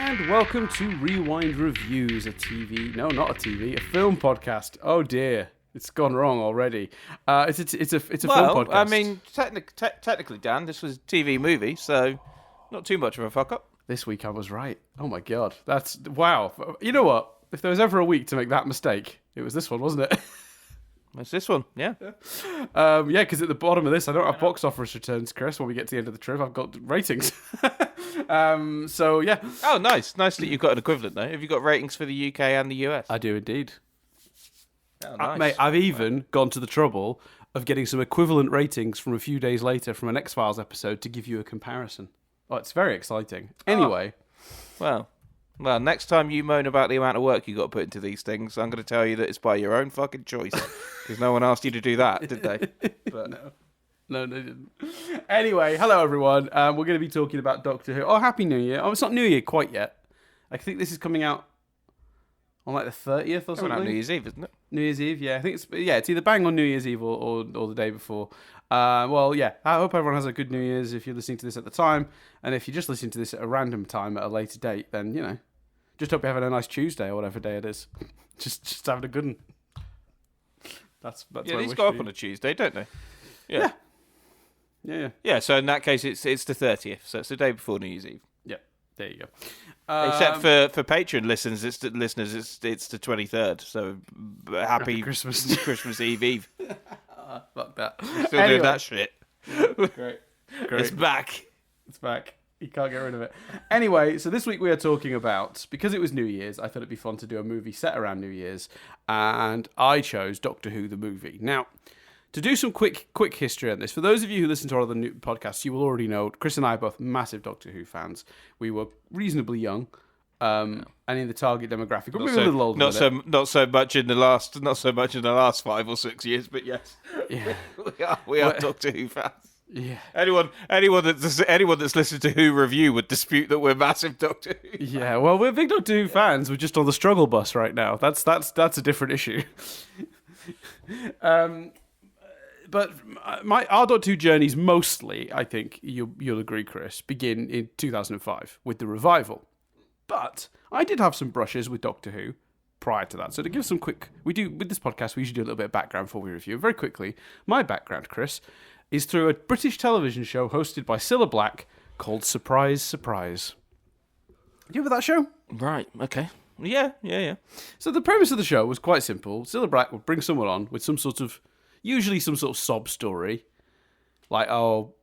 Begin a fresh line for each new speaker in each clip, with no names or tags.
And welcome to Rewind Reviews, a film podcast. Oh dear, it's gone wrong already. It's a film podcast.
I mean, technically, Dan, this was a TV movie, so not too much of a fuck up.
This week I was right. Oh my god, that's wow. You know what? If there was ever a week to make that mistake, it was this one, wasn't it?
It's this one, yeah.
Because at the bottom of this, I don't have box office returns, Chris. When we get to the end of the trip, I've got ratings. So yeah.
Oh, nice that you've got an equivalent though. Have you got ratings for the UK and the US?
I do indeed.
Oh, nice.
Mate, I've even gone to the trouble of getting some equivalent ratings from a few days later from an X-Files episode to give you a comparison. Oh, it's very exciting. Anyway.
Well, next time you moan about the amount of work you got to put into these things, I'm going to tell you that it's by your own fucking choice. Because no one asked you to do that, did they? But
No, they didn't. Anyway, hello everyone. We're going to be talking about Doctor Who. Oh, Happy New Year. Oh, it's not New Year quite yet. I think this is coming out on like the 30th or something.
New Year's Eve, isn't it?
New Year's Eve, yeah. I think it's either bang on New Year's Eve or the day before. I hope everyone has a good New Year's if you're listening to this at the time. And if you're just listening to this at a random time at a later date, then, you know, just hope you're having a nice Tuesday or whatever day it is. just having a good one. That's
these go up on a Tuesday, don't they?
Yeah.
Yeah, so in that case, it's the 30th, so it's the day before New Year's Eve.
Yeah, there you go.
Except for Patreon listeners, it's the 23rd. So happy Christmas Eve.
Fuck that.
Still doing that shit.
Great.
It's back.
It's back. You can't get rid of it. Anyway, so this week we are talking about, because it was New Year's, I thought it'd be fun to do a movie set around New Year's, and I chose Doctor Who the movie. Now, to do some quick history on this, for those of you who listen to our other new podcasts, you will already know Chris and I are both massive Doctor Who fans. We were reasonably young, and in the target demographic, but we were a little older.
Not so much in the last 5 or 6 years, but yes,
yeah,
we are Doctor Who fans.
Yeah.
Anyone that's listened to Who Review would dispute that we're massive Doctor Who.
Yeah, well, we're big Doctor Who fans. We're just on the struggle bus right now. That's a different issue. But our Doctor Who journeys mostly, I think you'll agree, Chris, begin in 2005 with the revival. But I did have some brushes with Doctor Who prior to that. So to give some quick, with this podcast, we usually do a little bit of background before we review. Very quickly, my background, Chris, is through a British television show hosted by Cilla Black called Surprise, Surprise. Do you remember that show?
Right, okay. Yeah.
So the premise of the show was quite simple. Cilla Black would bring someone on with usually some sort of sob story. Like, I've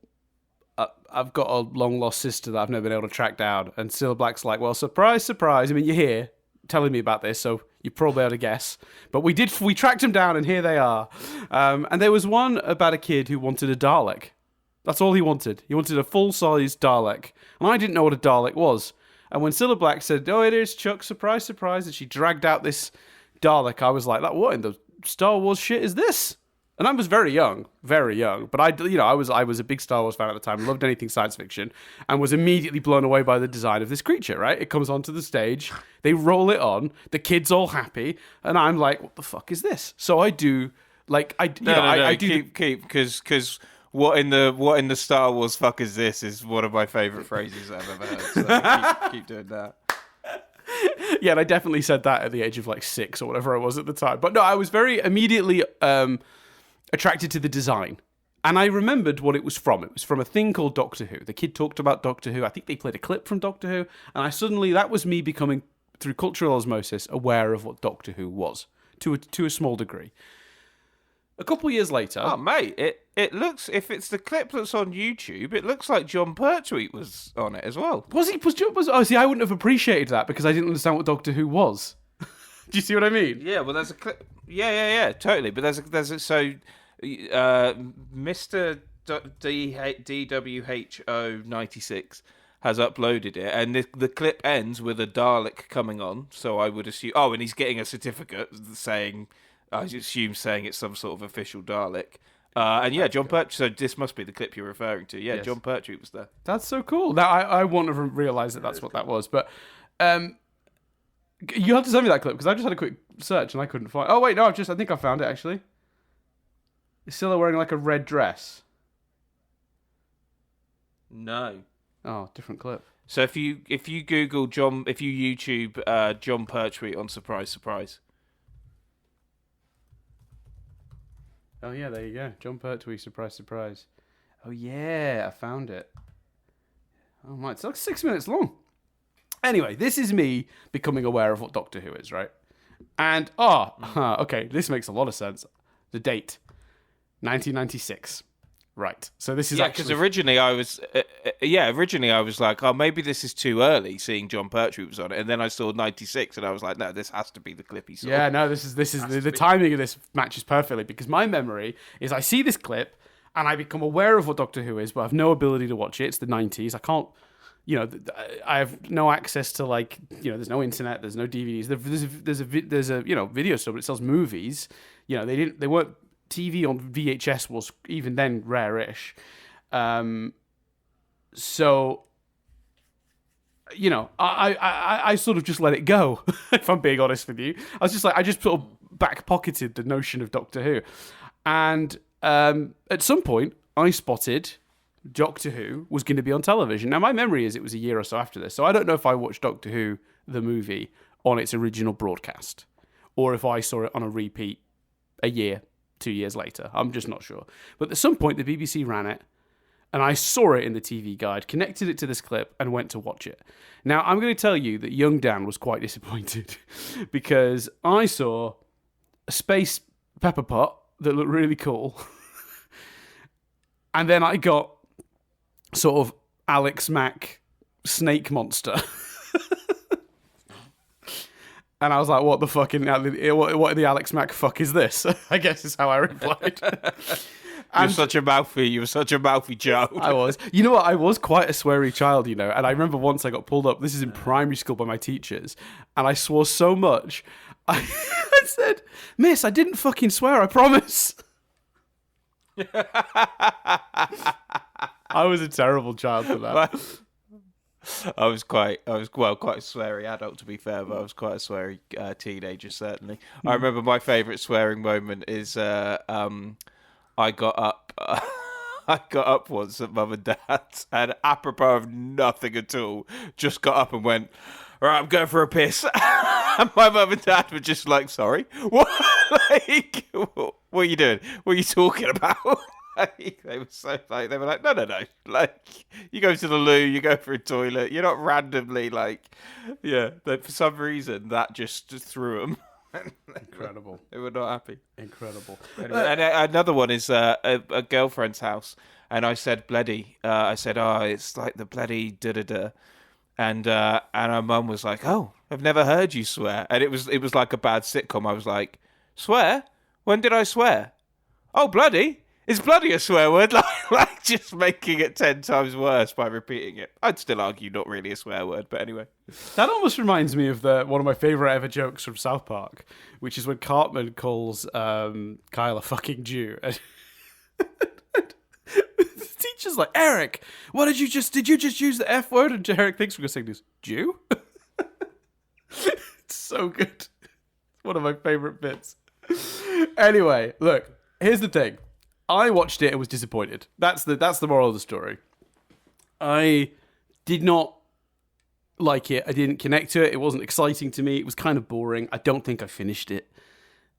got a long-lost sister that I've never been able to track down. And Cilla Black's like, well, surprise, surprise. I mean, you're here telling me about this, so you're probably able to guess. But we tracked them down, and here they are. And there was one about a kid who wanted a Dalek. That's all he wanted. He wanted a full-size Dalek. And I didn't know what a Dalek was. And when Cilla Black said, oh, it is, Chuck, surprise, surprise, and she dragged out this Dalek, I was like, what in the Star Wars shit is this? And I was very young, but I was a big Star Wars fan at the time, loved anything science fiction, and was immediately blown away by the design of this creature, right? It comes onto the stage, they roll it on, the kid's all happy, and I'm like, what the fuck is this? So I do, like,
keep, because what in the Star Wars fuck is this is one of my favourite phrases I've ever heard, so keep doing that.
Yeah, and I definitely said that at the age of like 6 or whatever I was at the time. But no, I was very immediately attracted to the design. And I remembered what it was from. It was from a thing called Doctor Who. The kid talked about Doctor Who. I think they played a clip from Doctor Who. And that was me becoming, through cultural osmosis, aware of what Doctor Who was, to a small degree. A couple of years later...
Oh, mate, it looks... If it's the clip that's on YouTube, it looks like John Pertwee was on it as well.
Was he? Oh, see, I wouldn't have appreciated that because I didn't understand what Doctor Who was. Do you see what I mean?
Yeah, well, there's a clip... Yeah, totally. But Mr. DWHO96 has uploaded it, and the clip ends with a Dalek coming on, so I would assume... Oh, and he's getting a certificate saying... I assume saying it's some sort of official Dalek. And yeah, John Pertwee. So this must be the clip you're referring to. Yeah, yes. John Pertwee was there.
That's so cool. Now I wouldn't have realised that that's what that was. But you have to send me that clip because I just had a quick search and I couldn't find. Oh wait, no, I think I found it actually. Is Scylla wearing like a red dress?
No.
Oh, different clip.
So if you Google if you YouTube John Pertwee on Surprise Surprise.
Oh yeah, there you go. John Pertwee, surprise, surprise. Oh yeah, I found it. Oh my, it's like 6 minutes long. Anyway, this is me becoming aware of what Doctor Who is, right? And okay, this makes a lot of sense. The date, 1996. Right. So this is
because originally I was like, oh, maybe this is too early, seeing John Pertwee was on it, and then I saw 96, and I was like, no, this has to be the clip he saw.
Yeah, no, this is the timing of this matches perfectly, because my memory is I see this clip and I become aware of what Doctor Who is, but I have no ability to watch it. It's the 90s. I can't, I have no access to, like, there's no internet, there's no DVDs. There's a video store, but it sells movies. They weren't. TV on VHS was even then rare-ish. So, I sort of just let it go, if I'm being honest with you. I was just like, I just sort of back-pocketed the notion of Doctor Who. And at some point, I spotted Doctor Who was going to be on television. Now, my memory is it was a year or so after this, so I don't know if I watched Doctor Who, the movie, on its original broadcast, or if I saw it on a repeat a year, 2 years later. I'm just not sure. But at some point, the BBC ran it, and I saw it in the TV guide, connected it to this clip, and went to watch it. Now, I'm going to tell you that young Dan was quite disappointed because I saw a space pepper pot that looked really cool. And then I got sort of Alex Mack snake monster. And I was like, what the the Alex Mack fuck is this? I guess is how I replied.
You're such a mouthy child.
I was. You know what? I was quite a sweary child, And I remember once I got pulled up, this is in primary school, by my teachers, and I swore so much. I said, "Miss, I didn't fucking swear, I promise." I was a terrible child for that.
I was quite a sweary adult, to be fair, but I was quite a sweary teenager, certainly. I remember my favourite swearing moment is I got up I got up once at Mum and Dad's, and apropos of nothing at all, just got up and went, "Right, I'm going for a piss." And my mum and dad were just like, "Sorry? What? What are you doing? What are you talking about?" They were so like, they were like, no, like, you go to the loo, you go for a toilet, you're not randomly like, for some reason that just threw them.
Incredible.
They were not happy.
Incredible.
Anyway, and another one is a girlfriend's house, and I said bloody. I said, "Oh, it's like the bloody da-da-da," and her mum was like, "Oh, I've never heard you swear," and it was like a bad sitcom. I was like, "Swear? When did I swear? Oh, bloody." Is bloody a swear word? Like just making it 10 times worse by repeating it. I'd still argue not really a swear word, but anyway.
That almost reminds me of one of my favourite ever jokes from South Park, which is when Cartman calls Kyle a fucking Jew. And the teacher's like, "Eric, did you just use the F word?" And Eric thinks we're going to say this, "Jew?" It's so good. It's one of my favourite bits. Anyway, look, here's the thing. I watched it and was disappointed. That's the moral of the story. I did not like it. I didn't connect to it. It wasn't exciting to me. It was kind of boring. I don't think I finished it.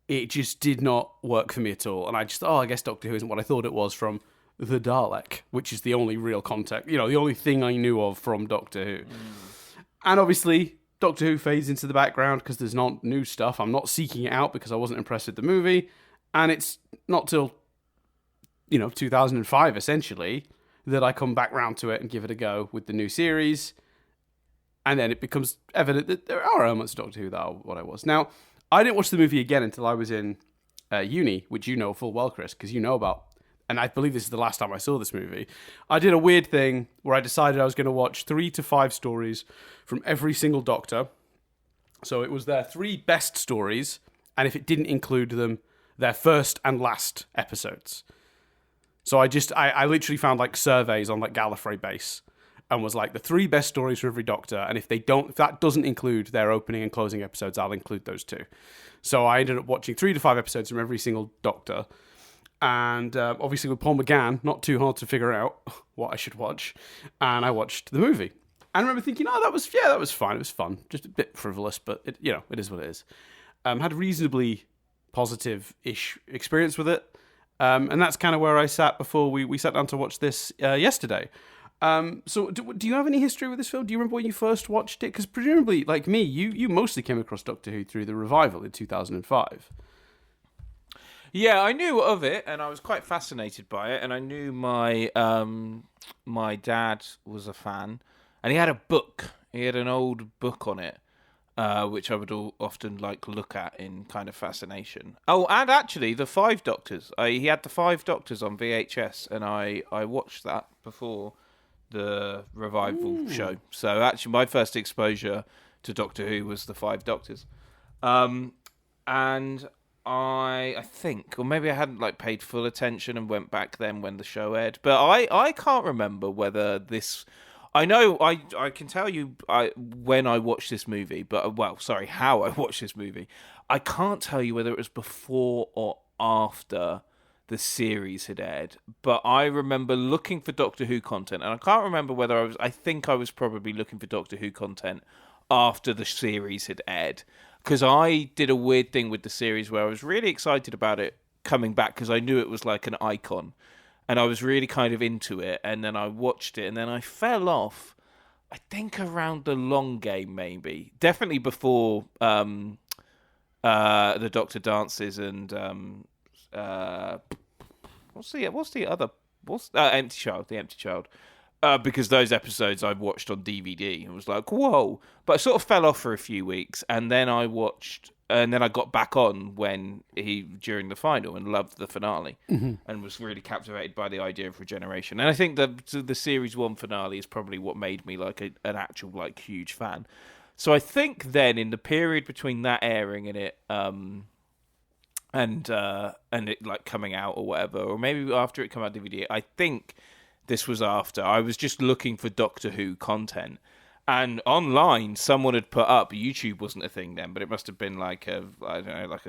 It just did not work for me at all. And I just, I guess Doctor Who isn't what I thought it was from the Dalek, which is the only real contact, the only thing I knew of from Doctor Who. And obviously, Doctor Who fades into the background because there's not new stuff. I'm not seeking it out because I wasn't impressed with the movie. And it's not till 2005, essentially, that I come back round to it and give it a go with the new series. And then it becomes evident that there are elements of Doctor Who that are what I was. Now, I didn't watch the movie again until I was in uni, which you know full well, Chris, because you know about. And I believe this is the last time I saw this movie. I did a weird thing where I decided I was going to watch 3 to 5 stories from every single Doctor. So it was their 3 best stories, and if it didn't include them, their first and last episodes. So I literally found like surveys on like Gallifrey base and was like the 3 best stories for every Doctor. And if that doesn't include their opening and closing episodes, I'll include those too. So I ended up watching 3 to 5 episodes from every single Doctor. And obviously with Paul McGann, not too hard to figure out what I should watch. And I watched the movie. I remember thinking, that was fine. It was fun, just a bit frivolous, but it is what it is. Had a reasonably positive-ish experience with it, and that's kind of where I sat before we sat down to watch this yesterday. So do you have any history with this film? Do you remember when you first watched it? Because presumably, like me, you mostly came across Doctor Who through the revival in 2005.
Yeah, I knew of it, and I was quite fascinated by it, and I knew my dad was a fan, and he had a book. He had an old book on it, which I would often look at in kind of fascination. Oh, and actually, the Five Doctors. He had the Five Doctors on VHS, and I watched that before the revival show. So actually, my first exposure to Doctor Who was the Five Doctors, and I think, or maybe I hadn't paid full attention and went back then when the show aired. But I can't remember whether this. I know I can tell you when I watched this movie, but how I watched this movie. I can't tell you whether it was before or after the series had aired. But I remember looking for Doctor Who content, and I can't remember whether I was. I think I was probably looking for Doctor Who content after the series had aired. Because I did a weird thing with the series where I was really excited about it coming back because I knew it was like an icon. And I was really kind of into it. And then I watched it and then I fell off, I think around the long game maybe. Definitely before the Doctor dances and Empty Child, the Empty Child. Because those episodes I watched on DVD and was like, whoa. But I sort of fell off for a few weeks, and then I got back on during the final and loved the finale, and was really captivated by the idea of regeneration. And I think the series 1 finale is probably what made me an actual huge fan. So I think then in the period between that airing and it and it coming out or whatever, or maybe after it came out DVD, I think this was after. I was just looking for Doctor Who content. And online, someone had put up, YouTube wasn't a thing then, but it must have been a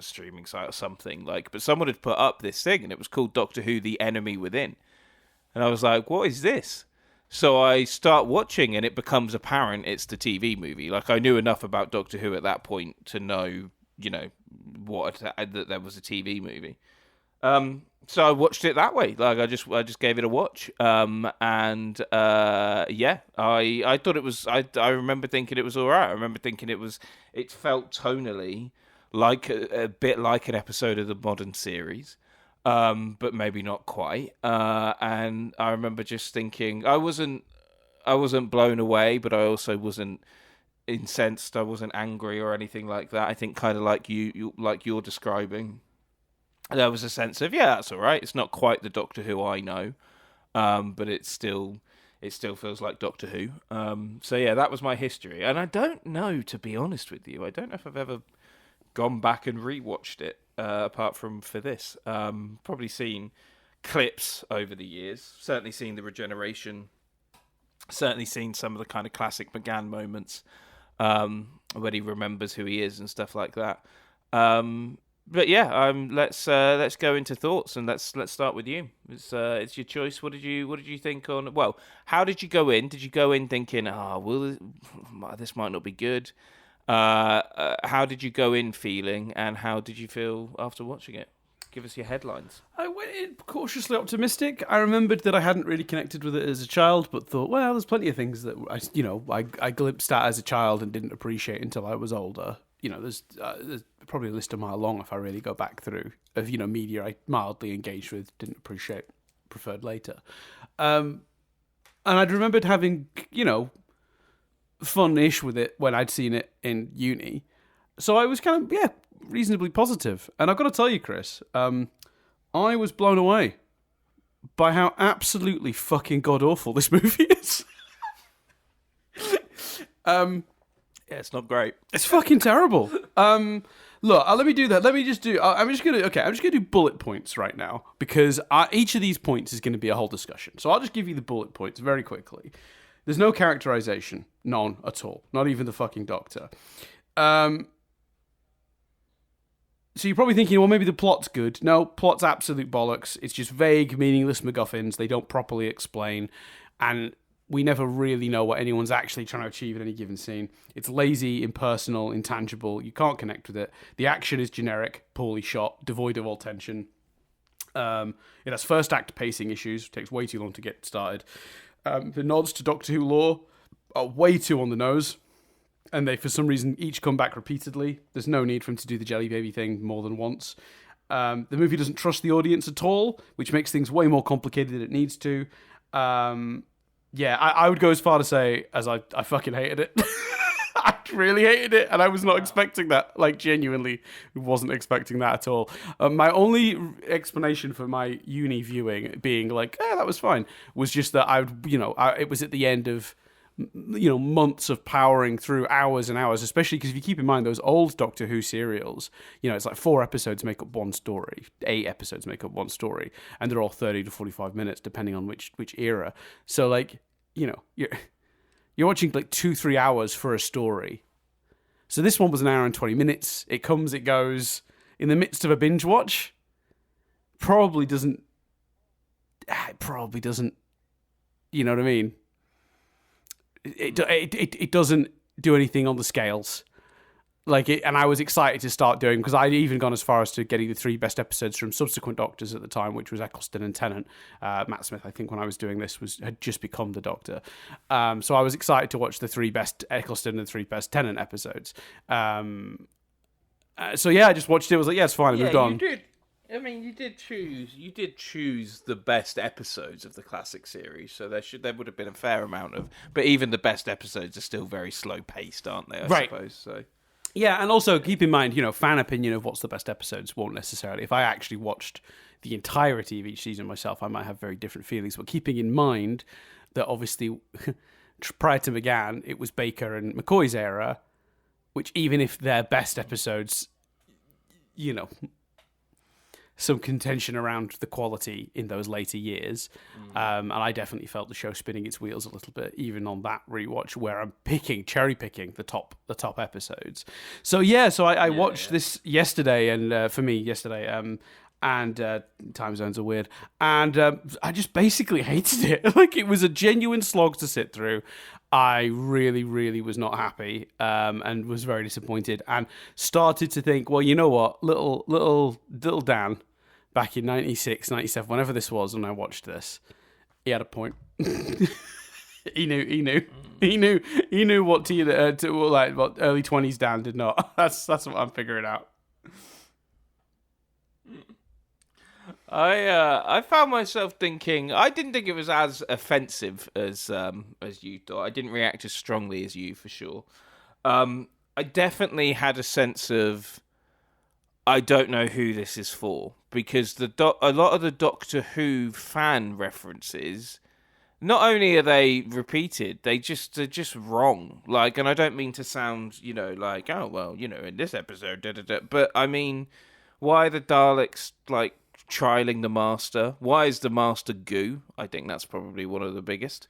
streaming site or something. But someone had put up this thing, and it was called Doctor Who: The Enemy Within. And I was like, what is this? So I start watching, and it becomes apparent it's the TV movie. I knew enough about Doctor Who at that point to know, that there was a TV movie. So I watched it that way. I just gave it a watch. I thought it was. I remember thinking it was all right. I remember thinking it felt tonally like a bit like an episode of the modern series, but maybe not quite. And I remember just thinking I wasn't blown away, but I also wasn't incensed. I wasn't angry or anything like that. I think kind of like you're describing. There was a sense of, that's all right. It's not quite the Doctor Who I know, but it still feels like Doctor Who. That was my history. And I don't know, to be honest with you, I don't know if I've ever gone back and rewatched it, apart from for this. Probably seen clips over the years, certainly seen the regeneration, certainly seen some of the kind of classic McGann moments, when he remembers who he is and stuff like that. But let's go into thoughts, and let's start with you. It's your choice. What did you think on? Well, how did you go in? Did you go in thinking, this might not be good? How did you go in feeling, and how did you feel after watching it? Give us your headlines.
I went in cautiously optimistic. I remembered that I hadn't really connected with it as a child, but thought, well, there's plenty of things that I glimpsed at as a child and didn't appreciate until I was older. There's probably a list a mile long if I really go back through of media I mildly engaged with, didn't appreciate, preferred later, and I'd remembered having fun-ish with it when I'd seen it in uni, so I was kind of reasonably positive. And I've got to tell you, Chris, I was blown away by how absolutely fucking god awful this movie is.
Yeah, it's not great.
It's fucking terrible. Look, let me do that. I'm just gonna do bullet points right now, because each of these points is going to be a whole discussion. So I'll just give you the bullet points very quickly. There's no characterization, none at all, not even the fucking Doctor. So you're probably thinking, well, maybe the plot's good. No, plot's absolute bollocks. It's just vague, meaningless MacGuffins. They don't properly explain, and we never really know what anyone's actually trying to achieve in any given scene. It's lazy, impersonal, intangible. You can't connect with it. The action is generic, poorly shot, devoid of all tension. It has first act pacing issues. It takes way too long to get started. The nods to Doctor Who lore are way too on the nose. And they, for some reason, each come back repeatedly. There's no need for him to do the Jelly Baby thing more than once. The movie doesn't trust the audience at all, which makes things way more complicated than it needs to. I would go as far to say as I fucking hated it. I really hated it, and I was not expecting that. Like, genuinely wasn't expecting that at all. My only explanation for my uni viewing being like, that was fine, was just that it was at the end of months of powering through hours and hours, especially because if you keep in mind those old Doctor Who serials, it's like 4 episodes make up one story, 8 episodes make up one story, and they're all 30 to 45 minutes depending on which era. So like, you're watching like 2-3 hours for a story. So this one was an hour and 20 minutes. It comes, it goes in the midst of a binge watch. Probably doesn't, you know what I mean? It doesn't do anything on the scales, and I was excited to start doing, because I'd even gone as far as to getting the 3 best episodes from subsequent Doctors at the time, which was Eccleston and Tennant. Matt Smith, I think, when I was doing this, had just become the Doctor, so I was excited to watch the 3 best Eccleston and 3 best Tennant episodes. I just watched it. I was like, yeah, it's fine. I moved on.
You did. I mean, you did choose the best episodes of the classic series, so there would have been a fair amount of. But even the best episodes are still very slow paced, aren't they? I suppose so.
Yeah, and also keep in mind, fan opinion of what's the best episodes won't necessarily. If I actually watched the entirety of each season myself, I might have very different feelings. But keeping in mind that obviously prior to McGann, it was Baker and McCoy's era, which even if they're best episodes, some contention around the quality in those later years. And I definitely felt the show spinning its wheels a little bit, even on that rewatch where I'm cherry picking the top episodes. So I watched this yesterday, and for me yesterday, and time zones are weird, and I just basically hated it. Like, it was a genuine slog to sit through. I really, really was not happy, and was very disappointed, and started to think, well, you know what, little Dan, back in 96, 97, whenever this was, when I watched this, he had a point. He knew what what early 20s Dan did not. That's what I'm figuring out.
I found myself thinking, I didn't think it was as offensive as you thought. I didn't react as strongly as you, for sure. I definitely had a sense of, I don't know who this is for, because a lot of the Doctor Who fan references, not only are they repeated, they're just wrong. Like, and I don't mean to sound, like, oh well, in this episode, but I mean, why are the Daleks like trialing the Master? Why is the Master goo? I think that's probably one of the biggest.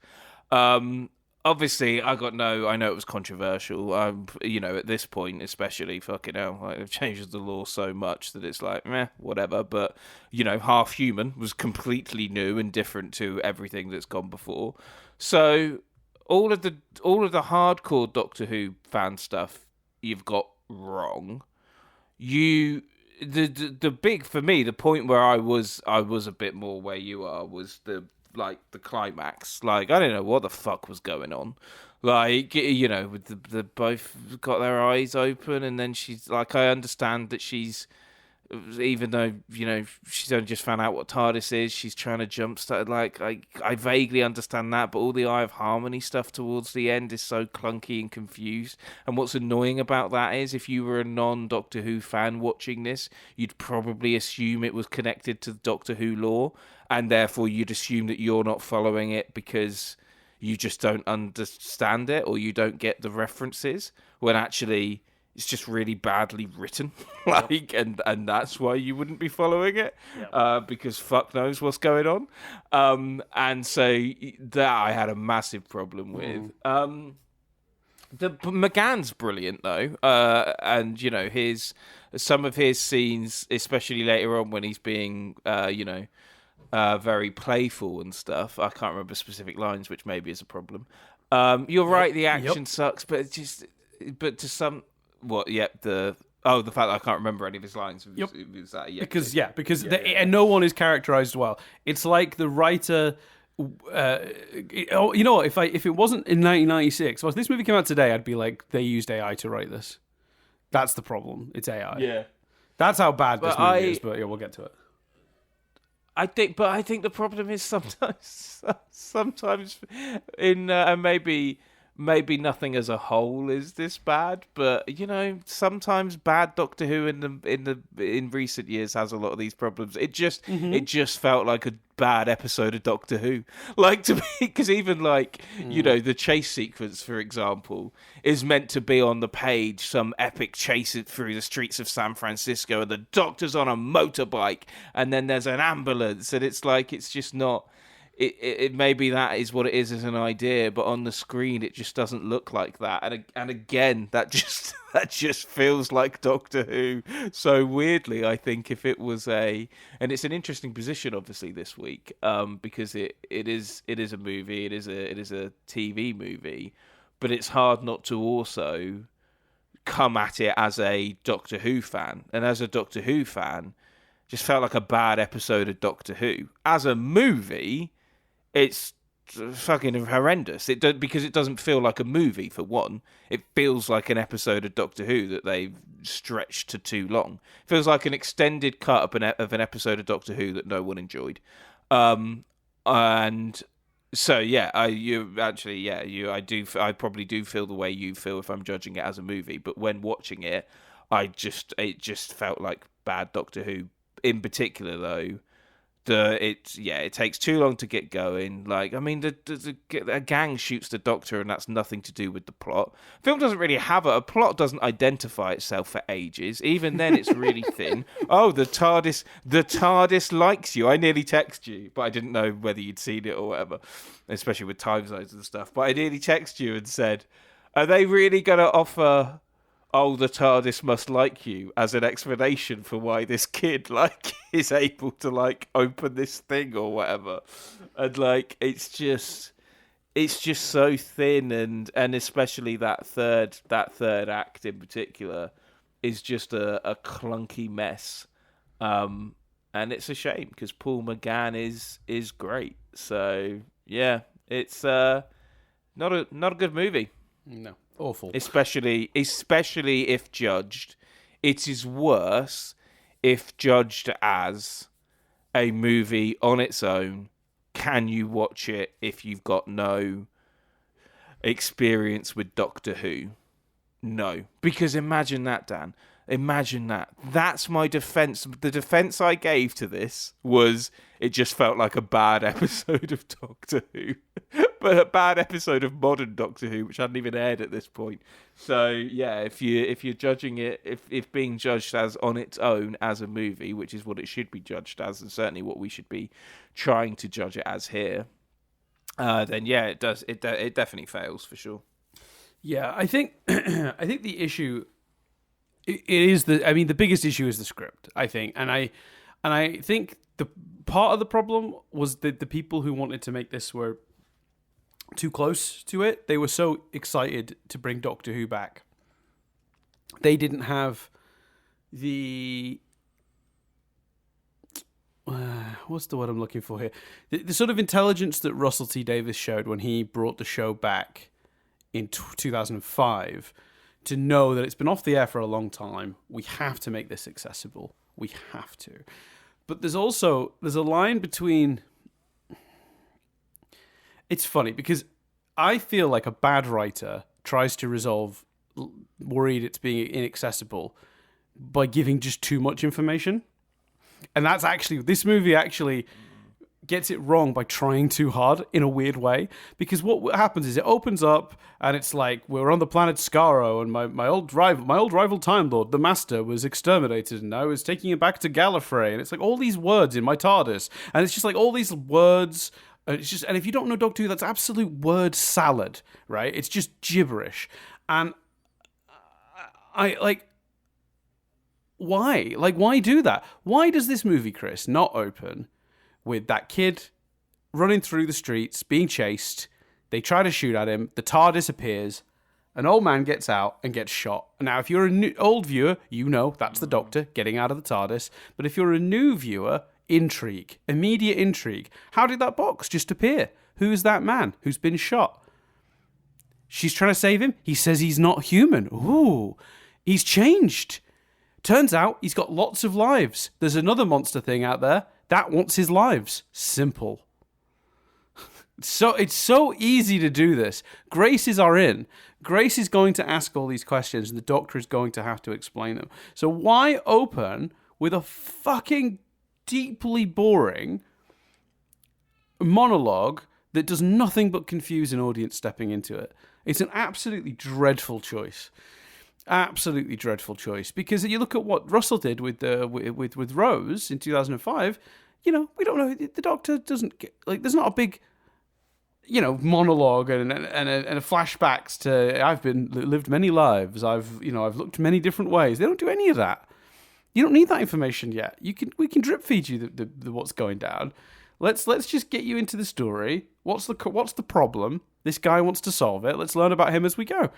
Obviously, I know it was controversial. At this point, especially, fucking hell, like, they've changed the law so much that it's like, meh, whatever. But, Half Human was completely new and different to everything that's gone before. So all of the hardcore Doctor Who fan stuff you've got wrong. The big, for me, the point where I was a bit more where you are was the climax. Like, I don't know what the fuck was going on. Like, with the both got their eyes open, and then she's like, I understand that she's, even though, she's only just found out what TARDIS is, she's trying to jumpstart, like, I vaguely understand that, but all the Eye of Harmony stuff towards the end is so clunky and confused. And what's annoying about that is, if you were a non-Doctor Who fan watching this, you'd probably assume it was connected to Doctor Who lore, and therefore you'd assume that you're not following it because you just don't understand it, or you don't get the references, when actually it's just really badly written. And that's why you wouldn't be following it. Because fuck knows what's going on. And so that I had a massive problem with. The McGann's brilliant though. And some of his scenes, especially later on when he's being very playful and stuff. I can't remember specific lines, which maybe is a problem. You're right, the action sucks, but it's just, but to some, what? Yep, the fact that I can't remember any of his lines. Was that,
because and no one is characterized well. It's like the writer. You know what? If it wasn't in 1996, well, if this movie came out today, I'd be like, they used AI to write this. That's the problem. It's AI.
Yeah,
that's how bad this movie is. But yeah, we'll get to it.
I think the problem is sometimes in and maybe nothing as a whole is this bad, but sometimes bad Doctor Who in recent years has a lot of these problems. It just felt like a bad episode of Doctor Who, like, to me, because even the chase sequence, for example, is meant to be on the page some epic chase through the streets of San Francisco, and the Doctor's on a motorbike, and then there's an ambulance, and it's just not. It maybe that is what it is as an idea, but on the screen it just doesn't look like that. And again, that just feels like Doctor Who. So weirdly, I think if it was and it's an interesting position, obviously, this week, because it is a movie, it is a TV movie, but it's hard not to also come at it as a Doctor Who fan, and as a Doctor Who fan, just felt like a bad episode of Doctor Who. As a movie, it's fucking horrendous. Because it doesn't feel like a movie, for one. It feels like an episode of Doctor Who that they've stretched to too long. It feels like an extended cut of an episode of Doctor Who that no one enjoyed. And so yeah, I probably do feel the way you feel if I'm judging it as a movie. But when watching it, it just felt like bad Doctor Who. In particular, though, it takes too long to get going. Like, I mean, a gang shoots the Doctor, and that's nothing to do with the plot. Film doesn't really have a plot. Doesn't identify itself for ages. Even then, it's really thin. Oh, the TARDIS likes you. I nearly texted you, but I didn't know whether you'd seen it or whatever. Especially with time zones and stuff. But I nearly texted you and said, "Are they really going to offer?" "Oh, the TARDIS must like you," as an explanation for why this kid is able to open this thing or whatever, and it's just so thin, and especially that third act in particular is just a clunky mess, and it's a shame because Paul McGann is great. So yeah, it's not a good movie.
No. Awful.
Especially if judged. It is worse if judged as a movie on its own. Can you watch it if you've got no experience with Doctor Who? No. Because imagine that, Dan. Imagine that. That's my defense. The defense I gave to this was it just felt like a bad episode of Doctor Who. But a bad episode of modern Doctor Who, which hadn't even aired at this point. So yeah, if you're judging it, if being judged as on its own as a movie, which is what it should be judged as, and certainly what we should be trying to judge it as here, then yeah, it does. It definitely fails for sure.
Yeah, I think the issue is the biggest issue is the script. I think, and I think the part of the problem was that the people who wanted to make this were too close to it. They were so excited to bring Doctor Who back. They didn't have the what's the word I'm looking for here? The sort of intelligence that Russell T Davies showed when he brought the show back in 2005 to know that it's been off the air for a long time. We have to make this accessible. We have to. But there's a line between. It's funny because I feel like a bad writer tries to resolve worried it's being inaccessible by giving just too much information. And that's actually, this movie actually gets it wrong by trying too hard in a weird way. Because what happens is it opens up and it's like, we're on the planet Skaro and my old rival Time Lord, the Master, was exterminated and I was taking him back to Gallifrey. And it's like all these words in my TARDIS. And it's just like all these words. It's just, and if you don't know Doctor Who, that's absolute word salad, right? It's just gibberish. And I like, why? Like, why do that? Why does this movie, Chris, not open with that kid running through the streets, being chased. They try to shoot at him. The tar disappears. An old man gets out and gets shot. Now, if you're an old viewer, you know that's the Doctor getting out of the TARDIS. But if you're a new viewer, intrigue, immediate intrigue. How did that box just appear? Who is that man who's been shot? She's trying to save him. He says he's not human. Ooh, he's changed. Turns out he's got lots of lives. There's another monster thing out there that wants his lives. Simple. So it's so easy to do this. Graces are in. Grace is going to ask all these questions, and the Doctor is going to have to explain them. So why open with a fucking deeply boring monologue that does nothing but confuse an audience stepping into it? It's an absolutely dreadful choice. Absolutely dreadful choice. Because you look at what Russell did with Rose in 2005. We don't know. The Doctor doesn't get, there's not a big, monologue and a flashbacks to I've lived many lives. I've looked many different ways. They don't do any of that. You don't need that information yet. We can drip feed you the what's going down. Let's just get you into the story. What's the problem? This guy wants to solve it. Let's learn about him as we go.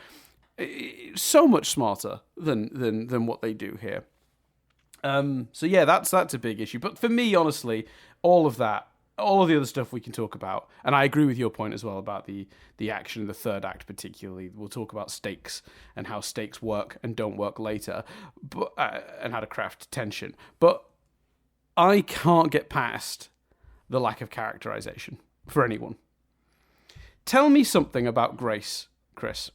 So much smarter than what they do here. So yeah, that's a big issue. But for me, honestly, all of the other stuff we can talk about, and I agree with your point as well about the action in the third act particularly. We'll talk about stakes and how stakes work and don't work later, but and how to craft tension. But I can't get past the lack of characterization for anyone. Tell me something about Grace, Chris.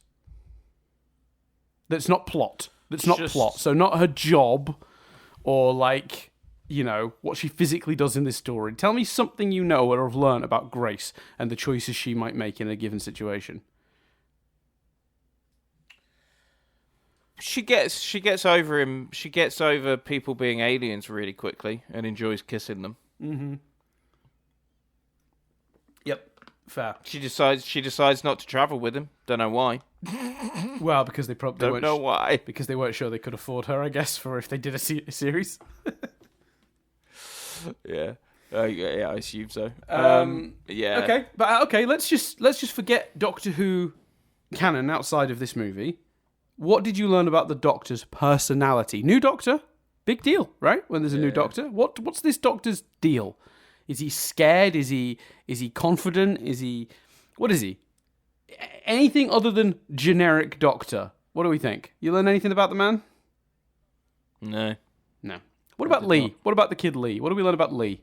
That's not plot. So not her job or what she physically does in this story. Tell me something you know or have learned about Grace and the choices she might make in a given situation.
She gets over him. She gets over people being aliens really quickly and enjoys kissing them.
Mm-hmm. Yep, fair.
She decides not to travel with him. Don't know why.
Well, because they probably
don't know why.
Because they weren't sure they could afford her, I guess, for if they did a series.
Yeah. Yeah, I assume so. Yeah.
Okay. Let's just forget Doctor Who canon outside of this movie. What did you learn about the Doctor's personality? New Doctor, big deal, right? When there's a new Doctor, what's this Doctor's deal? Is he scared? Is he confident? What is he? Anything other than generic Doctor? What do we think? You learn anything about the man?
No.
What about Lee? Not. What about the kid Lee? What do we learn about Lee?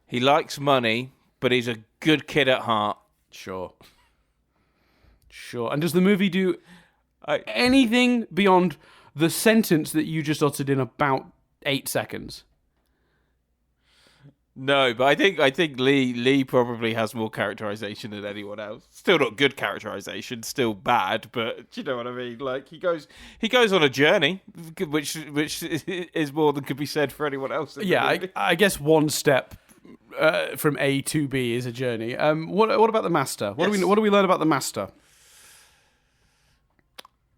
He likes money, but he's a good kid at heart.
Sure. And does the movie do anything beyond the sentence that you just uttered in about 8 seconds?
No, but I think Lee probably has more characterization than anyone else. Still not good characterization, still bad, but you know what I mean. He goes on a journey, which is more than could be said for anyone else.
Yeah, I guess one step from A to B is a journey. What about the Master? What do we learn about the Master?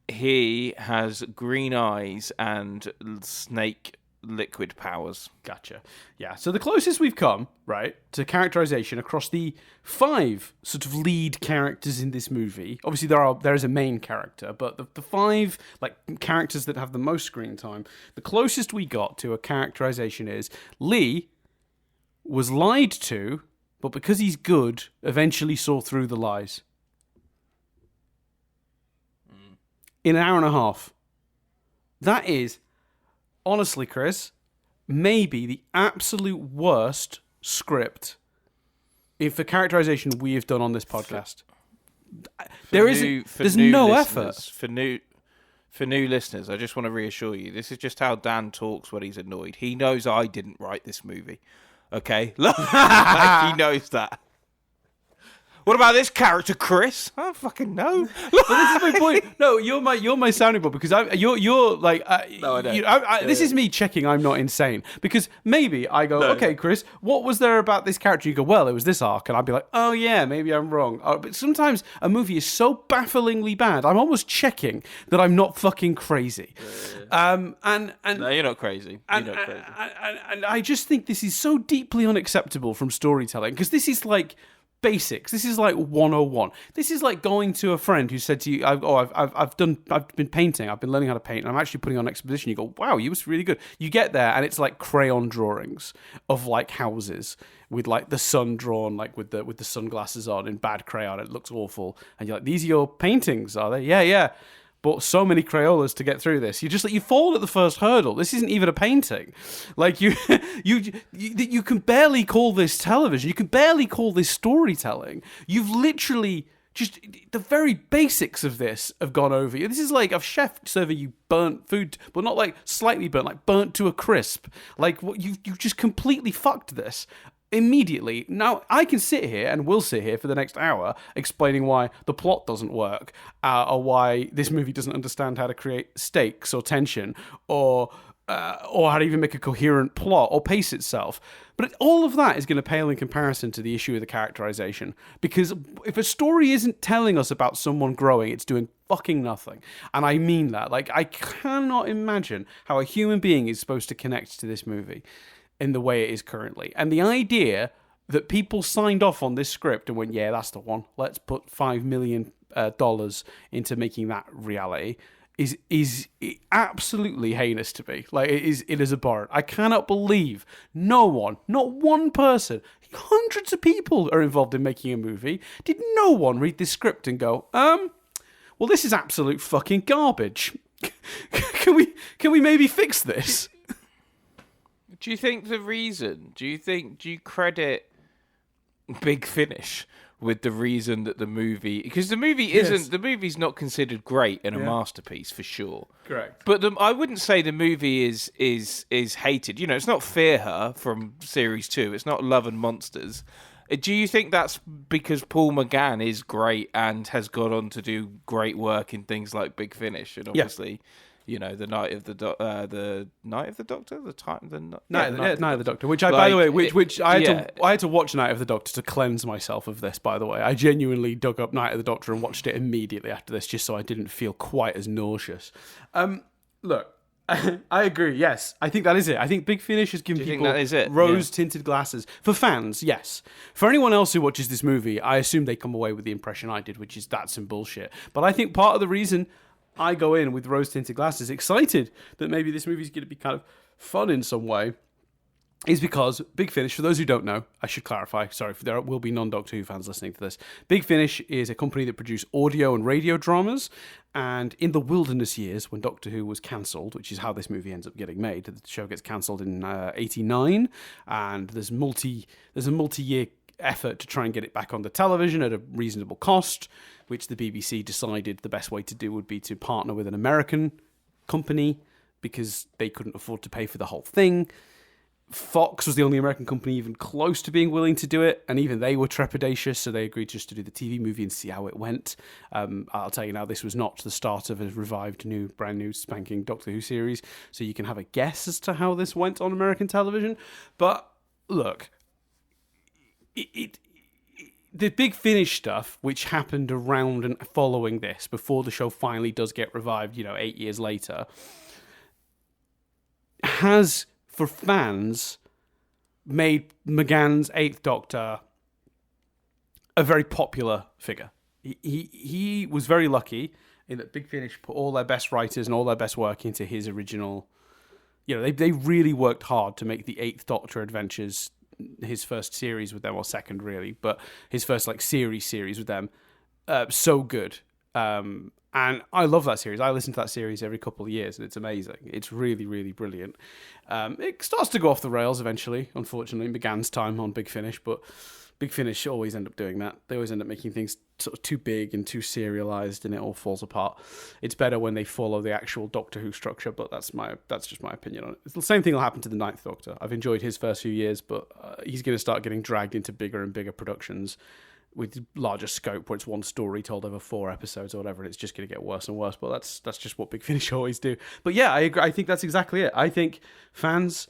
He has green eyes and snake liquid powers.
Gotcha. Yeah. So the closest we've come, right, to characterization across the 5 sort of lead characters in this movie. Obviously, there is a main character, but the 5 characters that have the most screen time. The closest we got to a characterization is Lee was lied to, but because he's good, eventually saw through the lies. In an hour and a half. That is, honestly, Chris, maybe the absolute worst script for characterization we have done on this podcast. There's no effort.
For new listeners, I just want to reassure you, this is just how Dan talks when he's annoyed. He knows I didn't write this movie. Okay? He knows that. What about this character, Chris? I don't fucking know.
But this is my point. No, you're my sounding board because you're like
No, I don't.
This is me checking I'm not insane because maybe I go okay, Chris, what was there about this character? You go, well, it was this arc, and I'd be like, oh yeah, maybe I'm wrong. But sometimes a movie is so bafflingly bad, I'm almost checking that I'm not fucking crazy. And
No, you're not crazy. You're not crazy.
And I just think this is so deeply unacceptable from storytelling because this is like basics. This is like 101. This is like going to a friend who said to you, I've been painting. I've been learning how to paint. And I'm actually putting on an exposition. You go, wow, you was really good. You get there and it's like crayon drawings of like houses with like the sun drawn like with the sunglasses on in bad crayon. It looks awful. And you're like, these are your paintings, are they? Yeah. But so many Crayolas to get through this. You fall at the first hurdle. This isn't even a painting. Like you can barely call this television. You can barely call this storytelling. You've literally just the very basics of this have gone over you. This is like a chef serving you burnt food, but not like slightly burnt, like burnt to a crisp. Like what you just completely fucked this. Immediately. Now, I can sit here and will sit here for the next hour explaining why the plot doesn't work or why this movie doesn't understand how to create stakes or tension or how to even make a coherent plot or pace itself. But all of that is going to pale in comparison to the issue of the characterization. Because if a story isn't telling us about someone growing, it's doing fucking nothing. And I mean that. Like, I cannot imagine how a human being is supposed to connect to this movie in the way it is currently. And the idea that people signed off on this script and went, yeah, that's the one. Let's put $5 million into making that reality is absolutely heinous to me. Like, it is abhorrent. I cannot believe no one, not one person, hundreds of people are involved in making a movie. Did no one read this script and go, well, this is absolute fucking garbage. Can we maybe fix this?
Do you think do you credit Big Finish with the reason that the movie, because the movie's not considered great and a masterpiece for sure.
Correct.
But I wouldn't say the movie is hated. You know, it's not Fear Her from series 2. It's not Love and Monsters. Do you think that's because Paul McGann is great and has gone on to do great work in things like Big Finish and obviously, you know, the Night of the Doctor, Night of the Doctor,
Night of the Doctor. Which I, by the way, which I had to watch Night of the Doctor to cleanse myself of this. By the way, I genuinely dug up Night of the Doctor and watched it immediately after this, just so I didn't feel quite as nauseous. Look. I agree, yes. I think that is it. I think Big Finish has given people rose-tinted glasses. For fans, yes. For anyone else who watches this movie, I assume they come away with the impression I did, which is that's some bullshit. But I think part of the reason I go in with rose-tinted glasses, excited that maybe this movie's going to be kind of fun in some way, is because Big Finish, for those who don't know, I should clarify, sorry, there will be non-Doctor Who fans listening to this. Big Finish is a company that produce audio and radio dramas, and in the wilderness years, when Doctor Who was cancelled, which is how this movie ends up getting made, the show gets cancelled in 89, and there's a multi-year effort to try and get it back on the television at a reasonable cost, which the BBC decided the best way to do would be to partner with an American company, because they couldn't afford to pay for the whole thing. Fox was the only American company even close to being willing to do it, and even they were trepidatious, so they agreed just to do the TV movie and see how it went. I'll tell you now, this was not the start of a revived, brand new, spanking Doctor Who series, so you can have a guess as to how this went on American television. But look, the Big Finish stuff, which happened around and following this, before the show finally does get revived, 8 years later, has, for fans, made McGann's Eighth Doctor a very popular figure. He was very lucky in that Big Finish put all their best writers and all their best work into his original. They really worked hard to make the Eighth Doctor adventures, his first series with them, or second really, but his first series with them, so good. And I love that series. I listen to that series every couple of years, and it's amazing. It's really, really brilliant. It starts to go off the rails eventually, unfortunately, in McGann's time on Big Finish, but Big Finish always end up doing that. They always end up making things sort of too big and too serialized, and it all falls apart. It's better when they follow the actual Doctor Who structure, but that's just my opinion on it. It's the same thing will happen to the Ninth Doctor. I've enjoyed his first few years, but he's going to start getting dragged into bigger and bigger productions, with larger scope, where it's one story told over 4 episodes or whatever, and it's just going to get worse and worse. But that's just what Big Finish always do. But yeah, I agree. I think that's exactly it. I think fans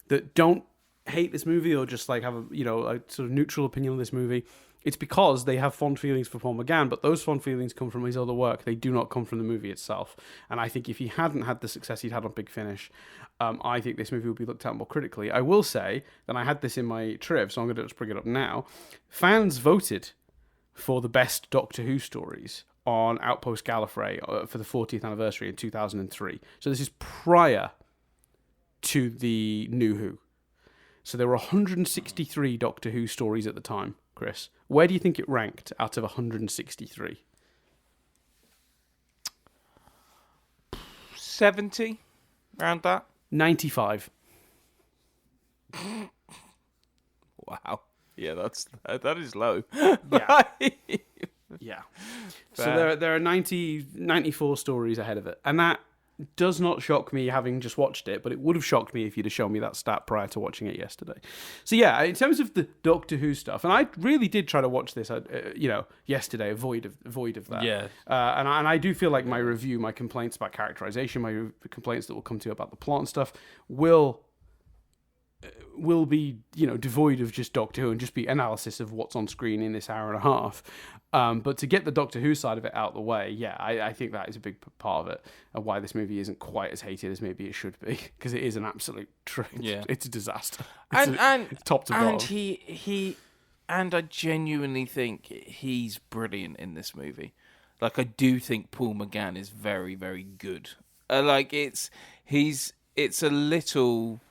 that don't hate this movie or just like have a sort of neutral opinion on this movie, it's because they have fond feelings for Paul McGann, but those fond feelings come from his other work. They do not come from the movie itself. And I think if he hadn't had the success he'd had on Big Finish, I think this movie would be looked at more critically. I will say, and I had this in my triv, so I'm going to just bring it up now. Fans voted for the best Doctor Who stories on Outpost Gallifrey for the 40th anniversary in 2003. So this is prior to the New Who. So there were 163 Doctor Who stories at the time, Chris. Where do you think it ranked out of 163?
70, around that.
95.
Wow. Yeah, that is low.
Yeah. Yeah. So there are 94 stories ahead of it. And that does not shock me having just watched it, but it would have shocked me if you'd have shown me that stat prior to watching it yesterday. So yeah, in terms of the Doctor Who stuff, and I really did try to watch this, yesterday, void of that.
Yeah.
And I do feel like my review, my complaints about characterization, my complaints that we'll come to about the plot and stuff, will be, devoid of just Doctor Who and just be analysis of what's on screen in this hour and a half. But to get the Doctor Who side of it out of the way, yeah, I think that is a big part of it, and why this movie isn't quite as hated as maybe it should be, because it is an absolute it's a disaster. It's top to bottom.
And I genuinely think he's brilliant in this movie. Like, I do think Paul McGann is very, very good. It's a little.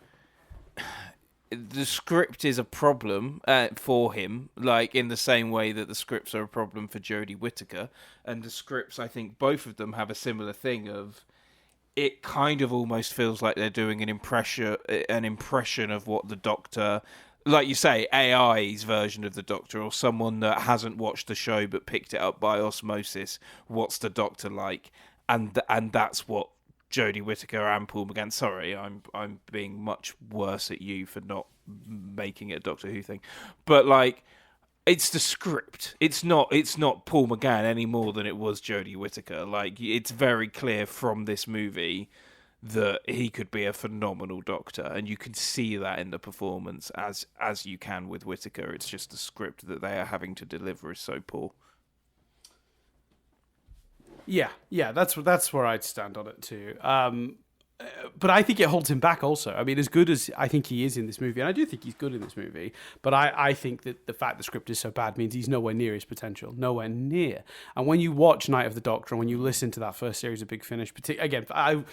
The script is a problem for him, like in the same way that the scripts are a problem for Jodie Whittaker. And the scripts, I think both of them have a similar thing of, it kind of almost feels like they're doing an impression of what the Doctor, like you say, AI's version of the Doctor, or someone that hasn't watched the show but picked it up by osmosis. What's the Doctor like? And that's what Jodie Whittaker and Paul McGann. Sorry, I'm being much worse at you for not making it a Doctor Who thing, but like, it's the script. It's not Paul McGann any more than it was Jodie Whittaker. Like, it's very clear from this movie that he could be a phenomenal Doctor, and you can see that in the performance as you can with Whittaker. It's just the script that they are having to deliver is so poor.
Yeah, that's where I'd stand on it too. But I think it holds him back also. I mean, as good as I think he is in this movie, and I do think he's good in this movie, but I think that the fact the script is so bad means he's nowhere near his potential. Nowhere near. And when you watch Night of the Doctor, and when you listen to that first series of Big Finish, again, for anyone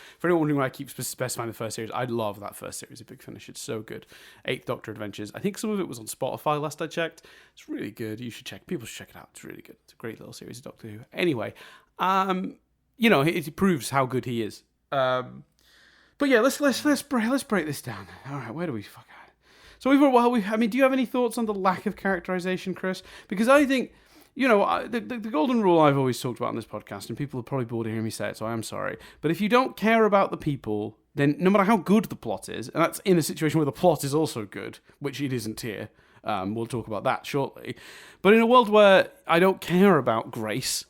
wondering why I keep specifying the first series, I love that first series of Big Finish. It's so good. 8th Doctor Adventures. I think some of it was on Spotify last I checked. It's really good. You should check. People should check it out. It's really good. It's a great little series of Doctor Who. Anyway, it proves how good he is. But yeah, let's break this down. All right, where do we fuck at? So do you have any thoughts on the lack of characterization, Chris? Because I think, the golden rule I've always talked about on this podcast, and people are probably bored of hearing me say it, so I am sorry. But if you don't care about the people, then no matter how good the plot is, and that's in a situation where the plot is also good, which it isn't here. We'll talk about that shortly. But in a world where I don't care about Grace,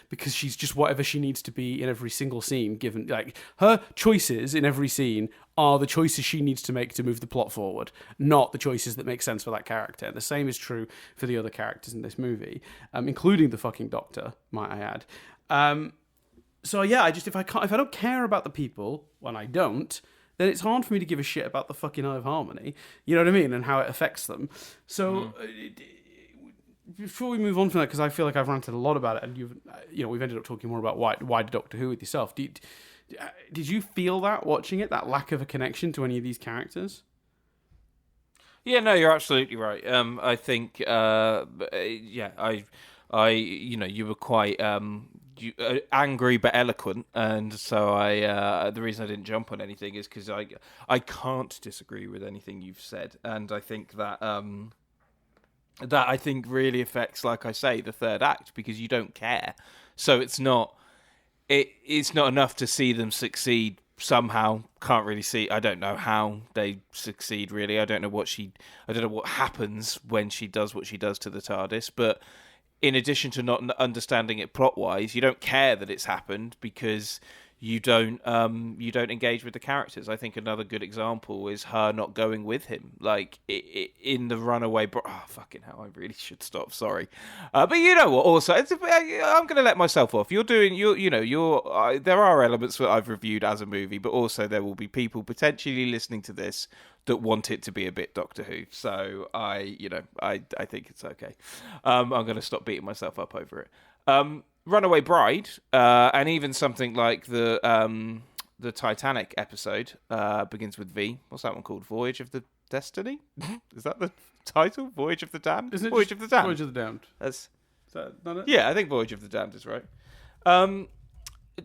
because she's just whatever she needs to be in every single scene, given like her choices in every scene are the choices she needs to make to move the plot forward, not the choices that make sense for that character. The same is true for the other characters in this movie, including the fucking Doctor, might I add. So yeah, if I don't care about the people, when I don't, then it's hard for me to give a shit about the fucking Eye of Harmony. You know what I mean? And how it affects them. So. Before we move on from that, because I feel like I've ranted a lot about it, and we've ended up talking more about why Doctor Who with yourself. Did you feel that watching it, that lack of a connection to any of these characters?
Yeah, no, you're absolutely right. I think, you were quite angry but eloquent, and so the reason I didn't jump on anything is because I can't disagree with anything you've said, and I think that. That I think really affects, like I say, the third act, because you don't care. So it's not enough to see them succeed somehow can't really see. I don't know how they succeed. Really, I don't know what happens when she does what she does to the TARDIS. But in addition to not understanding it plot wise, you don't care that it's happened because you don't engage with the characters. I think another good example is her not going with him, like in the runaway. Fucking hell! I really should stop. Sorry, but you know what? Also, I'm going to let myself off. You're doing there are elements that I've reviewed as a movie, but also there will be people potentially listening to this that want it to be a bit Doctor Who. So I think it's okay. I'm going to stop beating myself up over it. Runaway Bride, and even something like the Titanic episode begins with V. What's that one called? Voyage of the Destiny? Is that the title? Voyage of the Damned?
Isn't it
Voyage of the Damned?
Voyage of the Damned.
Is
that not it?
Yeah, I think Voyage of the Damned is right.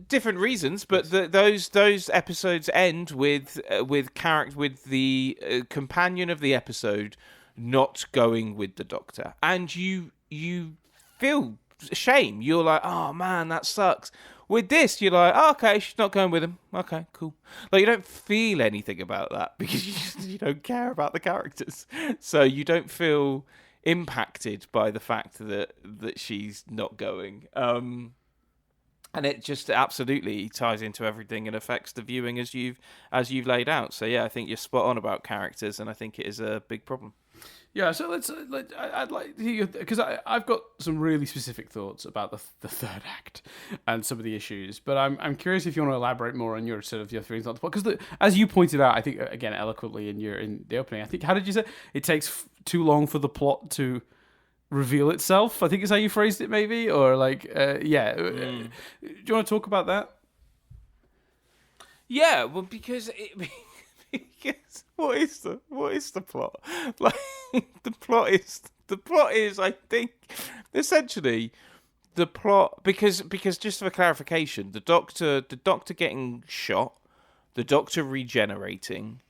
Different reasons, but those episodes end with the companion of the episode not going with the Doctor, and you feel shame. You're like, oh man, that sucks. With this, you're like, oh, okay, she's not going with him. Okay, cool. Like, you don't feel anything about that because you don't care about the characters, so you don't feel impacted by the fact that she's not going. And it just absolutely ties into everything and affects the viewing as you've laid out. So yeah, I think you're spot on about characters, and I think it is a big problem.
Yeah, so I'd like to hear, because I've got some really specific thoughts about the third act and some of the issues, but I'm curious if you want to elaborate more on your sort of your feelings on the plot, because as you pointed out, I think again eloquently in the opening, I think, how did you say it takes too long for the plot to reveal itself? I think is how you phrased it, maybe, or like do you want to talk about that?
Yeah, well, because what is the plot? Like the plot is I think essentially the plot, because just for clarification, the doctor getting shot, the Doctor regenerating,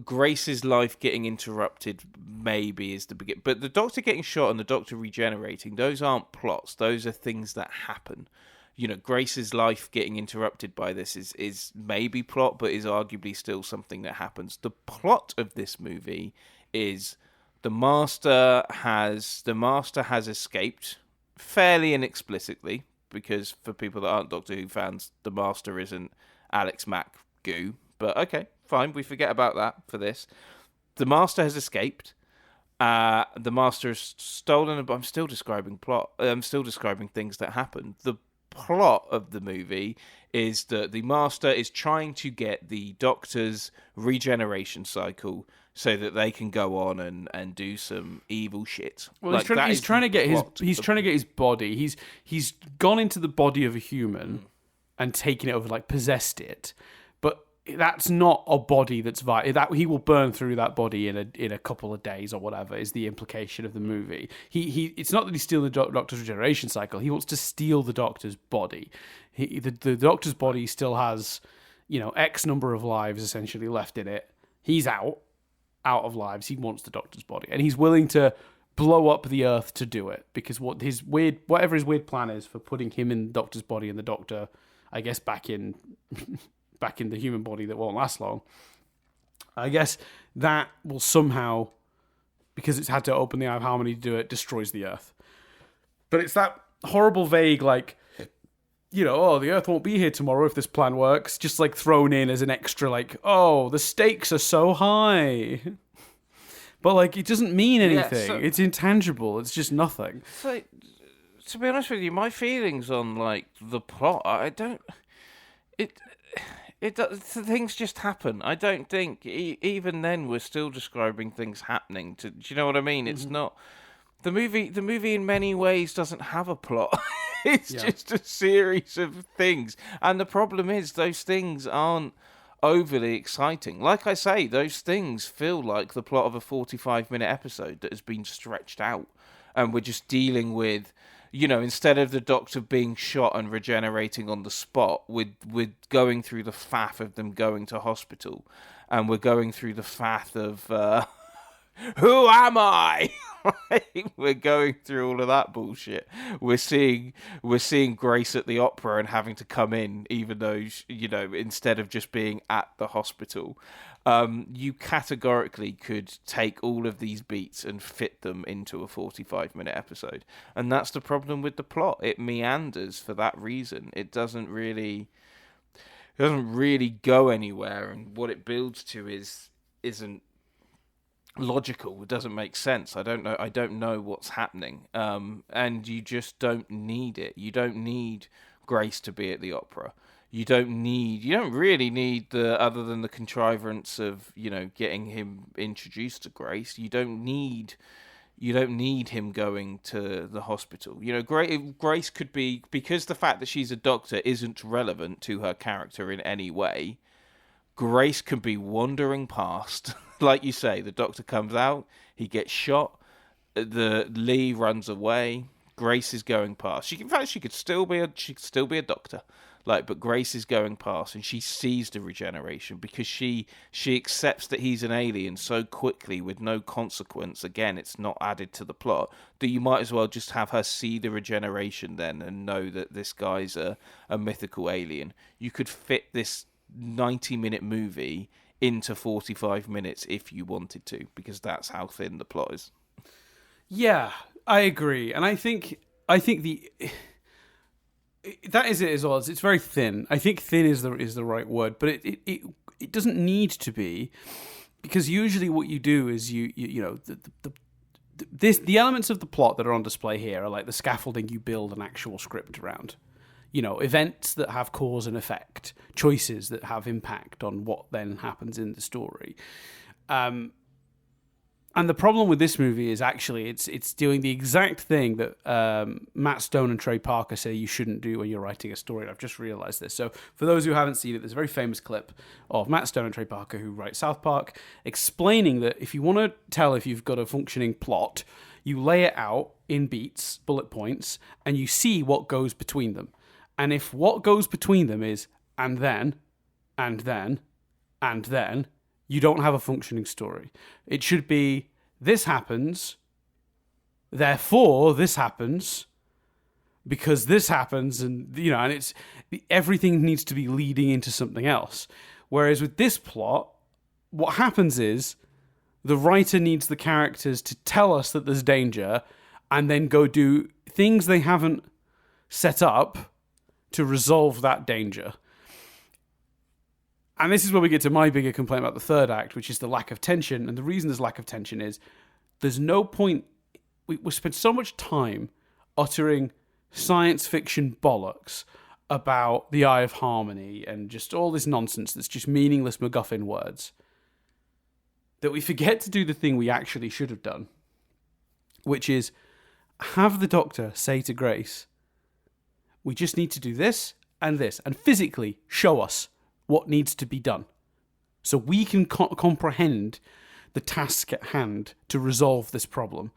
Grace's life getting interrupted maybe is the beginning, but the Doctor getting shot and the Doctor regenerating, those aren't plots. Those are things that happen. You know, Grace's life getting interrupted by this is maybe plot, but is arguably still something that happens. The plot of this movie is the Master has escaped fairly inexplicitly, because for people that aren't Doctor Who fans, the Master isn't Alex Mack goo. But okay, fine, we forget about that for this. The Master has escaped. The Master has stolen, but I'm still describing plot. I'm still describing things that happen. The plot of the movie is that the Master is trying to get the Doctor's regeneration cycle so that they can go on and do some evil shit.
Well, like, he's trying to get his body. He's gone into the body of a human and taken it over, like possessed it. But that's not a body that's vital. That he will burn through that body in a couple of days or whatever is the implication of the movie. It's not that he's stealing the Doctor's regeneration cycle. He wants to steal the Doctor's body. The Doctor's body still has, X number of lives essentially left in it. He's out of lives. He wants the Doctor's body, and he's willing to blow up the Earth to do it, because whatever his weird plan is for putting him in the Doctor's body and the Doctor, I guess, back in the human body that won't last long. I guess that will somehow, because it's had to open the Eye of Harmony to do it, destroys the Earth. But it's that horrible vague, like, the Earth won't be here tomorrow if this plan works, just like thrown in as an extra, like, oh, the stakes are so high. But like, it doesn't mean anything. Yeah, it's intangible. It's just nothing.
So, to be honest with you, my feelings on like the plot, things just happen. I don't think even then we're still describing things happening. Do you know what I mean? It's not the movie. The movie in many ways doesn't have a plot. It's just a series of things, and the problem is those things aren't overly exciting. Like I say, those things feel like the plot of a 45-minute episode that has been stretched out, and we're just dealing with, instead of the Doctor being shot and regenerating on the spot, we're going through the faff of them going to hospital, and we're going through the faff of who am I? We're going through all of that bullshit. We're seeing Grace at the opera and having to come in, even though instead of just being at the hospital. You categorically could take all of these beats and fit them into a 45-minute episode, and that's the problem with the plot. It meanders for that reason. It doesn't really go anywhere, and what it builds to isn't logical. It doesn't make sense. I don't know what's happening. And you just don't need it. You don't need Grace to be at the opera. You don't really need other than the contrivance of, getting him introduced to Grace. You don't need him going to the hospital. Grace could be, because the fact that she's a doctor isn't relevant to her character in any way. Grace can be wandering past, like you say. The doctor comes out, he gets shot. The Lee runs away. Grace is going past. She could still be a doctor. But Grace is going past, and she sees the regeneration because she accepts that he's an alien so quickly with no consequence. Again, it's not added to the plot, that you might as well just have her see the regeneration then and know that this guy's a mythical alien. You could fit this 90-minute movie into 45 minutes if you wanted to, because that's how thin the plot is.
Yeah, I agree, and I think that is it as well. It's very thin. I think thin is the right word, but it doesn't need to be, because usually what you do is the elements of the plot that are on display here are like the scaffolding you build an actual script around. Events that have cause and effect, choices that have impact on what then happens in the story. And the problem with this movie is actually it's doing the exact thing that Matt Stone and Trey Parker say you shouldn't do when you're writing a story. I've just realized this. So for those who haven't seen it, there's a very famous clip of Matt Stone and Trey Parker, who write South Park, explaining that if you want to tell if you've got a functioning plot, you lay it out in beats, bullet points, and you see what goes between them. And if what goes between them is and then, and then, and then, you don't have a functioning story. It should be, this happens, therefore this happens, because this happens, and and it's everything needs to be leading into something else. Whereas with this plot, what happens is the writer needs the characters to tell us that there's danger, and then go do things they haven't set up to resolve that danger. And this is where we get to my bigger complaint about the third act, which is the lack of tension. And the reason there's lack of tension is there's no point. We spend so much time uttering science fiction bollocks about the Eye of Harmony and just all this nonsense that's just meaningless MacGuffin words, that we forget to do the thing we actually should have done, which is have the Doctor say to Grace, we just need to do this, and physically show us what needs to be done, so we can comprehend the task at hand to resolve this problem.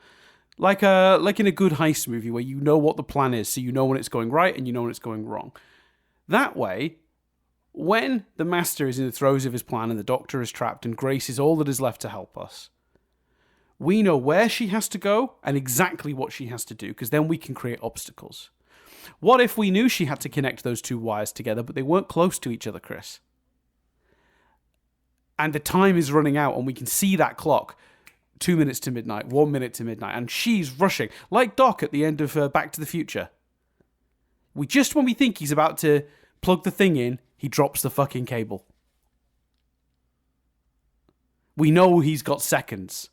Like in a good heist movie where you know what the plan is, so you know when it's going right and you know when it's going wrong. That way, when the Master is in the throes of his plan and the Doctor is trapped and Grace is all that is left to help us, we know where she has to go and exactly what she has to do, because then we can create obstacles. What if we knew she had to connect those two wires together, but they weren't close to each other, Chris? And the time is running out, and we can see that clock, 2 minutes to midnight, 1 minute to midnight, and she's rushing, like Doc at the end of Back to the Future. When we think he's about to plug the thing in, he drops the fucking cable. We know he's got seconds.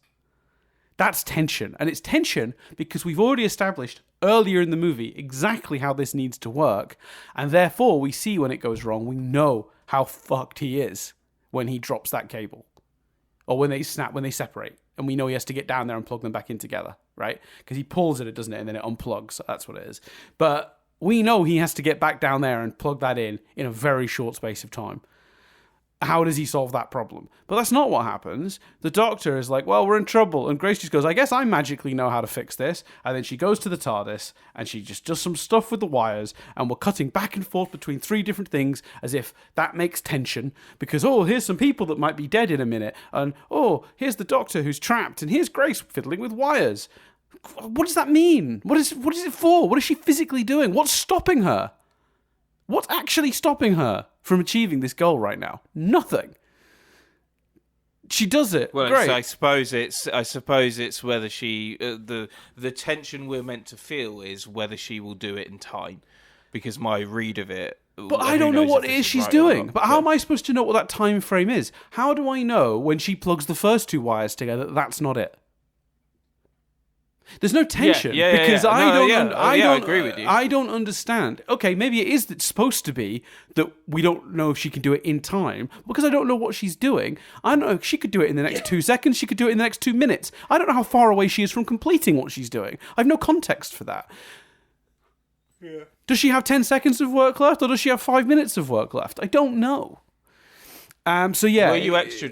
That's tension. And it's tension because we've already established earlier in the movie exactly how this needs to work. And therefore, we see when it goes wrong, we know how fucked he is when he drops that cable. Or when they separate. And we know he has to get down there and plug them back in together, right? Because he pulls it, doesn't it? And then it unplugs. So that's what it is. But we know he has to get back down there and plug that in a very short space of time. how does he solve that problem? But that's not what happens. The Doctor is like, well, we're in trouble. And Grace just goes, I guess I magically know how to fix this. And then she goes to the TARDIS and she just does some stuff with the wires. And we're cutting back and forth between 3 different things as if that makes tension. Because, oh, here's some people that might be dead in a minute. And, oh, here's the Doctor who's trapped. And here's Grace fiddling with wires. What does that mean? What is it for? What is she physically doing? What's stopping her? What's actually stopping her from achieving this goal right now? Nothing. She does it.
Well,
great.
I suppose it's whether she the tension we're meant to feel is whether she will do it in time, because my read of it.
But I don't know what it is she's doing. But how am I supposed to know what that time frame is? How do I know when she plugs the first 2 wires together that that's not it? There's no tension because I agree with you. I don't understand. Okay, maybe it is supposed to be that we don't know if she can do it in time because I don't know what she's doing. I don't know if she could do it in the next 2 seconds. She could do it in the next 2 minutes. I don't know how far away she is from completing what she's doing. I have no context for that. Yeah. Does she have 10 seconds of work left or does she have 5 minutes of work left? I don't know. So yeah,
were you extra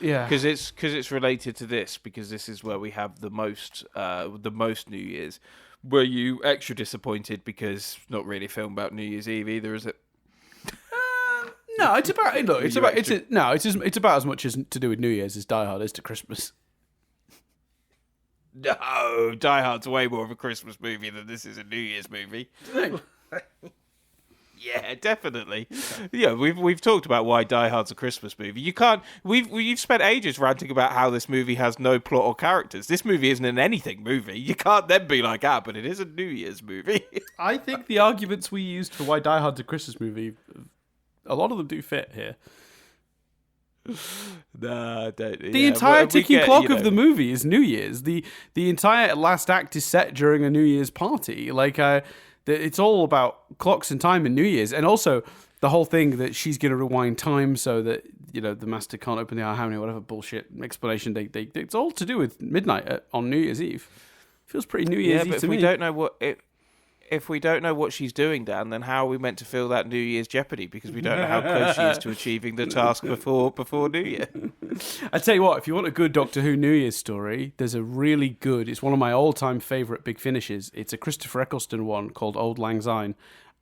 yeah,
because it's related to this, because this is where we have the most New Year's. Were you extra disappointed because not really a film about New Year's Eve either, is it?
No, it's about it's about as much as to do with New Year's as Die Hard is to Christmas.
No, Die Hard's way more of a Christmas movie than this is a New Year's movie. Yeah, definitely. Yeah, we've talked about why Die Hard's a Christmas movie. You can't. You've spent ages ranting about how this movie has no plot or characters. This movie isn't an anything movie. You can't then be like, but it is a New Year's movie.
I think the arguments we used for why Die Hard's a Christmas movie, a lot of them do fit here.
Nah, don't.
The entire ticking clock of the movie is New Year's. The entire last act is set during a New Year's party. Like, it's all about clocks and time and New Year's, and also the whole thing that she's going to rewind time so that the Master can't open the eye, how many whatever bullshit explanation they it's all to do with midnight on New Year's Eve. Feels pretty New Year's Eve to me.
If we don't know what she's doing, Dan, then how are we meant to feel that New Year's jeopardy? Because we don't know how close she is to achieving the task before New Year.
I tell you what, if you want a good Doctor Who New Year's story, there's a really good. It's one of my all-time favourite big finishes. It's a Christopher Eccleston one called Old Lang Syne,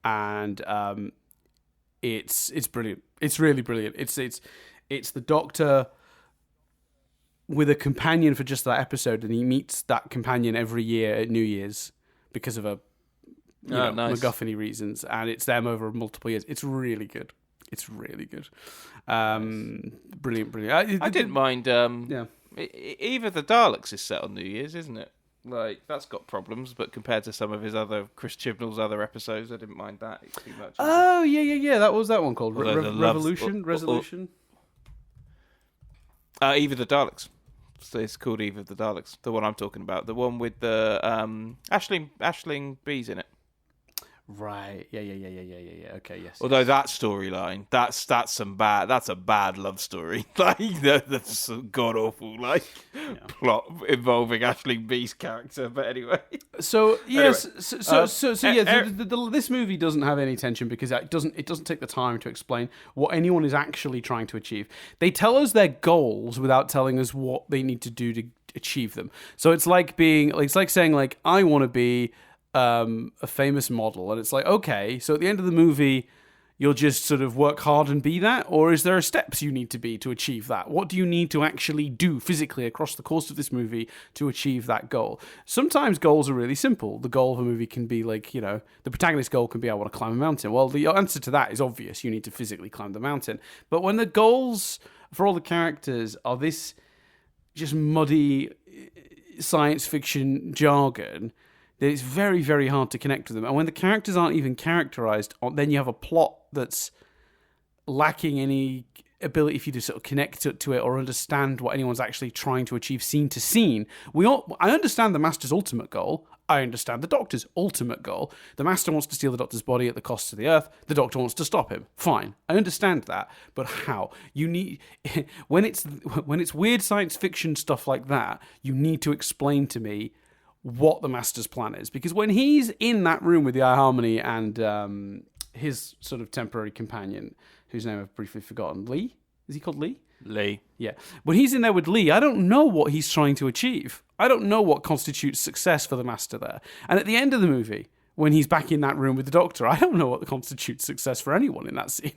and it's brilliant. It's really brilliant. It's the Doctor with a companion for just that episode, and he meets that companion every year at New Year's because of nice. MacGuffin-y reasons, and it's them over multiple years. It's really good. It's really good. Brilliant.
I didn't mind. Eve of the Daleks is set on New Year's, isn't it? Like, that's got problems, but compared to some of his other Chris Chibnall's other episodes, I didn't mind that too much.
Oh yeah. That was that one called Resolution.
Eve of the Daleks. So it's called Eve of the Daleks. The one I'm talking about. The one with the Aisling Bees in it.
Right. Yeah. Okay. Yes.
Although that storyline, that's a bad love story. Like that's a god awful plot involving Aisling Bee's character. But anyway.
So yes. This movie doesn't have any tension because it doesn't take the time to explain what anyone is actually trying to achieve. They tell us their goals without telling us what they need to do to achieve them. So it's like saying I want to be a famous model, and it's like, okay, so at the end of the movie you'll just sort of work hard and be that, or is there steps you need to be to achieve that? What do you need to actually do physically across the course of this movie to achieve that goal? Sometimes goals are really simple. The goal of a movie can be like, the protagonist's goal can be, I want to climb a mountain. Well, the answer to that is obvious. You need to physically climb the mountain. But when the goals for all the characters are this just muddy science fiction jargon, it's very, very hard to connect with them. And when the characters aren't even characterized, then you have a plot that's lacking any ability for you to sort of connect to it or understand what anyone's actually trying to achieve scene to scene. I understand the Master's ultimate goal. I understand the Doctor's ultimate goal. The Master wants to steal the Doctor's body at the cost of the Earth. The Doctor wants to stop him. Fine. I understand that. But how? You need... when it's weird science fiction stuff like that, you need to explain to me what the Master's plan is, because when he's in that room with the iHarmony and his sort of temporary companion, whose name I've briefly forgotten, Lee, Is he called Lee?
Lee.
Yeah. When he's in there with Lee, I don't know what he's trying to achieve. I don't know what constitutes success for the Master there. And at the end of the movie, when he's back in that room with the Doctor, I don't know what constitutes success for anyone in that scene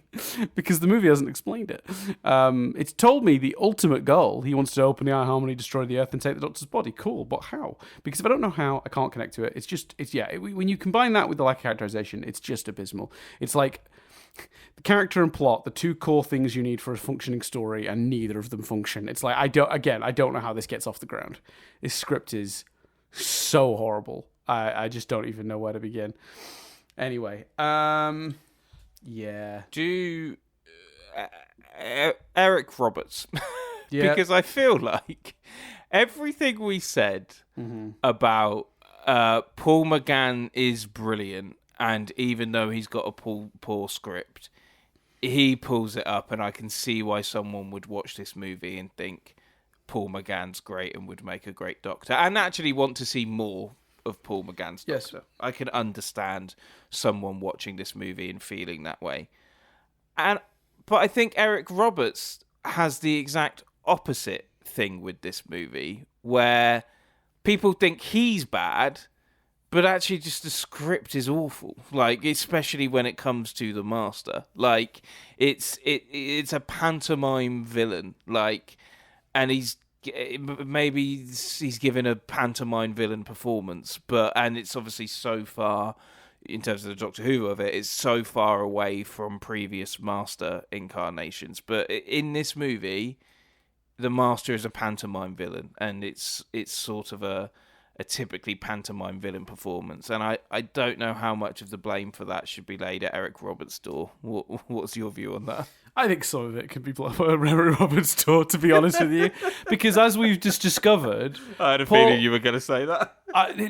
because the movie hasn't explained it. It's told me the ultimate goal. He wants to open the Eye Harmony, destroy the Earth, and take the Doctor's body. Cool, but how? Because if I don't know how, I can't connect to it. When you combine that with the lack of characterization, it's just abysmal. It's like the character and plot, the two core things you need for a functioning story, and neither of them function. It's like, I don't know how this gets off the ground. This script is so horrible. I just don't even know where to begin. Anyway, yeah.
Do Eric Roberts.
Yeah.
Because I feel like everything we said about Paul McGann is brilliant, and even though he's got a poor script, he pulls it up, and I can see why someone would watch this movie and think Paul McGann's great and would make a great Doctor, and actually want to see more of Paul McGann's Doctor. Yes. I can understand someone watching this movie and feeling that way. But I think Eric Roberts has the exact opposite thing with this movie, where people think he's bad, but actually just the script is awful. Like, especially when it comes to the Master. Like, it's a pantomime villain. Like, and maybe he's given a pantomime villain performance, and it's obviously so far, in terms of the Doctor Who of it, it's so far away from previous Master incarnations. But in this movie, the Master is a pantomime villain, and it's sort of a typically pantomime villain performance. And I don't know how much of the blame for that should be laid at Eric Roberts' door. What's your view on that?
I think some of it could be blamed at Eric Roberts' door, to be honest with you. Because as we've just discovered...
I had a feeling you were going to say that.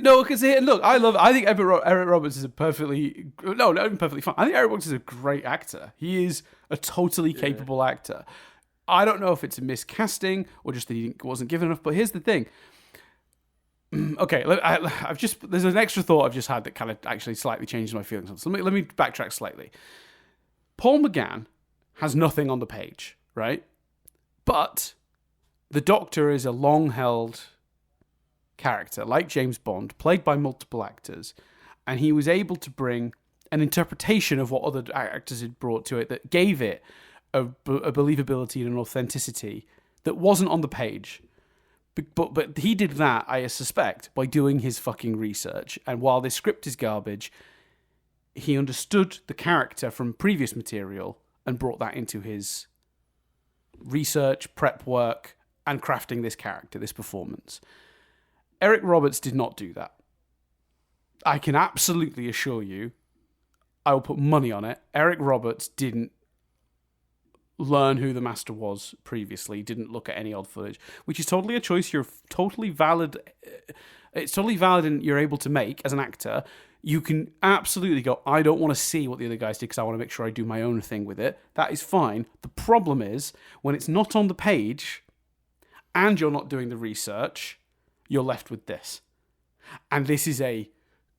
No, because look, I think Eric Roberts is a perfectly... No, not even perfectly fine. I think Eric Roberts is a great actor. He is a totally capable actor. I don't know if it's a miscasting or just that he wasn't given enough, but here's the thing. Okay, there's an extra thought I've just had that kind of actually slightly changes my feelings on. So let me backtrack slightly. Paul McGann has nothing on the page, right? But the Doctor is a long-held character, like James Bond, played by multiple actors, and he was able to bring an interpretation of what other actors had brought to it that gave it a believability and an authenticity that wasn't on the page. But he did that, I suspect, by doing his fucking research. And while this script is garbage, he understood the character from previous material and brought that into his research, prep work, and crafting this character, this performance. Eric Roberts did not do that. I can absolutely assure you, I will put money on it, Eric Roberts didn't learn who the Master was previously, didn't look at any old footage, which is totally a choice you're totally valid. It's totally valid and you're able to make as an actor. You can absolutely go, I don't want to see what the other guys did because I want to make sure I do my own thing with it. That is fine. The problem is when it's not on the page and you're not doing the research, you're left with this. And this is a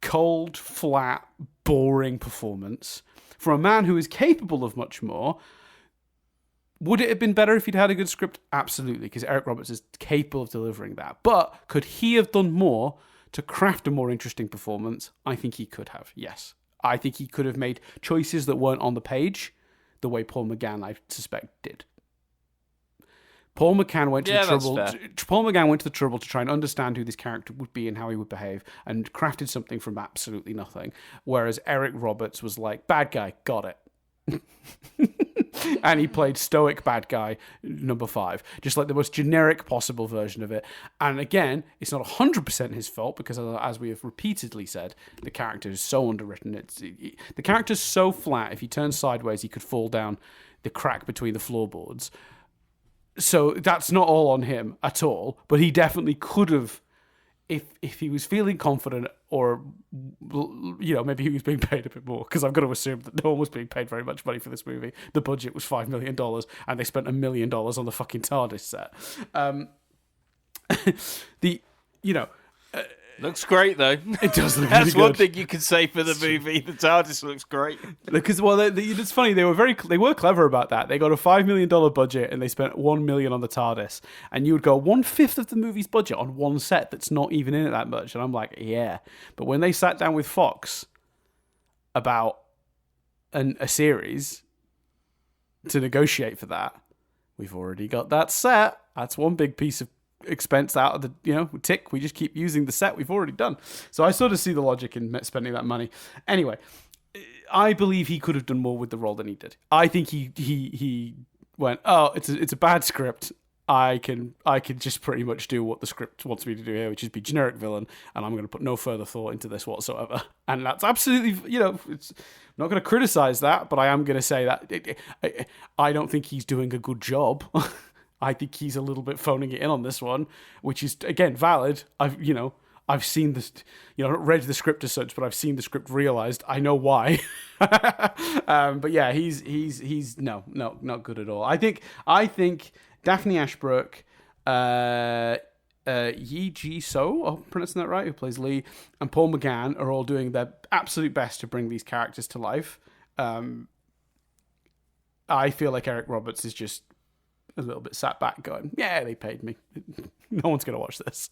cold, flat, boring performance from a man who is capable of much more. Would it have been better if he'd had a good script? Absolutely, because Eric Roberts is capable of delivering that. But could he have done more to craft a more interesting performance? I think he could have, yes. I think he could have made choices that weren't on the page the way Paul McGann, I suspect, did. Paul McGann went to the trouble to try and understand who this character would be and how he would behave and crafted something from absolutely nothing. Whereas Eric Roberts was like, bad guy, got it. And he played stoic bad guy number 5, just like the most generic possible version of it. And again, it's not 100% his fault because, as we have repeatedly said, the character is so underwritten. The character's so flat. If he turned sideways, he could fall down the crack between the floorboards. So that's not all on him at all. But he definitely could have, if he was feeling confident, or maybe he was being paid a bit more, because I've got to assume that no one was being paid very much money for this movie. The budget was $5 million, and they spent $1 million on the fucking TARDIS set.
Looks great though.
It does look
That's
really
one
good.
thing you can say for the movie. The TARDIS looks great.
Because it's funny, they were clever about that. They got a $5 million budget and they spent $1 million on the TARDIS, and you would go 1/5 of the movie's budget on one set that's not even in it that much, and I'm like, yeah. But when they sat down with Fox about a series to negotiate for that, we've already got that set. That's one big piece of expense out of the tick. We just keep using the set we've already done. So I sort of see the logic in spending that money. Anyway, I believe he could have done more with the role than he did. I think he went, oh, it's a bad script. I can just pretty much do what the script wants me to do here, which is be generic villain, and I'm going to put no further thought into this whatsoever. And that's absolutely, I'm not going to criticize that, but I am going to say that I don't think he's doing a good job. I think he's a little bit phoning it in on this one, which is, again, valid. I've seen this, not read the script as such, but I've seen the script realized. I know why. But yeah, he's not good at all. I think Daphne Ashbrook, Yi Ji So, I'm pronouncing that right, who plays Lee, and Paul McGann are all doing their absolute best to bring these characters to life. I feel like Eric Roberts is just a little bit sat back going, yeah, they paid me. No one's going to watch this.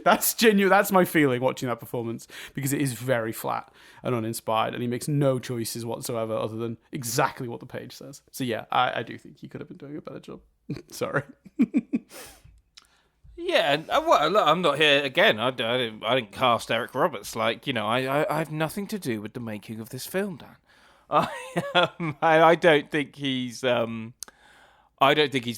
That's genuine. That's my feeling watching that performance, because it is very flat and uninspired, and he makes no choices whatsoever other than exactly what the page says. So yeah, I do think he could have been doing a better job. Sorry.
Yeah, and well, look, I'm not here again. I didn't cast Eric Roberts. I have nothing to do with the making of this film, Dan. I don't think he's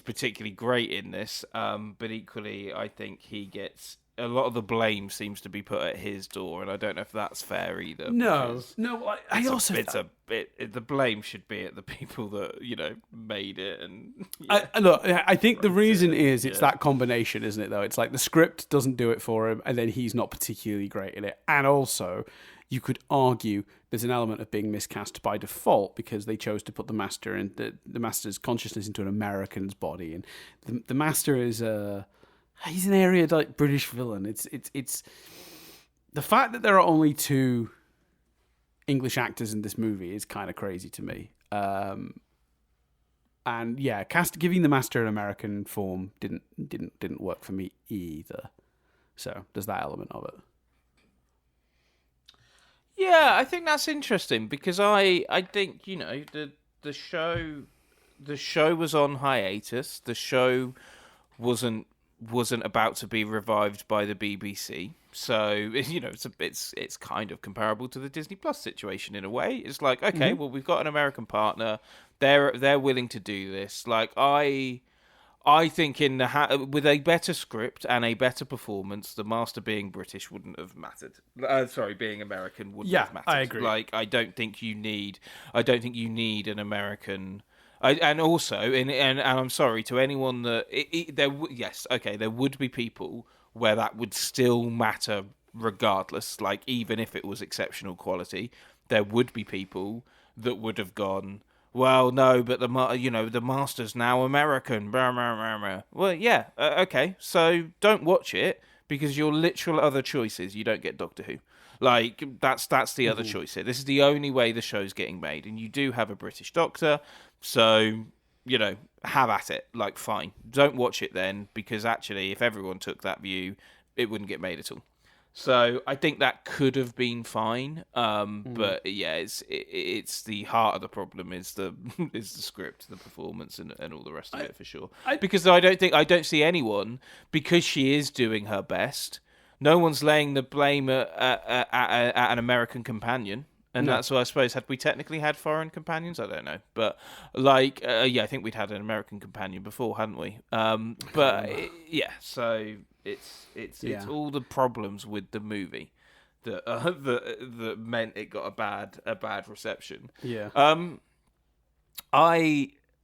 particularly great in this. But equally, I think he gets a lot of the blame seems to be put at his door, and I don't know if that's fair either.
No.
The blame should be at the people that made it. And
I think the reason is it's that combination, isn't it? Though it's like the script doesn't do it for him, and then he's not particularly great in it, and also you could argue there's an element of being miscast by default because they chose to put the Master and the Master's consciousness into an American's body, and the Master is he's an area like British villain. It's the fact that there are only 2 English actors in this movie is kind of crazy to me. And yeah, giving the Master an American form didn't work for me either. So there's that element of it.
Yeah, I think that's interesting because I think the show was on hiatus. The show wasn't about to be revived by the BBC, so it's kind of comparable to the Disney Plus situation in a way. It's like, okay, well, we've got an American partner. They're willing to do this. Like I think with a better script and a better performance, the Master being British wouldn't have mattered. Being American wouldn't have mattered. I agree.
I
don't think you need an American. And I'm sorry to anyone that there would be people where that would still matter regardless. Like even if it was exceptional quality, there would be people that would have gone, well, no, but the Master's now American. Blah, blah, blah, blah. Well, yeah, okay. So don't watch it because your literal other choice is you don't get Doctor Who. Like that's the other choice here. This is the only way the show's getting made, and you do have a British Doctor, so have at it. Like fine, don't watch it then because actually, if everyone took that view, it wouldn't get made at all. So I think that could have been fine, but yeah, it's the heart of the problem is the script, the performance, and all the rest of it for sure. Because I don't see anyone, because she is doing her best. No one's laying the blame at an American companion, and that's why I suppose had we technically had foreign companions, I don't know, but I think we'd had an American companion before, hadn't we? So. It's all the problems with the movie that meant it got a bad reception.
Yeah.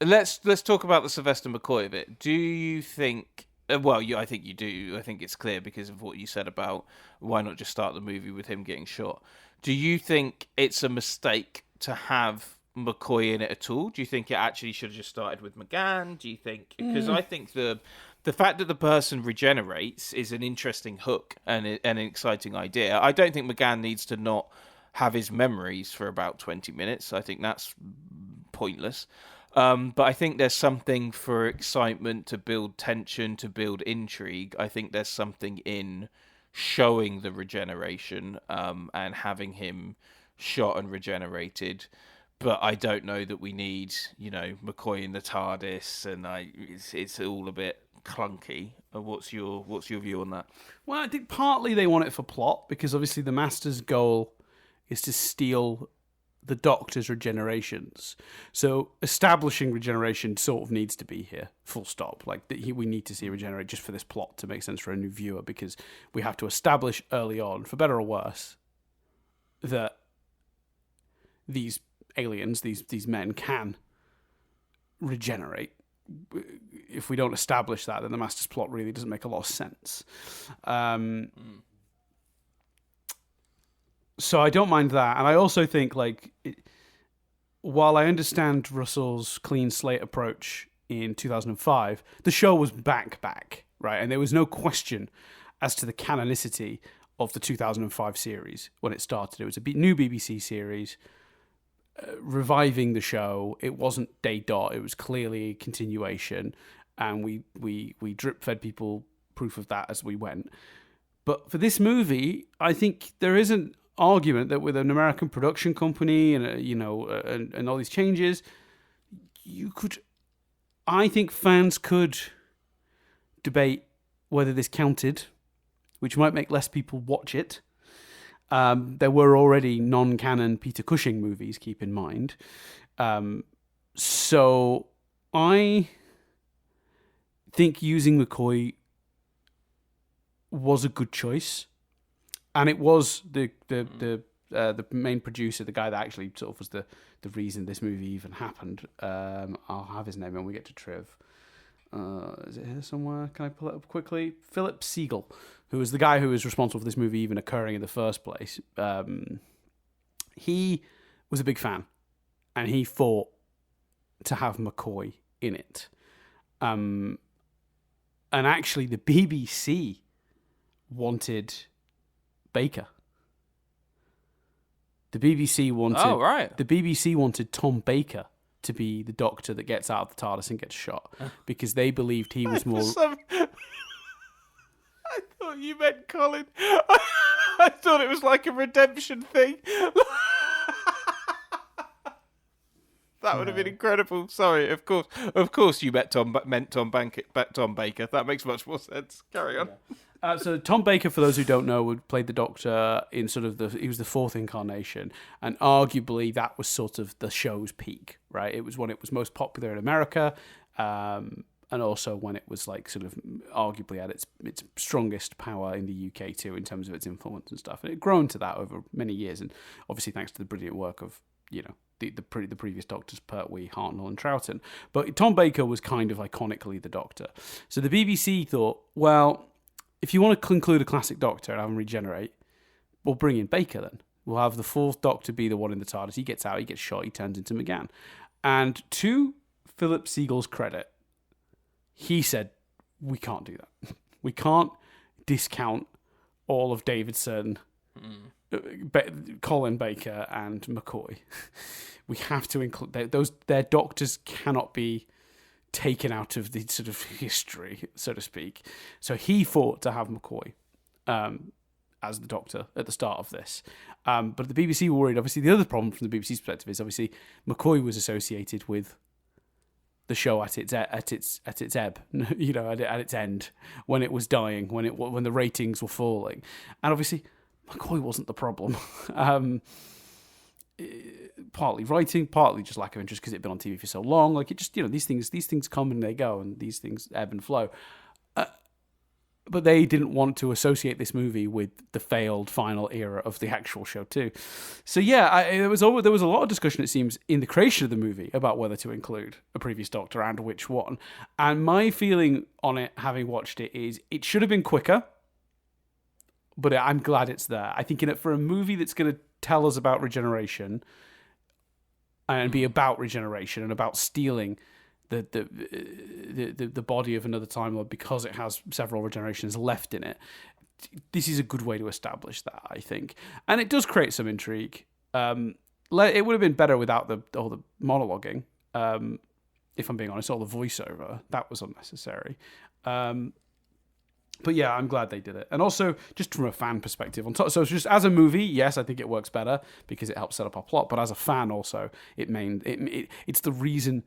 Let's talk about the Sylvester McCoy of it. Do you think? I think you do. I think it's clear because of what you said about why not just start the movie with him getting shot. Do you think it's a mistake to have McCoy in it at all? Do you think it actually should have just started with McGann? Do you think because I think the the fact that the person regenerates is an interesting hook and an exciting idea. I don't think McGann needs to not have his memories for about 20 minutes. I think that's pointless. But I think there's something for excitement, to build tension, to build intrigue. I think there's something in showing the regeneration and having him shot and regenerated. But I don't know that we need, McCoy in the TARDIS, and it's all a bit clunky. What's your view on that?
Well, I think partly they want it for plot, because obviously the Master's goal is to steal the Doctor's regenerations. So establishing regeneration sort of needs to be here, full stop. Like, we need to see regenerate just for this plot to make sense for a new viewer, because we have to establish early on, for better or worse, that these aliens, these men, can regenerate. If we don't establish that, then the Master's plot really doesn't make a lot of sense. So I don't mind that. And I also think, while I understand Russell's clean slate approach in 2005, the show was back, right? And there was no question as to the canonicity of the 2005 series when it started. It was a new BBC series, reviving the show. It wasn't day dot. It was clearly a continuation. And we drip-fed people proof of that as we went. But for this movie, I think there isn't argument that with an American production company and and all these changes, I think fans could debate whether this counted, which might make less people watch it. There were already non-canon Peter Cushing movies, keep in mind. So I think using McCoy was a good choice. And it was the main producer, the guy that actually sort of was the reason this movie even happened. I'll have his name when we get to Triv. Is it here somewhere? Can I pull it up quickly? Philip Siegel, who was the guy who was responsible for this movie even occurring in the first place. He was a big fan, and he fought to have McCoy in it. And actually, the BBC wanted Baker. The BBC wanted Tom Baker to be the Doctor that gets out of the TARDIS and gets shot, because they believed he was more.
I thought you meant Colin. I thought it was like a redemption thing. That would have been incredible. Sorry, of course, you meant Tom Baker. That makes much more sense. Carry on.
Yeah. So Tom Baker, for those who don't know, played the Doctor in he was the fourth incarnation, and arguably that was sort of the show's peak, right? It was when it was most popular in America, and also when it was sort of arguably at its strongest power in the UK too, in terms of its influence and stuff. And it had grown to that over many years, and obviously thanks to the brilliant work of the previous Doctors, Pertwee, Hartnell and Troughton. But Tom Baker was kind of iconically the Doctor. So the BBC thought, well, if you want to conclude a classic Doctor and have him regenerate, we'll bring in Baker then. We'll have the fourth Doctor be the one in the TARDIS. He gets out, he gets shot, he turns into McGann. And to Philip Siegel's credit, he said, we can't do that. We can't discount all of Davidson, Colin Baker and McCoy. We have to include their Doctors cannot be taken out of the sort of history, so to speak. So he fought to have McCoy as the Doctor at the start of this. But the BBC were worried. Obviously, the other problem from the BBC's perspective is obviously McCoy was associated with the show at its ebb, at its end, when it was dying, when the ratings were falling, and obviously McCoy wasn't the problem. Partly writing, partly just lack of interest because it'd been on TV for so long. It just, these things come and they go, and these things ebb and flow. But they didn't want to associate this movie with the failed final era of the actual show too. So yeah, there was a lot of discussion, it seems, in the creation of the movie about whether to include a previous Doctor and which one. And my feeling on it, having watched it, is it should have been quicker. But I'm glad it's there. I think for a movie that's going to tell us about regeneration and be about regeneration and about stealing the body of another Time Lord because it has several regenerations left in it. This is a good way to establish that, I think, and it does create some intrigue. It would have been better without all the monologuing. If I'm being honest, all the voiceover that was unnecessary. But yeah, I'm glad they did it, and also just from a fan perspective, on top. So just as a movie, yes, I think it works better because it helps set up our plot. But as a fan, also, it's the reason.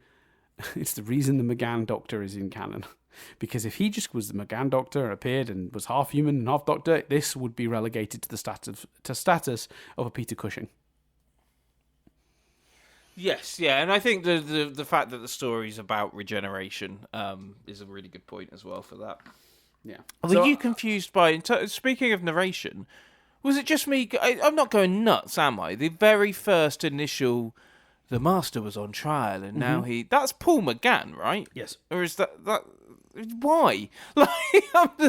It's the reason the McGann Doctor is in canon. Because if he just was the McGann Doctor and appeared and was half human and half Doctor, this would be relegated to the status of a Peter Cushing.
Yes, yeah, and I think the fact that the story's about regeneration is a really good point as well for that.
Yeah.
Were you confused by... Speaking of narration, was it just me... I'm not going nuts, am I? The very first initial... The Master was on trial, and now he... That's Paul McGann, right?
Yes.
Or is that... Why? Like,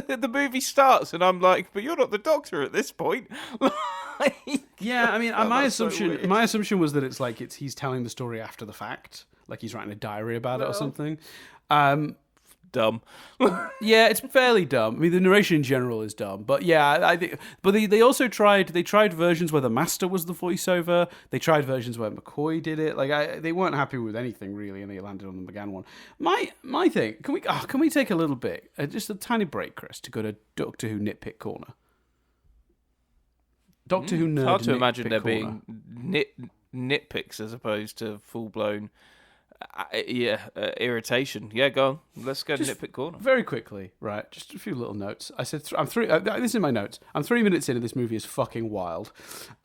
the movie starts, and I'm like, but you're not the Doctor at this point.
Yeah, I mean, my assumption was that he's telling the story after the fact, like he's writing a diary about it or something.
Dumb.
Yeah, it's fairly dumb. I mean, the narration in general is dumb, but yeah, I think. But they also tried versions where the Master was the voiceover. They tried versions where McCoy did it. Like they weren't happy with anything really, and they landed on the McGann one. My thing. Can we take a little bit, just a tiny break, Chris, to go to Doctor Who nitpick corner? Doctor Who nerd. It's
hard to imagine there
corner.
being nitpicks as opposed to full blown. Irritation. Yeah, go on. Let's go to nitpick corner.
Very quickly, right? Just a few little notes. I said, I'm 3. This is in my notes. I'm 3 minutes into this movie. Is fucking wild.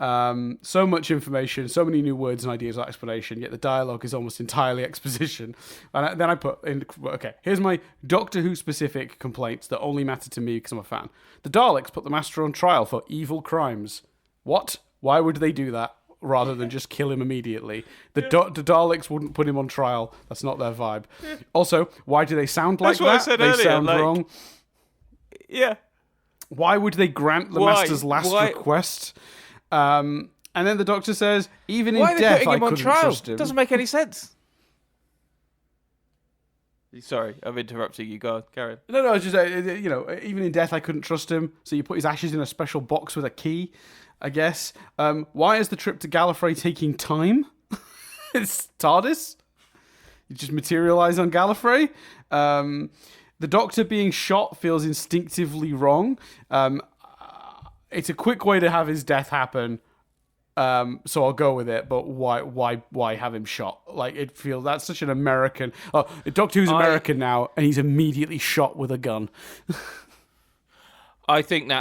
So much information, so many new words and ideas of explanation. Yet the dialogue is almost entirely exposition. And then I put in. Okay, here's my Doctor Who specific complaints that only matter to me because I'm a fan. The Daleks put the Master on trial for evil crimes. What? Why would they do that? Rather than just kill him immediately. The Daleks wouldn't put him on trial. That's not their vibe. Also, why do they sound like that?
I said
they
earlier,
sound wrong.
Yeah.
Why would they grant the Master's last request? And then the Doctor says, even in death, I couldn't trust him.
Doesn't make any sense. Sorry, I'm interrupting you. Go on, carry on.
No, it's just, even in death, I couldn't trust him. So you put his ashes in a special box with a key, I guess. Why is the trip to Gallifrey taking time? It's TARDIS. You just materialise on Gallifrey. The Doctor being shot feels instinctively wrong. It's a quick way to have his death happen. So I'll go with it, but why have him shot? Like, it feels that's such an American. Oh, Doctor Who's American now, and he's immediately shot with a gun.
I think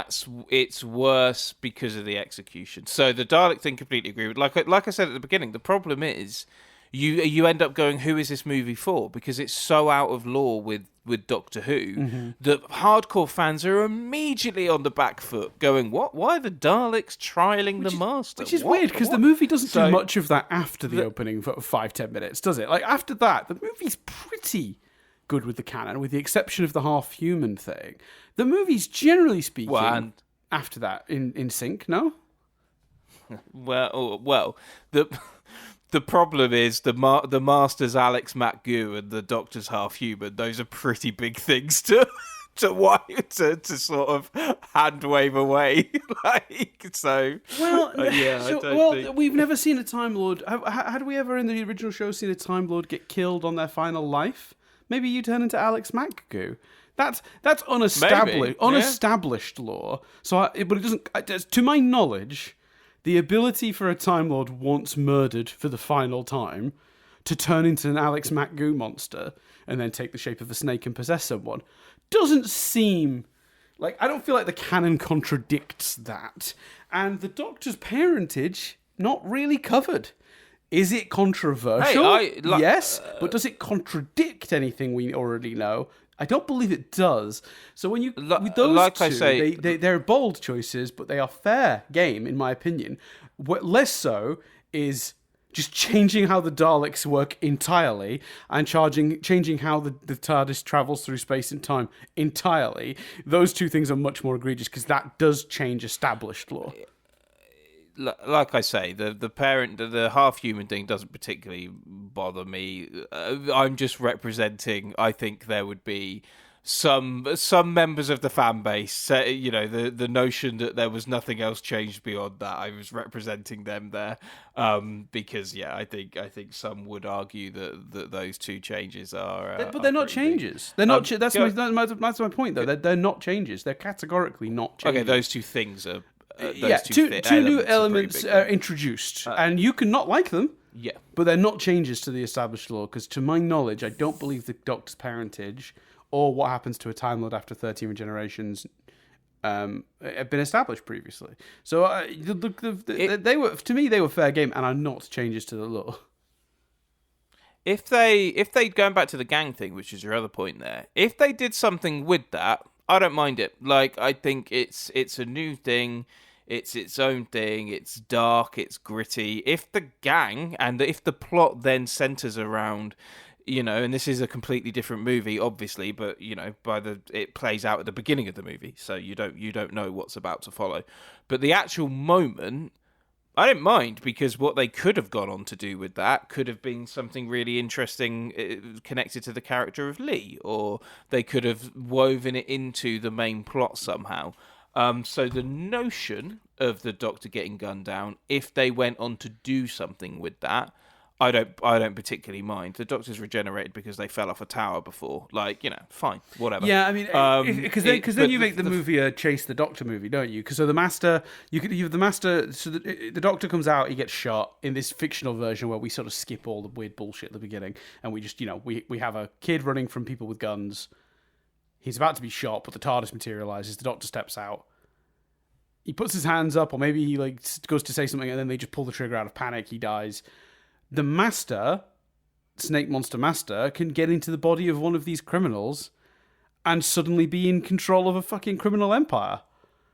it's worse because of the execution. So the Dalek thing, completely agree with. Like I said at the beginning, the problem is you end up going, who is this movie for? Because it's so out of lore with Doctor Who that hardcore fans are immediately on the back foot going, what? Why are the Daleks trialing the Master?
Which is weird, because the movie doesn't do much of that after the opening for 5-10 minutes, does it? Like, after that, the movie's pretty good with the canon, with the exception of the half-human thing. The movie's, generally speaking, after that, in sync, no?
Well, the problem is the Master's Alex McGoo and the Doctor's half-human. Those are pretty big things to sort of hand wave away.
We've never seen a Time Lord. Had we ever in the original show seen a Time Lord get killed on their final life? Maybe you turn into Alex McGoo. That's unestablished lore. But it doesn't. To my knowledge, the ability for a Time Lord once murdered for the final time to turn into an Alex McGoo monster and then take the shape of a snake and possess someone doesn't seem like. I don't feel like the canon contradicts that. And the Doctor's parentage, not really covered. Is it controversial? Yes, but does it contradict anything we already know? I don't believe it does. So when you with those two, they're bold choices, but they are fair game, in my opinion. What less so is just changing how the Daleks work entirely and changing how the TARDIS travels through space and time entirely. Those two things are much more egregious because that does change established lore.
like I say, the parent, the half human thing doesn't particularly bother me. I'm just representing. I think there would be some members of the fan base, the notion that there was nothing else changed beyond that. I was representing them there, because I think some would argue that those two changes are.
But they're not changes. They're not. That's my point, though. They're not changes. They're categorically not changes.
Okay, those two things are.
Two new elements are introduced, and you can not like them.
Yeah,
but they're not changes to the established law. Because to my knowledge, I don't believe the Doctor's parentage or what happens to a Time Lord after 13 regenerations have been established previously. So they were, to me, they were fair game and are not changes to the law.
If they going back to the gang thing, which is your other point there, if they did something with that, I don't mind it. Like, I think it's a new thing. It's its own thing. It's dark. It's gritty. If the gang and if the plot then centers around, and this is a completely different movie, obviously, but it plays out at the beginning of the movie, so you don't know what's about to follow. But the actual moment, I don't mind, because what they could have gone on to do with that could have been something really interesting connected to the character of Lee, or they could have woven it into the main plot somehow. So the notion of the Doctor getting gunned down, if they went on to do something with that, I don't particularly mind. The Doctor's regenerated because they fell off a tower before. Like, fine, whatever.
Yeah, I mean, because then you make the movie a Chase the Doctor movie, don't you? Because so the Master, you have the Master. So the Doctor comes out, he gets shot in this fictional version where we sort of skip all the weird bullshit at the beginning, and we just, we have a kid running from people with guns. He's about to be shot, but the TARDIS materializes. The Doctor steps out. He puts his hands up, or maybe he goes to say something, and then they just pull the trigger out of panic. He dies. The Master, Snake Monster Master, can get into the body of one of these criminals and suddenly be in control of a fucking criminal empire.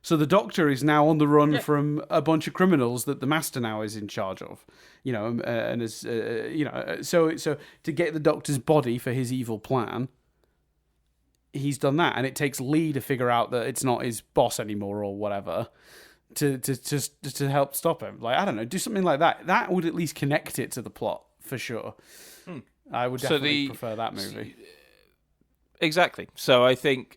So the Doctor is now on the run from a bunch of criminals that the Master now is in charge of. And is so to get the Doctor's body for his evil plan, he's done that, and it takes Lee to figure out that it's not his boss anymore or whatever. To help stop him. Like, I don't know, do something like that. That would at least connect it to the plot, for sure. I would definitely prefer that movie.
Exactly. So I think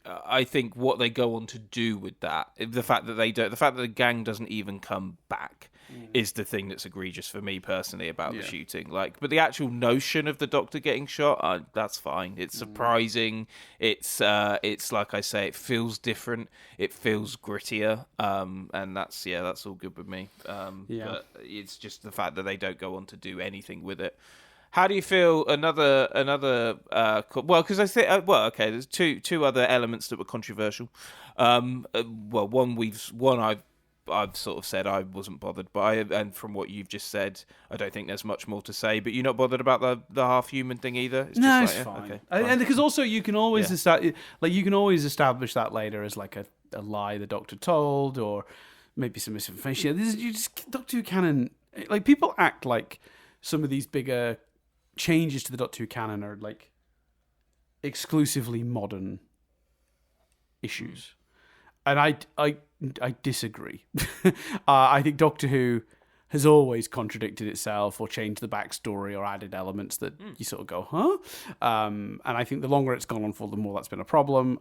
what they go on to do with that, the fact that the gang doesn't even come back, is the thing that's egregious for me personally about the shooting. Like, but the actual notion of the Doctor getting shot, that's fine. It's surprising. It's like I say, it feels different. It feels grittier. And that's all good with me. But it's just the fact that they don't go on to do anything with it. How do you feel? Another because I think there's two other elements that were controversial. I've sort of said I wasn't bothered by, and from what you've just said, I don't think there's much more to say. But you're not bothered about the half human thing either.
It's fine. Okay, fine. And because also you can always establish that later as like a lie the Doctor told, or maybe some misinformation. Doctor Who canon, like, people act like some of these bigger changes to the Doctor Who canon are like exclusively modern issues, and I disagree. I think Doctor Who has always contradicted itself or changed the backstory or added elements that you sort of go, huh? And I think the longer it's gone on for, the more that's been a problem.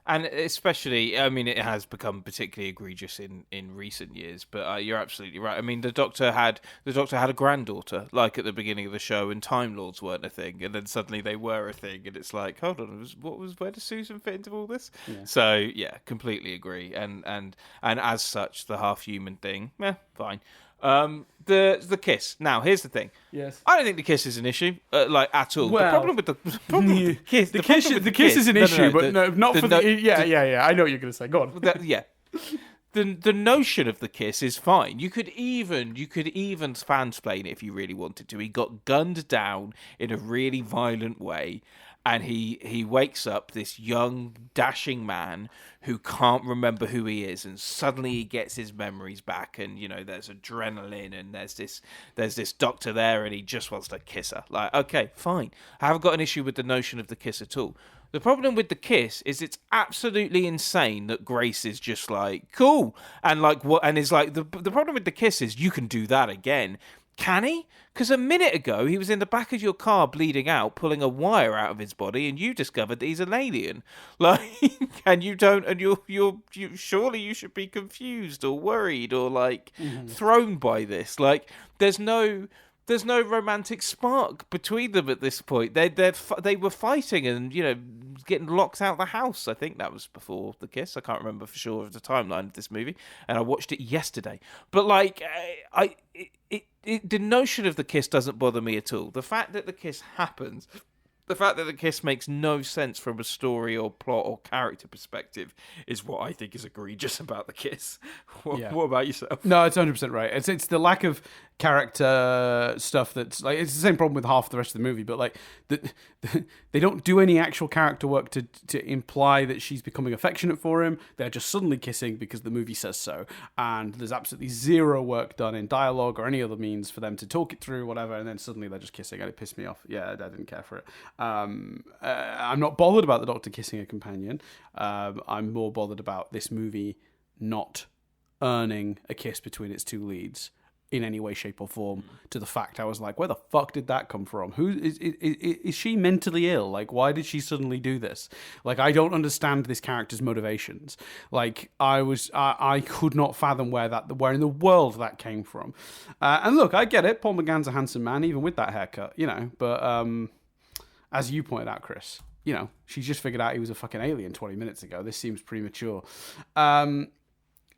And especially, I mean, it has become particularly egregious in recent years. But you're absolutely right. I mean, the Doctor had a granddaughter, like at the beginning of the show, and Time Lords weren't a thing, and then suddenly they were a thing, and it's like, hold on, where does Susan fit into all this? Yeah. So yeah, completely agree. And as such, the half human thing, fine. The kiss. Now, here's the thing.
Yes.
I don't think the kiss is an issue, at all.
Well,
the problem with the kiss.
The kiss is an issue, but not for the. Yeah. I know what you're going to say. Go on.
The notion of the kiss is fine. You could even fansplain it if you really wanted to. He got gunned down in a really violent way, and he wakes up, this young, dashing man who can't remember who he is, and suddenly he gets his memories back, and there's adrenaline, and there's this Doctor there, and he just wants to kiss her. Like, okay, fine. I haven't got an issue with the notion of the kiss at all. The problem with the kiss is it's absolutely insane that Grace is just like cool and like what and is like the problem with the kiss is you can do that again. Can he? Because a minute ago he was in the back of your car bleeding out, pulling a wire out of his body, and you discovered that he's an alien. Like, and you don't, and you surely you should be confused or worried or like thrown by this. Like, there's no romantic spark between them at this point. They were fighting and getting locked out of the house. I think that was before the kiss. I can't remember for sure of the timeline of this movie, and I watched it yesterday. But like, the notion of the kiss doesn't bother me at all. The fact that the kiss happens. The fact that the kiss makes no sense from a story or plot or character perspective is what I think is egregious about the kiss. What about yourself?
No, it's 100% right. It's the lack of character stuff that's like it's the same problem with half the rest of the movie, but like they don't do any actual character work to imply that she's becoming affectionate for him. They're just suddenly kissing because the movie says so, and there's absolutely zero work done in dialogue or any other means for them to talk it through, whatever. And then suddenly they're just kissing, and it pissed me off. Yeah, I didn't care for it. I'm not bothered about the Doctor kissing a companion. I'm more bothered about this movie not earning a kiss between its two leads in any way, shape, or form. To the fact I was like, where the fuck did that come from? Who is she mentally ill? Like, why did she suddenly do this? Like, I don't understand this character's motivations. Like, I could not fathom where in the world that came from. And look, I get it. Paul McGann's a handsome man, even with that haircut, But as you pointed out, Chris, she's just figured out he was a fucking alien 20 minutes ago. This seems premature.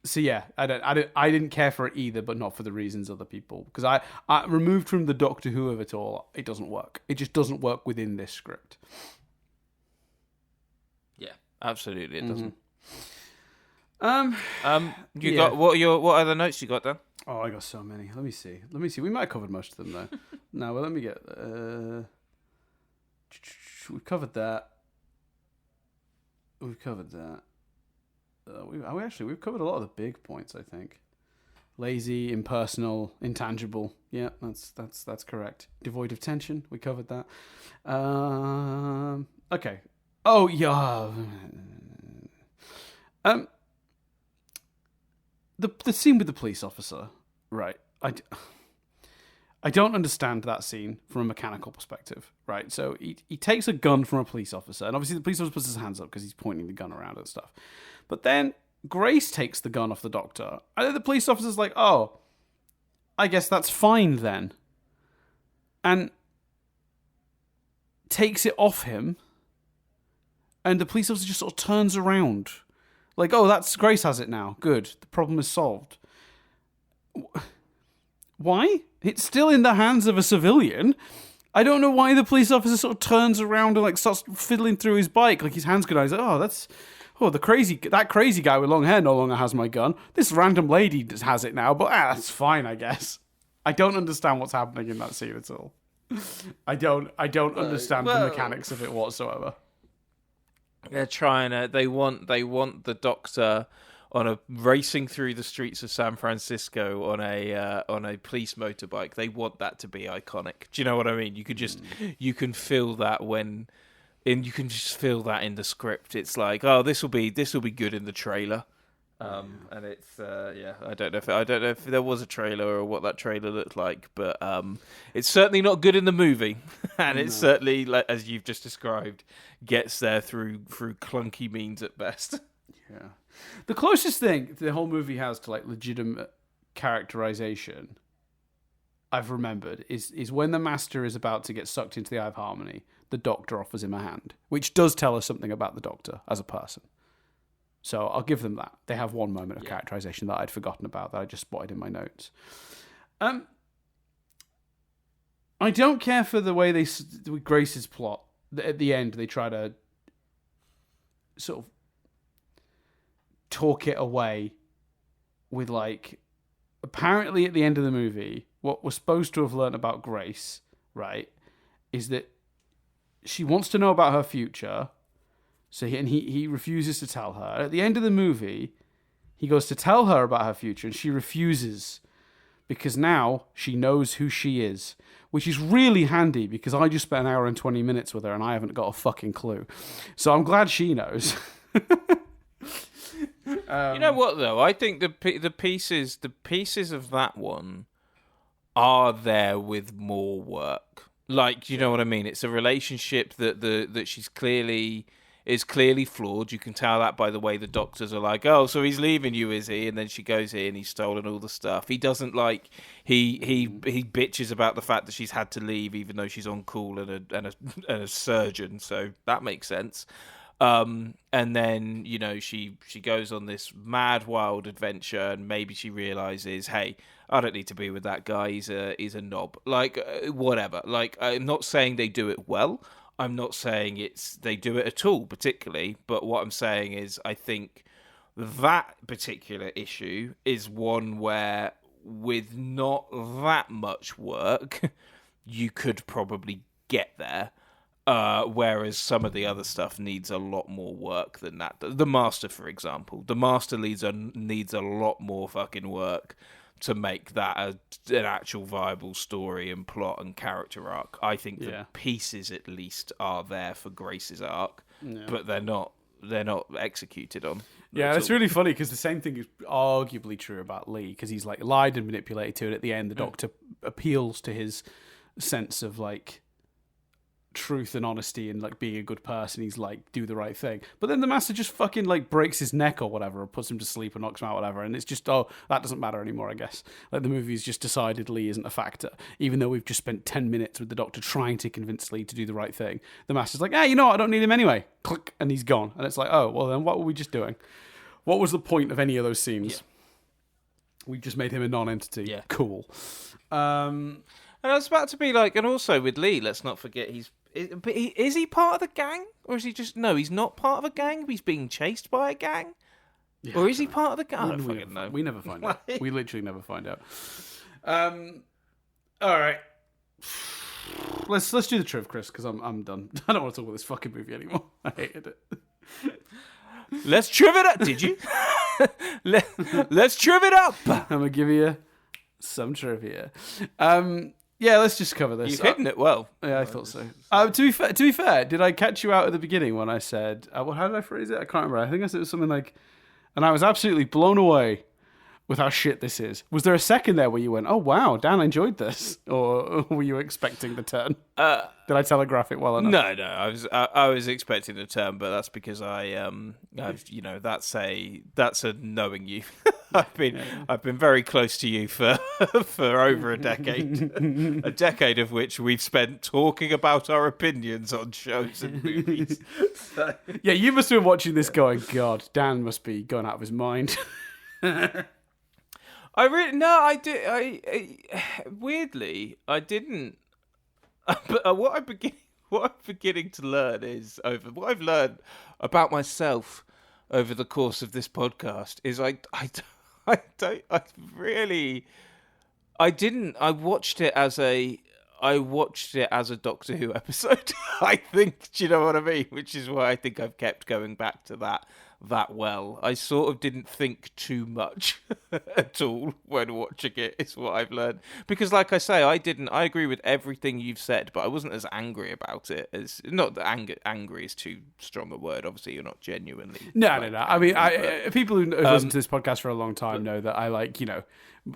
So yeah, I didn't care for it either, but not for the reasons other people. Because I removed from the Doctor Who of it all, it doesn't work. It just doesn't work within this script.
Yeah, absolutely, it doesn't.
You
got what other notes you got, Dan?
Oh, I got so many. Let me see. We might have covered most of them though. No, well, let me get. We've covered that. We've covered that. We've covered a lot of the big points, I think. Lazy, impersonal, intangible. Yeah, that's correct. Devoid of tension. We covered that. Okay. Oh yeah. The scene with the police officer, right? I don't understand that scene from a mechanical perspective, right? So he takes a gun from a police officer, and obviously the police officer puts his hands up because he's pointing the gun around and stuff. But then Grace takes the gun off the Doctor, and then the police officer's like, oh, I guess that's fine then. And takes it off him, and the police officer just sort of turns around. Like, oh, that's Grace has it now. Good. The problem is solved. Why? It's still in the hands of a civilian. I don't know why the police officer sort of turns around and like starts fiddling through his bike, like his hands go down. He's like, that crazy guy with long hair no longer has my gun. This random lady has it now, but that's fine, I guess. I don't understand what's happening in that scene at all. I don't understand the mechanics of it whatsoever.
They're trying to. They want the Doctor racing through the streets of San Francisco on a police motorbike. They want that to be iconic. Do you know what I mean? You can feel that you can just feel that in the script. It's like, oh, this will be good in the trailer. And it's I don't know if there was a trailer or what that trailer looked like, but it's certainly not good in the movie, and it's certainly, like, as you've just described, gets there through clunky means at best.
Yeah, the closest thing the whole movie has to like legitimate characterization I've remembered is when the Master is about to get sucked into the Eye of Harmony, the Doctor offers him a hand, which does tell us something about the Doctor as a person. So I'll give them that. They have one moment of characterization that I'd forgotten about that I just spotted in my notes. I don't care for the way with Grace's plot. At the end, they try to sort of talk it away with, like, apparently at the end of the movie, what we're supposed to have learned about Grace, right, is that she wants to know about her future. So he refuses to tell her. At the end of the movie, he goes to tell her about her future, and she refuses because now she knows who she is, which is really handy because I just spent an hour and 20 minutes with her and I haven't got a fucking clue. So I'm glad she knows.
You know what though? I think the pieces of that one are there with more work. Like, you know what I mean? It's a relationship that she's clearly flawed. You can tell that by the way the doctors are like, oh, so he's leaving you, is he? And then she goes in, he's stolen all the stuff. He doesn't like he bitches about the fact that she's had to leave even though she's on call and a surgeon. So that makes sense. And then, you know, she goes on this mad, wild adventure, and maybe she realizes, hey, I don't need to be with that guy. He's a knob. Like, whatever. Like, I'm not saying they do it well. I'm not saying they do it at all, particularly. But what I'm saying is, I think that particular issue is one where, with not that much work, you could probably get there. Whereas some of the other stuff needs a lot more work than that. The Master, for example. The Master needs a lot more fucking work to make that an actual viable story and plot and character arc. I think the pieces, at least, are there for Grace's arc, but they're not executed on.
Yeah, it's really funny because the same thing is arguably true about Lee, because he's like lied and manipulated to it. At the end, the Doctor appeals to his sense of like truth and honesty and like being a good person. He's like, do the right thing, but then the Master just fucking like breaks his neck or whatever, or puts him to sleep or knocks him out, whatever, and it's just, oh, that doesn't matter anymore, I guess. Like, the movie's just decided Lee isn't a factor, even though we've just spent 10 minutes with the Doctor trying to convince Lee to do the right thing. The Master's like, you know what, I don't need him anyway, click, and he's gone. And it's like, oh, well then what were we just doing? What was the point of any of those scenes? We just made him a non-entity. Cool. And
I was about to be like, and also with Lee, let's not forget is he part of the gang? Or is he just... No, he's not part of a gang. He's being chased by a gang? Yeah, or is he part of the gang? I don't fucking know.
We never find out. We literally never find out. All right. Let's do the Triv, Chris, because I'm done. I don't want to talk about this fucking movie anymore. I hated it.
Let's triv it up. Did you? Let's triv it up.
I'm going to give you some trivia. Yeah, let's just cover this.
You've hidden it well.
Yeah, I thought so. To be fair, did I catch you out at the beginning when I said, how did I phrase it? I can't remember. I think I said it was something like, and I was absolutely blown away with how shit this is. Was there a second there where you went, oh wow, Dan enjoyed this? Or were you expecting the turn? Did I telegraph it well enough?
No, I was expecting the turn, but that's because that's a knowing you. I've been very close to you for over a decade. A decade of which we've spent talking about our opinions on shows and movies. So.
Yeah, you must have been watching this going, God, Dan must be going out of his mind.
Weirdly, I didn't. But what I'm beginning to learn is what I've learned about myself over the course of this podcast is I watched it as a Doctor Who episode. I think, do you know what I mean? Which is why I think I've kept going back to that well. I sort of didn't think too much at all when watching it, is what I've learned. Because like I say, I agree with everything you've said, but I wasn't as angry about it as, not that angry is too strong a word, obviously you're not genuinely.
No. I mean, people who have listened to this podcast for a long time know that I like,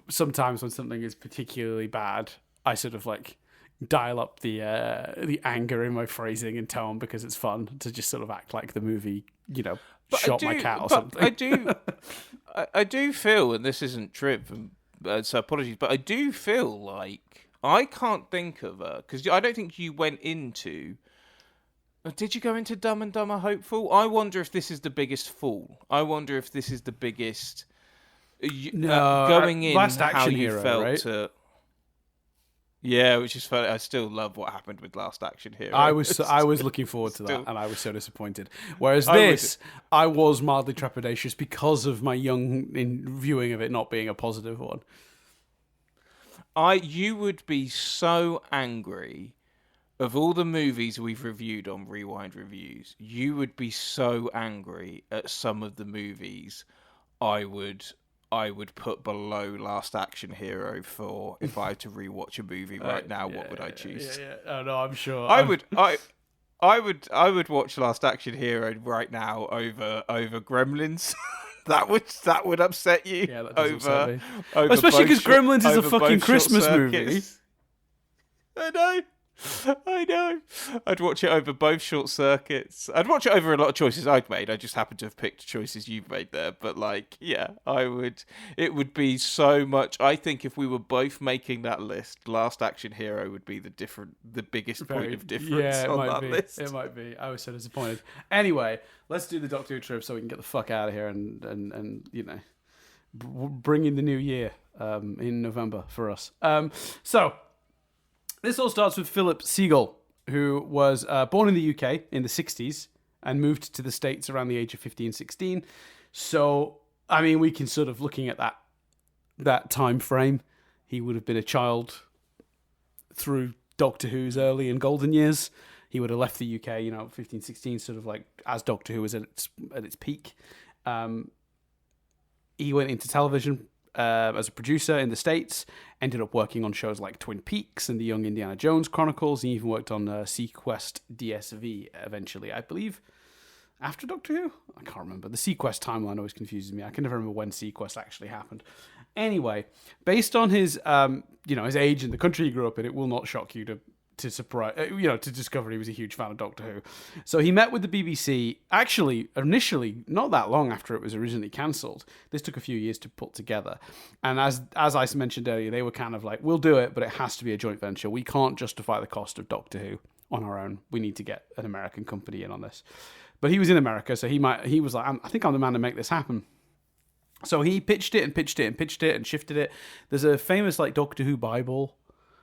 sometimes when something is particularly bad, I sort of like dial up the anger in my phrasing and tone because it's fun to just sort of act like the movie, shot my cat or something.
I do feel, and this isn't Triv, so apologies, but I do feel like I can't think of because I don't think you went into. Did you go into Dumb and Dumber Hopeful? I wonder if this is the biggest fall. I wonder if this is the biggest. Going in,
Last Action
how you
Hero,
felt
right?
to. Yeah, which is funny. I still love what happened with Last Action Hero.
I was looking forward to that, and I was so disappointed. Whereas I was mildly trepidatious because of my young viewing of it not being a positive one.
You would be so angry of all the movies we've reviewed on Rewind Reviews. You would be so angry at some of the movies I would I would put below Last Action Hero for if I had to rewatch a movie right now. What would I choose?
Yeah. Oh no, I'm sure.
I would watch Last Action Hero right now over Gremlins. that would upset you.
Yeah, that does upset me.
Over
Especially because
both
Gremlins is a
over
fucking
both
Christmas
Short
movie.
Circuits. I know. I'd watch it over both Short Circuits. I'd watch it over a lot of choices I'd made. I just happen to have picked choices you've made there. But like, yeah, I would. It would be so much. I think if we were both making that list, Last Action Hero would be the biggest point of difference on that list.
It might be. I was so disappointed. Anyway, let's do the Doctor Who trip so we can get the fuck out of here and you know, bring in the new year in November for us. So. This all starts with Philip Siegel, who was born in the UK in the 60s and moved to the States around the age of 15, 16. So, I mean, we can sort of, looking at that time frame, he would have been a child through Doctor Who's early and golden years. He would have left the UK, 15, 16, sort of like as Doctor Who was at its peak. He went into television as a producer in the States, ended up working on shows like Twin Peaks and the Young Indiana Jones Chronicles. He even worked on Sequest DSV eventually, I believe, after Doctor Who? I can't remember. The Sequest timeline always confuses me. I can never remember when Sequest actually happened. Anyway, based on his his age and the country he grew up in, it will not shock you to discover he was a huge fan of Doctor Who. So he met with the BBC, actually, initially, not that long after it was originally cancelled. This took a few years to put together. And as I mentioned earlier, they were kind of like, we'll do it, but it has to be a joint venture. We can't justify the cost of Doctor Who on our own. We need to get an American company in on this. But he was in America, so he was like, I think I'm the man to make this happen. So he pitched it and shifted it. There's a famous like Doctor Who Bible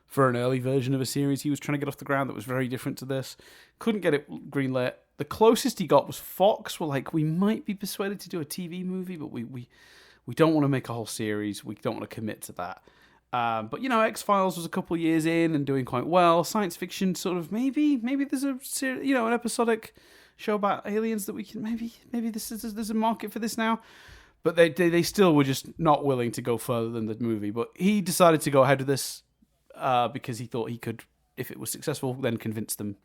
for an early version of a series he was trying to get off the ground that was very different to this. Couldn't get it greenlit. The closest he got was Fox were like, we might be persuaded to do a TV movie, but we don't want to make a whole series. We don't want to commit to that. But X-Files was a couple of years in and doing quite well. Science fiction sort of maybe there's a an episodic show about aliens that we can maybe there's a market for this now. But they still were just not willing to go further than the movie. But he decided to go ahead with this. Because he thought he could, if it was successful, then convince them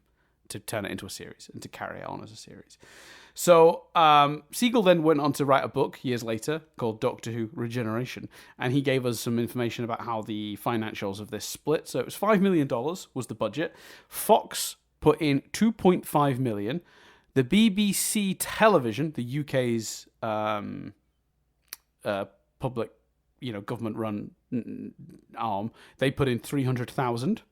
to turn it into a series and to carry it on as a series. So Siegel then went on to write a book years later called Doctor Who Regeneration, and he gave us some information about how the financials of this split. So it was $5 million was the budget. Fox put in $2.5 million. The BBC Television, the UK's public, government-run arm, they put in 300,000.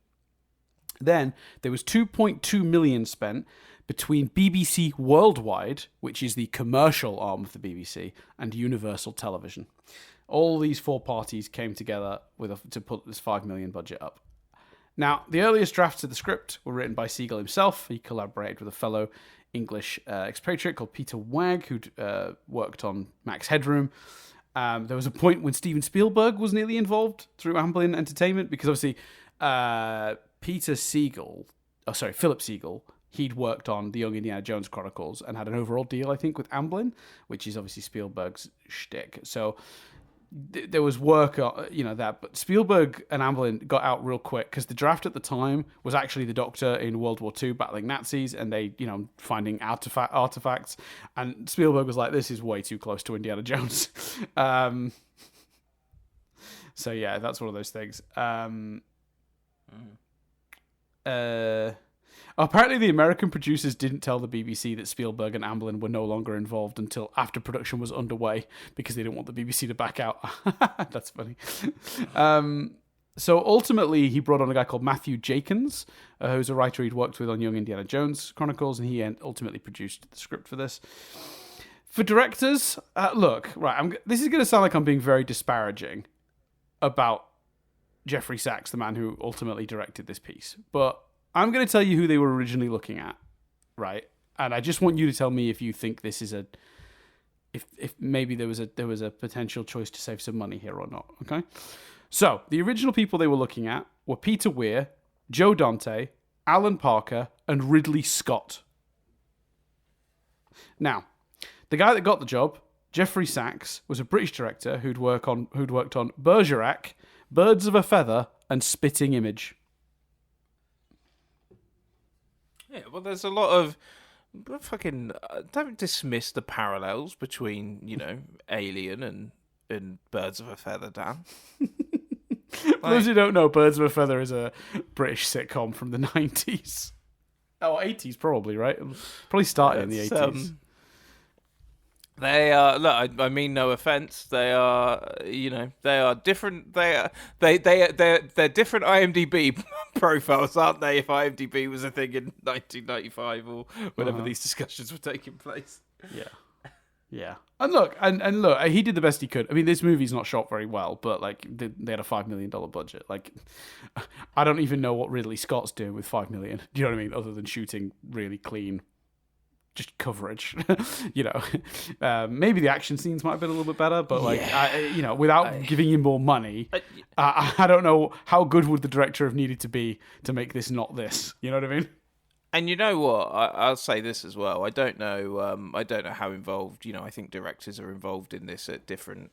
Then there was 2.2 million spent between BBC Worldwide, which is the commercial arm of the BBC, and Universal Television. All these four parties came together to put this 5 million budget up. Now, the earliest drafts of the script were written by Siegel himself. He collaborated with a fellow English expatriate called Peter Wagg, who'd worked on Max Headroom. There was a point when Steven Spielberg was nearly involved through Amblin Entertainment, because obviously Philip Siegel, he'd worked on the Young Indiana Jones Chronicles and had an overall deal, I think, with Amblin, which is obviously Spielberg's shtick. So there was work, that, but Spielberg and Amblin got out real quick because the draft at the time was actually the Doctor in World War II battling Nazis, and they, finding artifacts, and Spielberg was like, this is way too close to Indiana Jones. So yeah, that's one of those things. Apparently, the American producers didn't tell the BBC that Spielberg and Amblin were no longer involved until after production was underway, because they didn't want the BBC to back out. That's funny. So ultimately, he brought on a guy called Matthew Jakins, who's a writer he'd worked with on Young Indiana Jones Chronicles, and he ultimately produced the script for this. For directors, this is going to sound like I'm being very disparaging about Jeffrey Sachs, the man who ultimately directed this piece, but I'm going to tell you who they were originally looking at, right? And I just want you to tell me if you think this is if maybe there was a potential choice to save some money here or not, okay? So, the original people they were looking at were Peter Weir, Joe Dante, Alan Parker, and Ridley Scott. Now, the guy that got the job, Jeffrey Sachs was a British director who'd worked on Bergerac, Birds of a Feather, and Spitting Image.
Yeah, well, there's a lot of fucking. Don't dismiss the parallels between Alien and Birds of a Feather, Dan.
For those who don't know, Birds of a Feather is a British sitcom from the 90s. Oh, 80s probably, right? Probably started in the 80s.
They are. Look, I mean no offense. They are. They are different. They're different IMDb profiles, aren't they? If IMDb was a thing in 1995 or whenever these discussions were taking place.
Yeah. And look, he did the best he could. I mean, this movie's not shot very well, but like they had a $5 million budget. Like, I don't even know what Ridley Scott's doing with $5 million. Do you know what I mean? Other than shooting really clean, just coverage. Maybe the action scenes might have been a little bit better, but without giving him more money, I don't know how good would the director have needed to be to make this not this. You know what I mean?
And you know what? I'll say this as well. I don't know. I don't know how involved. I think directors are involved in this at different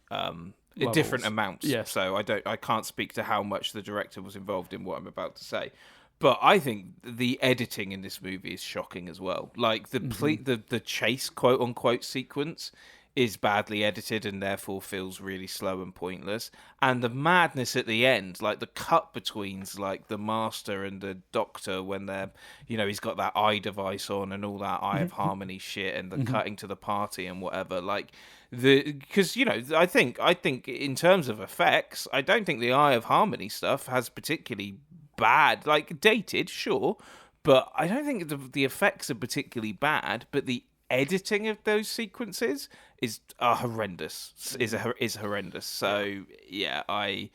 different amounts.
Yes.
So I can't speak to how much the director was involved in what I'm about to say. But I think the editing in this movie is shocking as well. Like the chase quote unquote sequence is badly edited and therefore feels really slow and pointless. And the madness at the end, like the cut between like the Master and the Doctor when they're, he's got that eye device on and all that Eye of Harmony shit and the cutting to the party and whatever. Like because I think in terms of effects, I don't think the Eye of Harmony stuff has particularly bad, like dated, sure, but I don't think the effects are particularly bad. But the editing of those sequences is horrendous. Is horrendous. So yeah, I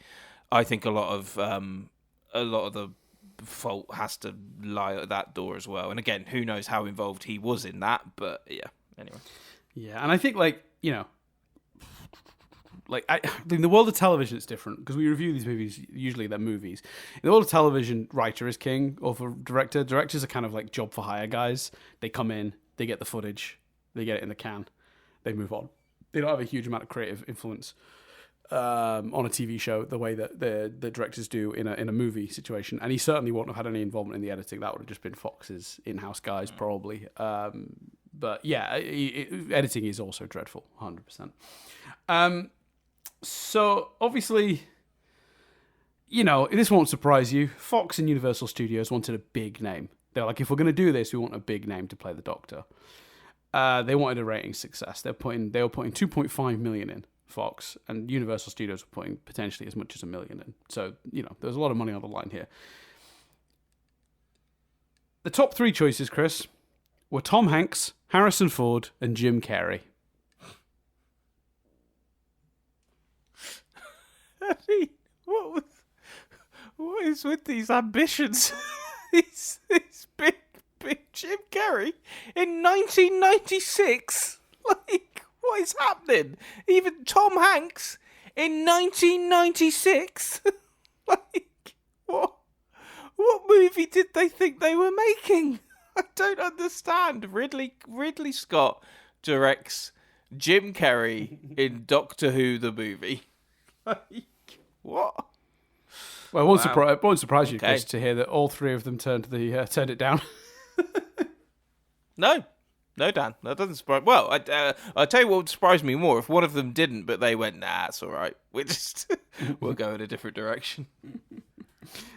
think a lot of the fault has to lie at that door as well. And again, who knows how involved he was in that? But yeah, anyway.
Yeah, and I think I in the world of television, it's different because we review these movies. Usually, they're movies. In the world of television, writer is king, or for director. Directors are kind of like job for hire guys. They come in, they get the footage, they get it in the can, they move on. They don't have a huge amount of creative influence on a TV show the way that the directors do in a movie situation. And he certainly wouldn't have had any involvement in the editing. That would have just been Fox's in-house guys, probably. But yeah, editing is also dreadful, 100%. So obviously, this won't surprise you. Fox and Universal Studios wanted a big name. They're like, if we're going to do this, we want a big name to play the Doctor. They wanted a rating success. They were putting 2.5 million in, Fox, and Universal Studios were putting potentially as much as $1 million in. So there's a lot of money on the line here. The top three choices, Chris, were Tom Hanks, Harrison Ford, and Jim Carrey.
I mean, what is with these ambitions? These big Jim Carrey in 1996. Like, what is happening? Even Tom Hanks in 1996. Like, what movie did they think they were making? I don't understand. Ridley Scott directs Jim Carrey in Doctor Who the movie. Like, what?
Well, it won't surprise you, Chris, to hear that all three of them turned it down.
No, Dan, that doesn't surprise. Well, I'll tell you what would surprise me more if one of them didn't, but they went, nah, it's all right. We'll go in a different direction.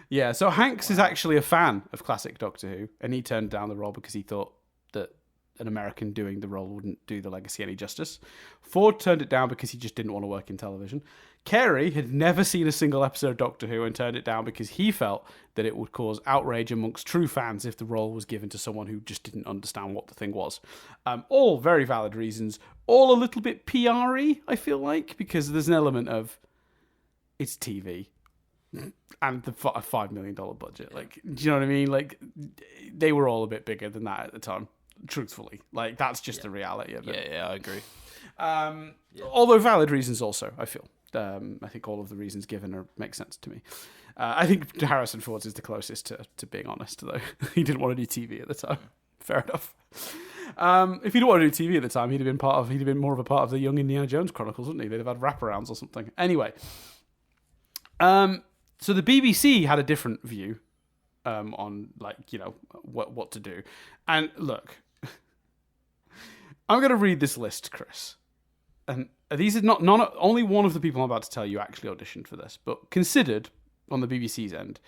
Yeah, so Hanks is actually a fan of classic Doctor Who, and he turned down the role because he thought that an American doing the role wouldn't do the legacy any justice. Ford turned it down because he just didn't want to work in television. Carey had never seen a single episode of Doctor Who and turned it down because he felt that it would cause outrage amongst true fans if the role was given to someone who just didn't understand what the thing was. All very valid reasons, all a little bit PR-y, I feel like, because there's an element of it's TV and the $5 million budget. Like, do you know what I mean? Like, they were all a bit bigger than that at the time. Truthfully, like that's just the reality of it.
Yeah, I agree.
Although valid reasons also, I feel. I think all of the reasons given make sense to me. I think Harrison Ford's is the closest to being honest, though. He didn't want to do TV at the time. Fair enough. If he'd wanted to do TV at the time, he'd have been more of a part of the Young Indiana Jones Chronicles, wouldn't he? They'd have had wraparounds or something. Anyway, so the BBC had a different view on, like, you know, what to do. And look, I'm going to read this list, Chris. And these are not only one of the people I'm about to tell you actually auditioned for this, but considered on the BBC's end: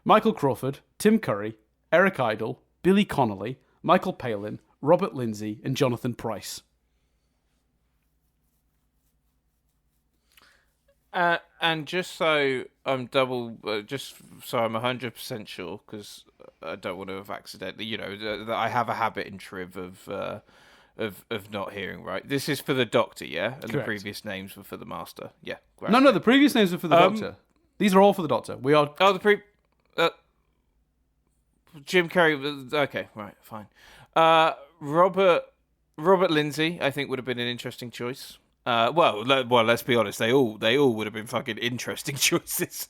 Michael Crawford, Tim Curry, Eric Idle, Billy Connolly, Michael Palin, Robert Lindsay, and Jonathan Pryce.
And just so I'm 100% sure, because I don't want to have accidentally, you know, that I have a habit in Triv of not hearing right. This is for the Doctor, yeah? And
Correct.
The previous names were for the Master. Yeah. Right.
No, the previous names were for the Doctor. These are all for the Doctor. We are...
Oh, Jim Carrey... Okay, right, fine. Robert Lindsay, I think, would have been an interesting choice. Well, let's be honest. They all would have been fucking interesting choices.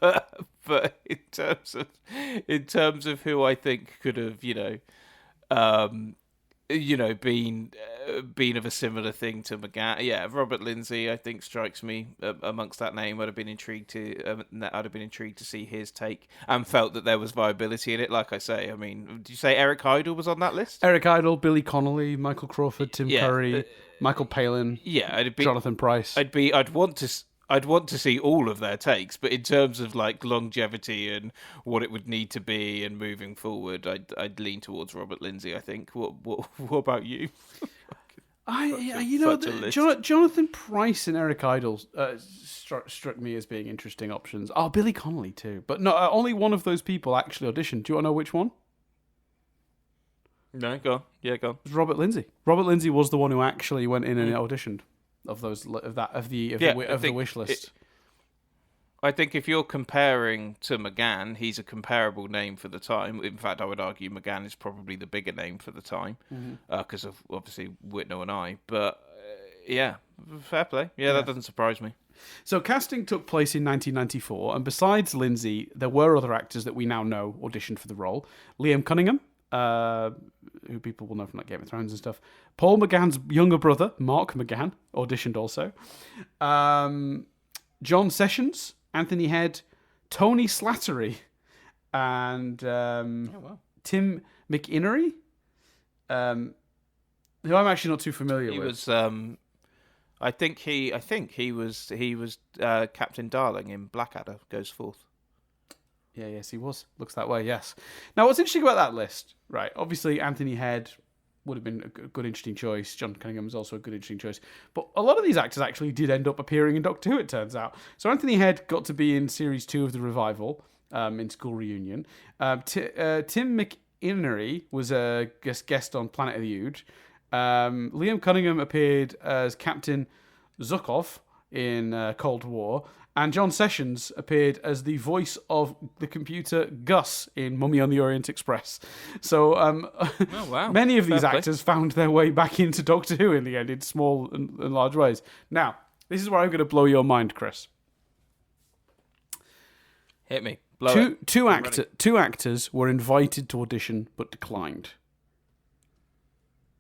But in terms of who I think could have, been of a similar thing to McGann. Yeah, Robert Lindsay, I think, strikes me amongst that name. I'd have been intrigued to see his take, and felt that there was viability in it. Like I say, I mean, did you say Eric Idle was on that list?
Eric Idle, Billy Connolly, Michael Crawford, Tim Curry, Michael Palin, Jonathan Pryce.
I'd want to see all of their takes, but in terms of like longevity and what it would need to be and moving forward, I'd lean towards Robert Lindsay. I think. What about you?
Jonathan Pryce and Eric Idle struck me as being interesting options. Oh, Billy Connolly too, but no, only one of those people actually auditioned. Do you want to know which one?
No, go on. Yeah, go on.
It was Robert Lindsay. Robert Lindsay was the one who actually went in and auditioned. Of the wish list.
I think if you're comparing to McGann, he's a comparable name for the time. In fact, I would argue McGann is probably the bigger name for the time because of obviously Whitnell and I. But fair play. Yeah, that doesn't surprise me.
So casting took place in 1994, and besides Lindsay, there were other actors that we now know auditioned for the role. Liam Cunningham, who people will know from like Game of Thrones and stuff. Paul McGann's younger brother, Mark McGann, auditioned also. John Sessions, Anthony Head, Tony Slattery, and Tim McInnery, who I'm actually not too familiar with.
He was, I think he was Captain Darling in Blackadder Goes Forth.
Yeah, yes, he was. Looks that way, yes. Now, what's interesting about that list, right? Obviously, Anthony Head would have been a good, interesting choice. John Cunningham was also a good, interesting choice. But a lot of these actors actually did end up appearing in Doctor Who, it turns out. So Anthony Head got to be in Series 2 of The Revival, in School Reunion. Tim McInnery was a guest on Planet of the Huge. Liam Cunningham appeared as Captain Zukov in Cold War. And John Sessions appeared as the voice of the computer Gus in Mummy on the Orient Express. So many of these actors found their way back into Doctor Who in the end in small and large ways. Now, this is where I'm going to blow your mind, Chris.
Hit me. Two
actors were invited to audition but declined.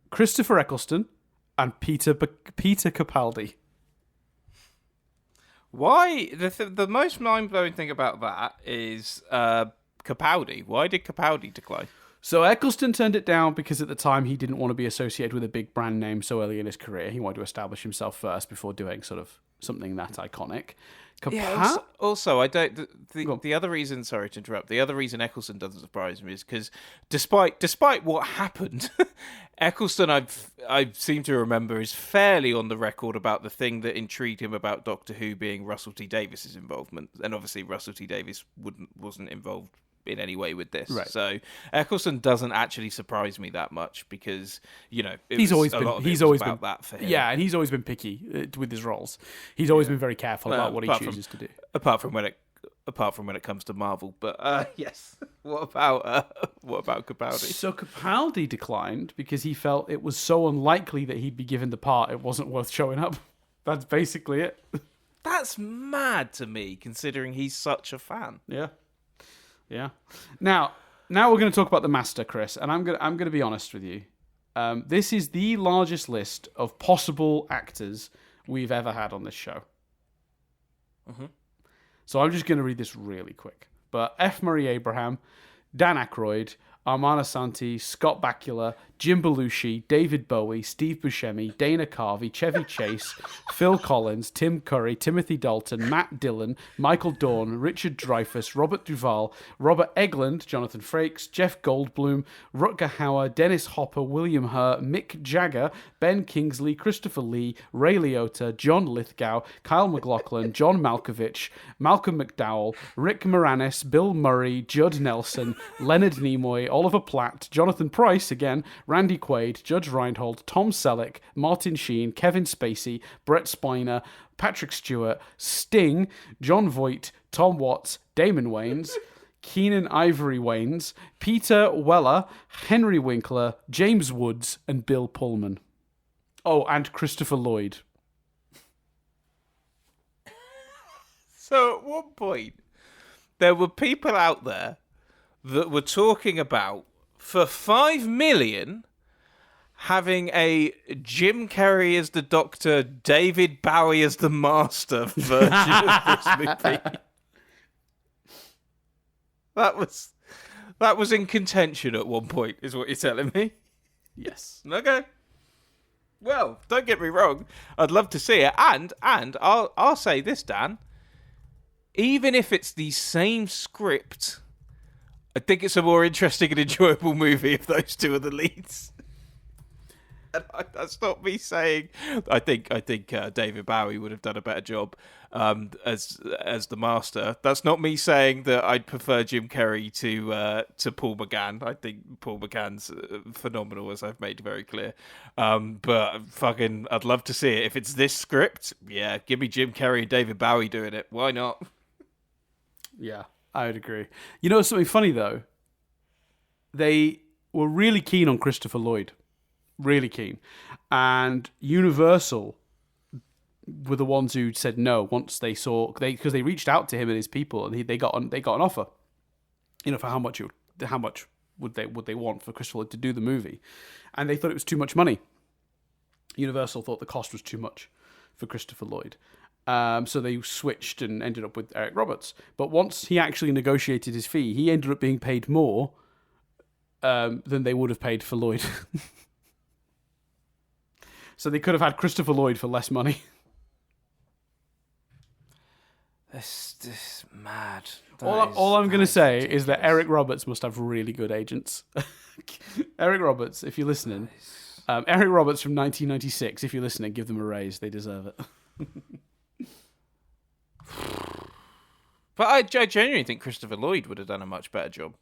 Christopher Eccleston and Peter Capaldi.
Why? The most mind-blowing thing about that is Capaldi. Why did Capaldi decline?
So Eccleston turned it down because at the time he didn't want to be associated with a big brand name so early in his career. He wanted to establish himself first before doing sort of something that iconic.
Also, I don't. The other reason, sorry to interrupt. The other reason Eccleston doesn't surprise me is because, despite what happened, Eccleston, I seem to remember, is fairly on the record about the thing that intrigued him about Doctor Who being Russell T Davies's involvement, and obviously Russell T Davies wasn't involved in any way with this.
Right.
So Eccleston doesn't actually surprise me that much because,
he's always been
about that for him.
Yeah, and he's always been picky with his roles. He's always been very careful about what he chooses to do.
Apart from when it comes to Marvel, but yes. What about Capaldi?
So Capaldi declined because he felt it was so unlikely that he'd be given the part it wasn't worth showing up. That's basically it.
That's mad to me, considering he's such a fan.
Yeah. Yeah. Now now we're going to talk about the Master, Chris, and I'm going to be honest with you. This is the largest list of possible actors we've ever had on this show.
Mm-hmm.
So I'm just going to read this really quick. But F. Murray Abraham, Dan Aykroyd, Armand Assante, Scott Bakula, Jim Belushi, David Bowie, Steve Buscemi, Dana Carvey, Chevy Chase, Phil Collins, Tim Curry, Timothy Dalton, Matt Dillon, Michael Dorn, Richard Dreyfuss, Robert Duvall, Robert Englund, Jonathan Frakes, Jeff Goldblum, Rutger Hauer, Dennis Hopper, William Hurt, Mick Jagger, Ben Kingsley, Christopher Lee, Ray Liotta, John Lithgow, Kyle MacLachlan, John Malkovich, Malcolm McDowell, Rick Moranis, Bill Murray, Judd Nelson, Leonard Nimoy, Oliver Platt, Jonathan Pryce again, Randy Quaid, Judge Reinhold, Tom Selleck, Martin Sheen, Kevin Spacey, Brett Spiner, Patrick Stewart, Sting, John Voight, Tom Watts, Damon Wayans, Keenan Ivory Wayans, Peter Weller, Henry Winkler, James Woods, and Bill Pullman. Oh, and Christopher Lloyd.
So at one point, there were people out there that were talking about, for $5 million, having a Jim Carrey as the Doctor, David Bowie as the Master version of this movie. That was in contention at one point, is what you're telling me?
Yes.
Okay. Well, don't get me wrong. I'd love to see it, and I'll say this, Dan. Even if it's the same script, I think it's a more interesting and enjoyable movie if those two are the leads. And that's not me saying. I think David Bowie would have done a better job as the Master. That's not me saying that I'd prefer Jim Carrey to Paul McGann. I think Paul McGann's phenomenal, as I've made very clear. But fucking, I'd love to see it. If it's this script, yeah, give me Jim Carrey and David Bowie doing it. Why not?
Yeah, I would agree. You know something funny, though? They were really keen on Christopher Lloyd. Really keen. And Universal were the ones who said no once they saw... Because they reached out to him and his people, and they got an offer. You know, for how much would they want for Christopher Lloyd to do the movie. And they thought it was too much money. Universal thought the cost was too much for Christopher Lloyd. So they switched and ended up with Eric Roberts. But once he actually negotiated his fee, he ended up being paid more than they would have paid for Lloyd. So they could have had Christopher Lloyd for less money.
This is mad.
All I'm going to say is that Eric Roberts must have really good agents. Eric Roberts, if you're listening. Eric Roberts from 1996, if you're listening, give them a raise. They deserve it.
But I genuinely think Christopher Lloyd would have done a much better job.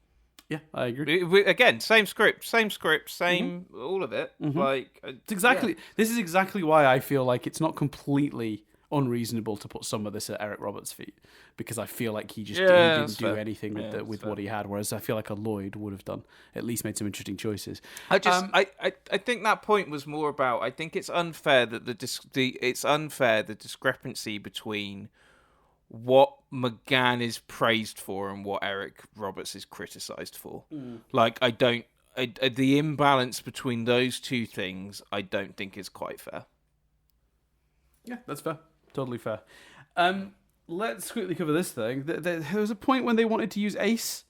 Yeah, I agree.
Again, same script, all of it.
Mm-hmm.
Like
This is exactly why I feel like it's not completely unreasonable to put some of this at Eric Roberts' feet, because I feel like he didn't do anything with what he had, whereas I feel like a Lloyd would have done, at least made some interesting choices.
I think that point was more about, I think it's unfair that the discrepancy between what McGann is praised for and what Eric Roberts is criticised for. Like, the imbalance between those two things, I don't think is quite fair.
Yeah, that's fair. Totally fair. Let's quickly cover this thing. There was a point when they wanted to use Ace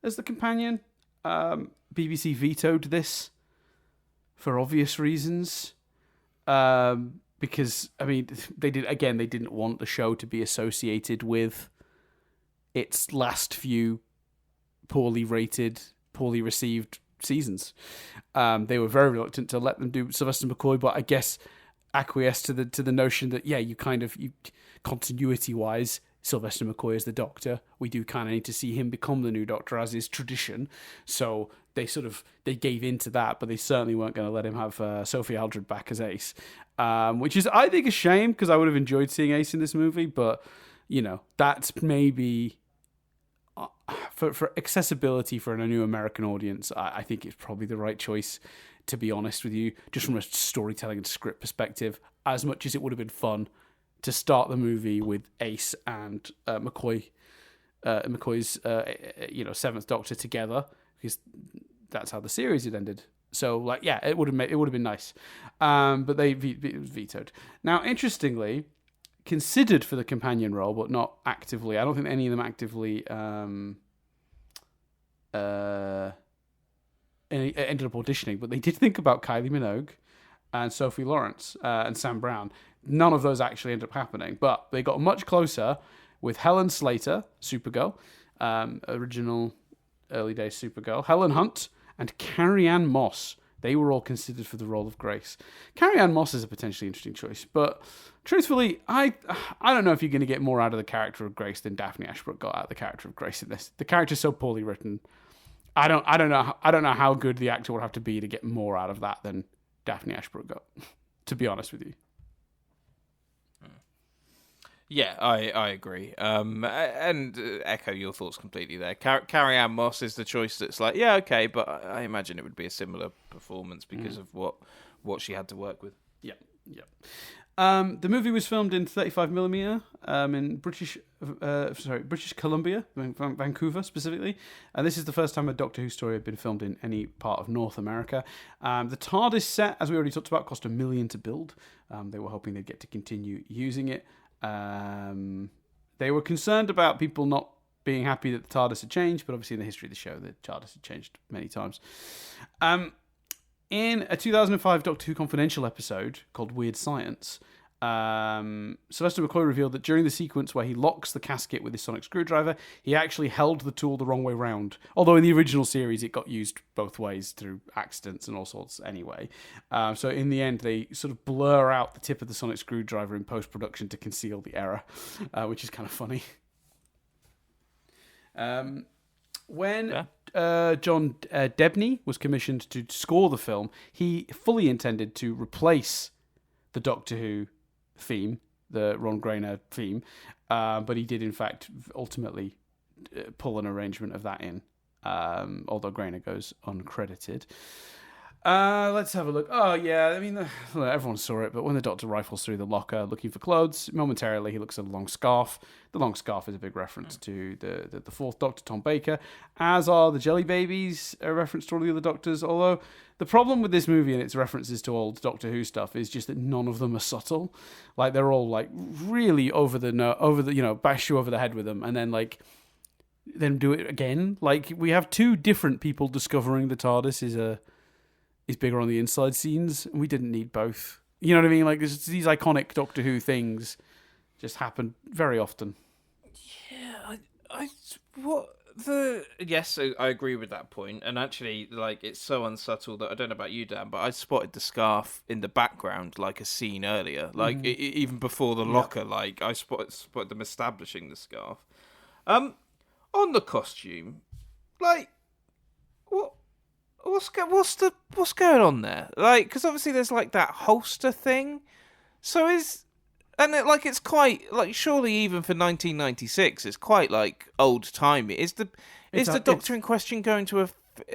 as the companion. BBC vetoed this for obvious reasons. Because, I mean, they didn't want the show to be associated with its last few poorly rated, poorly received seasons. They were very reluctant to let them do Sylvester McCoy, but I guess acquiesced to the notion that, yeah, you continuity-wise, Sylvester McCoy is the Doctor. We do kind of need to see him become the new Doctor, as is tradition. So they gave in to that, but they certainly weren't going to let him have Sophie Aldred back as Ace, which is, I think, a shame, because I would have enjoyed seeing Ace in this movie. But that's maybe for accessibility for a new American audience. I think it's probably the right choice, to be honest with you, just from a storytelling and script perspective. As much as it would have been fun to start the movie with Ace and McCoy's seventh Doctor together, because that's how the series had ended. So, like, yeah, it would have been nice, but it was vetoed. Now, interestingly, considered for the companion role, but not actively. I don't think any of them actively ended up auditioning, but they did think about Kylie Minogue and Sophie Lawrence and Sam Brown. None of those actually ended up happening, but they got much closer with Helen Slater, Supergirl, original early days Supergirl, Helen Hunt, and Carrie-Anne Moss. They were all considered for the role of Grace. Carrie-Anne Moss is a potentially interesting choice, but truthfully, I don't know if you're going to get more out of the character of Grace than Daphne Ashbrook got out of the character of Grace in this. The character's so poorly written. I don't know how good the actor would have to be to get more out of that than Daphne Ashbrook got. To be honest with you.
Yeah, I agree. And echo your thoughts completely there. Carrie-Anne Moss is the choice that's like, yeah, okay, but I imagine it would be a similar performance because of what she had to work with.
Yeah. The movie was filmed in 35mm in British Columbia, Vancouver specifically. And this is the first time a Doctor Who story had been filmed in any part of North America. The TARDIS set, as we already talked about, cost $1 million to build. They were hoping they'd get to continue using it. They were concerned about people not being happy that the TARDIS had changed, but obviously in the history of the show, the TARDIS had changed many times. In a 2005 Doctor Who Confidential episode called Weird Science, Sylvester McCoy revealed that during the sequence where he locks the casket with his sonic screwdriver, he actually held the tool the wrong way round. Although in the original series, it got used both ways through accidents and all sorts anyway. So in the end, they sort of blur out the tip of the sonic screwdriver in post-production to conceal the error, which is kind of funny. When John Debney was commissioned to score the film, he fully intended to replace the Doctor Who theme, the Ron Grainer theme, but he did in fact ultimately pull an arrangement of that in, although Grainer goes uncredited. Let's have a look. Oh yeah, I mean, everyone saw it, but when the Doctor rifles through the locker looking for clothes, momentarily he looks at a long scarf. The long scarf is a big reference to the fourth Doctor, Tom Baker, as are the Jelly Babies, a reference to all the other Doctors, although the problem with this movie and its references to old Doctor Who stuff is just that none of them are subtle. Like, they're all like really over the bash you over the head with them, and then do it again. Like, we have two different people discovering the TARDIS is bigger on the inside scenes, and we didn't need both. You know what I mean? Like, these iconic Doctor Who things just happen very often.
Yeah, Yes, I agree with that point. And actually, like, it's so unsubtle that I don't know about you, Dan, but I spotted the scarf in the background, like a scene earlier, like even before the locker. Like, I spotted them establishing the scarf. On the costume, like, what's going on there? Like, because obviously there's like that holster thing. So it's quite like, surely even for 1996, it's quite like old timey. Is the Doctor in question going to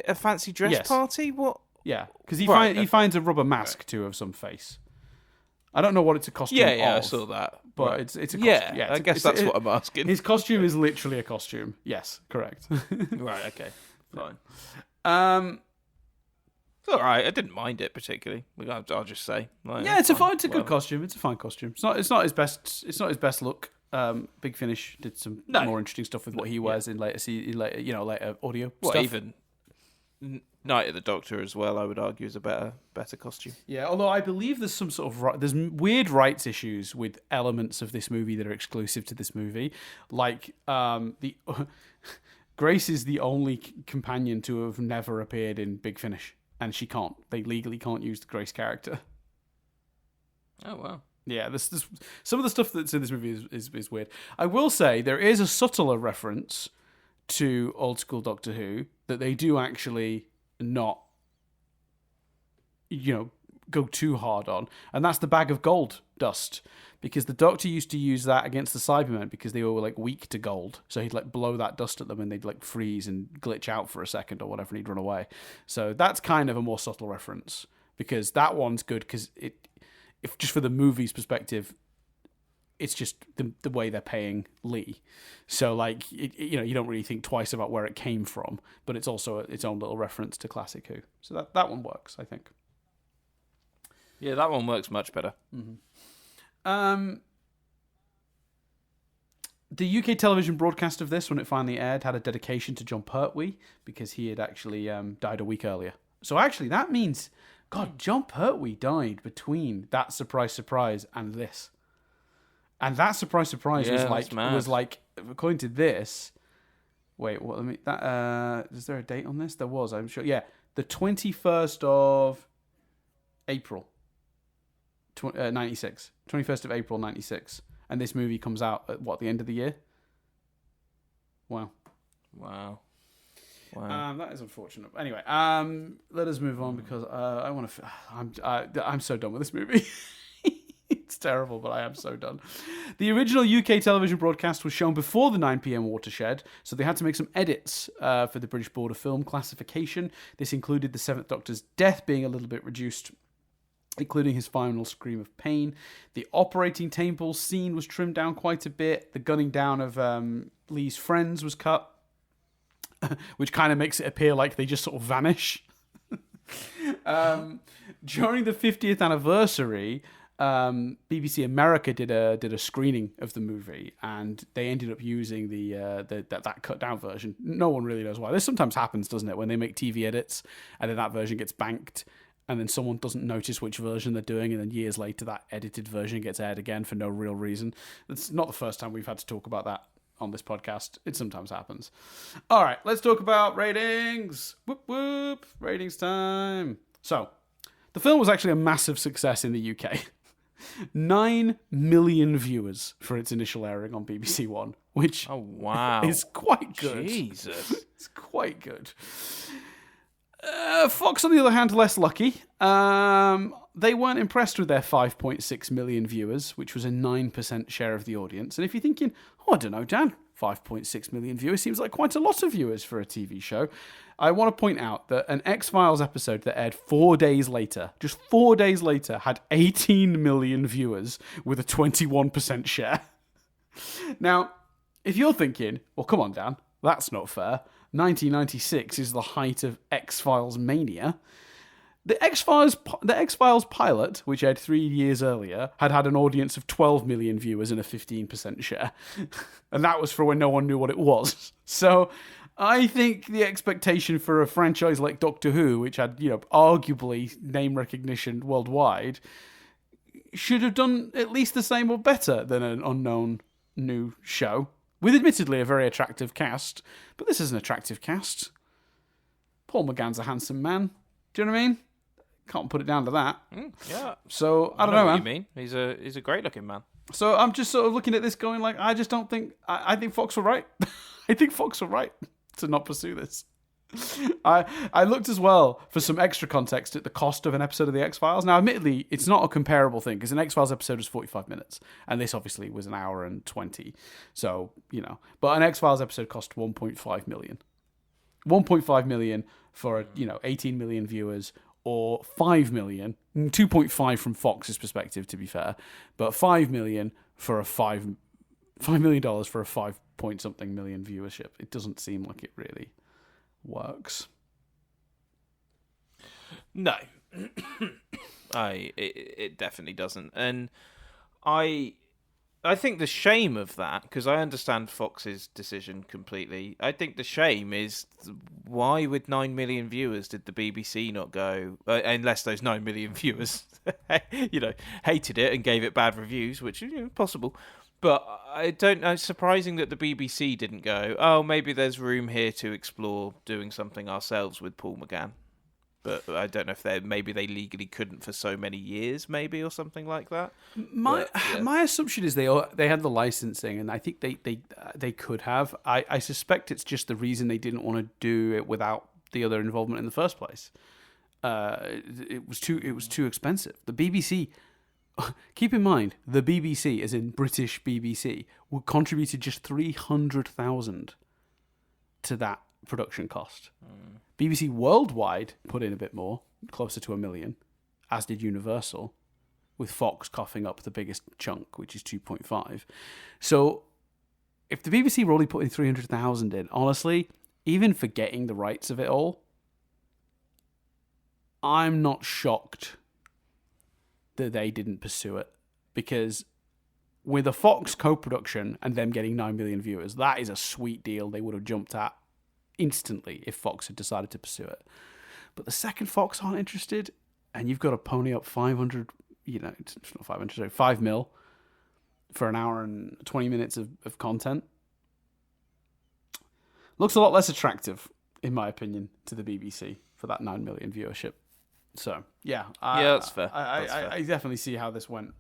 a fancy dress party? What?
Yeah, because he finds a rubber mask too of some face. I don't know what it's a costume of.
Yeah, I saw that.
But it's a costume.
Yeah, I guess that's what I'm asking.
His costume is literally a costume. Yes, correct.
Right, okay. Fine. It's all right. I didn't mind it particularly. I'll just say. Like,
yeah, it's a good costume. It's a fine costume. It's not his best. It's not his best look. Big Finish did some more interesting stuff with what he wears in later audio stuff.
Even Night of the Doctor as well, I would argue, is a better costume.
Yeah, although I believe there's some sort of there's weird rights issues with elements of this movie that are exclusive to this movie, like Grace is the only companion to have never appeared in Big Finish. And they legally can't use the Grace character.
Oh, wow.
Yeah, this some of the stuff that's in this movie is weird. I will say there is a subtler reference to old school Doctor Who that they do actually not, go too hard on. And that's the bag of gold dust. Because the Doctor used to use that against the Cybermen because they were like weak to gold. So he'd like blow that dust at them and they'd like freeze and glitch out for a second or whatever and he'd run away. So that's kind of a more subtle reference because that one's good because if just for the movie's perspective, it's just the way they're paying Lee. So like, you don't really think twice about where it came from, but it's also its own little reference to classic Who. So that one works, I think.
Yeah, that one works much better.
The UK television broadcast of this, when it finally aired, had a dedication to John Pertwee because he had actually died a week earlier. So actually, that means, God, John Pertwee died between that surprise and this. And that surprise was like according to this. Wait, what? Is there a date on this? There was, I'm sure. Yeah, the 21st of April, 96. 21st of April, 96. And this movie comes out at the end of the year? Wow. That is unfortunate. Anyway, let us move on because I want to. I'm so done with this movie. It's terrible, but I am so done. The original UK television broadcast was shown before the 9 p.m. watershed, so they had to make some edits for the British Board of Film classification. This included the Seventh Doctor's death being a little bit reduced, including his final scream of pain. The operating table scene was trimmed down quite a bit. The gunning down of Lee's friends was cut, which kind of makes it appear like they just sort of vanish. During the 50th anniversary, BBC America did a screening of the movie, and they ended up using that cut down version. No one really knows why. This sometimes happens, doesn't it? When they make TV edits and then that version gets banked, and then someone doesn't notice which version they're doing, and then years later that edited version gets aired again for no real reason. It's not the first time we've had to talk about that on this podcast. It sometimes happens. All right, let's talk about ratings. Whoop whoop, ratings time. So, the film was actually a massive success in the UK. 9 million viewers for its initial airing on BBC One, which is quite good.
Jesus.
It's quite good. Fox, on the other hand, less lucky. They weren't impressed with their 5.6 million viewers, which was a 9% share of the audience. And if you're thinking, I don't know, Dan, 5.6 million viewers seems like quite a lot of viewers for a TV show, I want to point out that an X-Files episode that aired 4 days later, just 4 days later, had 18 million viewers with a 21% share. Now, if you're thinking, well, come on, Dan, that's not fair. 1996 is the height of X-Files mania. The X-Files pilot, which aired 3 years earlier, had an audience of 12 million viewers and a 15% share. And that was for when no one knew what it was. So I think the expectation for a franchise like Doctor Who, which had, arguably name recognition worldwide, should have done at least the same or better than an unknown new show. With admittedly a very attractive cast, but this is an attractive cast. Paul McGann's a handsome man. Do you know what I mean? Can't put it down to that.
Yeah.
So I don't know, man.
What you mean? He's a great looking man.
So I'm just sort of looking at this, going like, I just don't think. I think Fox were right. I think Fox were right to not pursue this. I looked as well for some extra context at the cost of an episode of the X-Files. Now, admittedly, it's not a comparable thing because an X-Files episode was 45 minutes, and this obviously was an hour and 20. So, but an X-Files episode cost 1.5 million. 1.5 million for 18 million viewers, or 5 million, 2.5 from Fox's perspective, to be fair, but 5 million for a $5 million for a 5-point-something million viewership. It doesn't seem like it really works.
No. It definitely doesn't. And I think the shame of that, because I understand Fox's decision completely, I think the shame is why with 9 million viewers did the BBC not go, unless those 9 million viewers hated it and gave it bad reviews, which is possible. But I don't know, it's surprising that the BBC didn't go, oh, maybe there's room here to explore doing something ourselves with Paul McGann. But I don't know if maybe they legally couldn't for so many years, maybe, or something like that.
My assumption is they had the licensing, and I think they could have. I suspect it's just the reason they didn't want to do it without the other involvement in the first place. It was too expensive. The BBC. Keep in mind, the BBC, as in British BBC, contributed just 300,000 to that production cost. BBC Worldwide put in a bit more, closer to $1 million, as did Universal. with Fox coughing up the biggest chunk, which is 2.5. So if the BBC were only putting 300,000 in, honestly, even forgetting the rights of it all, I'm not shocked that they didn't pursue it, because with a Fox co-production and them getting 9 million viewers, that is a sweet deal they would have jumped at instantly if Fox had decided to pursue it. But the second Fox aren't interested, and you've got to pony up 500, it's not 500, sorry, 5 mil for an hour and 20 minutes of content, looks a lot less attractive, in my opinion, to the BBC for that 9 million viewership. So, yeah.
That's fair.
I definitely see how this went.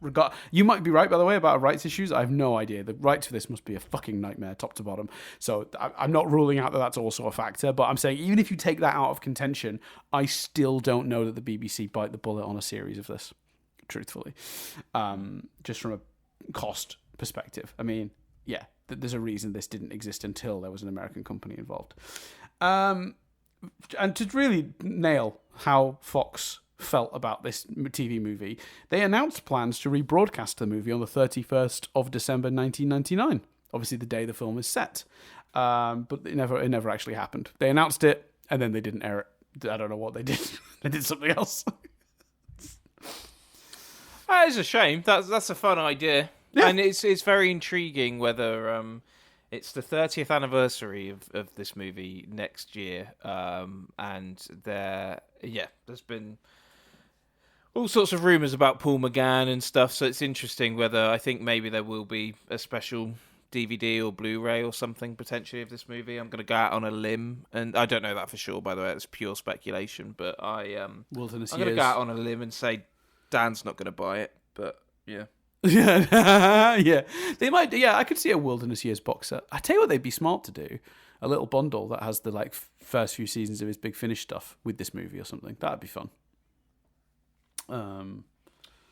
You might be right, by the way, about rights issues. I have no idea. The rights for this must be a fucking nightmare, top to bottom. So I'm not ruling out that that's also a factor, but I'm saying even if you take that out of contention, I still don't know that the BBC bite the bullet on a series of this, truthfully. Just from a cost perspective. I mean, yeah, there's a reason this didn't exist until there was an American company involved. And to really nail how Fox felt about this TV movie, they announced plans to rebroadcast the movie on the 31st of December 1999. Obviously, the day the film is set. But it never actually happened. They announced it, and then they didn't air it. I don't know what they did. They did something else.
That is a shame. That's a fun idea. Yeah. And it's very intriguing whether... It's the 30th anniversary of this movie next year, and there's been all sorts of rumours about Paul McGann and stuff, so it's interesting whether, I think maybe there will be a special DVD or Blu-ray or something potentially of this movie. I'm going to go out on a limb, and I don't know that for sure, by the way, it's pure speculation, but I'm going to go out on a limb and say Dan's not going to buy it, but yeah.
Yeah, they might. Yeah, I could see a Wilderness Years box set. I tell you what, they'd be smart to do a little bundle that has the first few seasons of his Big Finish stuff with this movie or something. That'd be fun.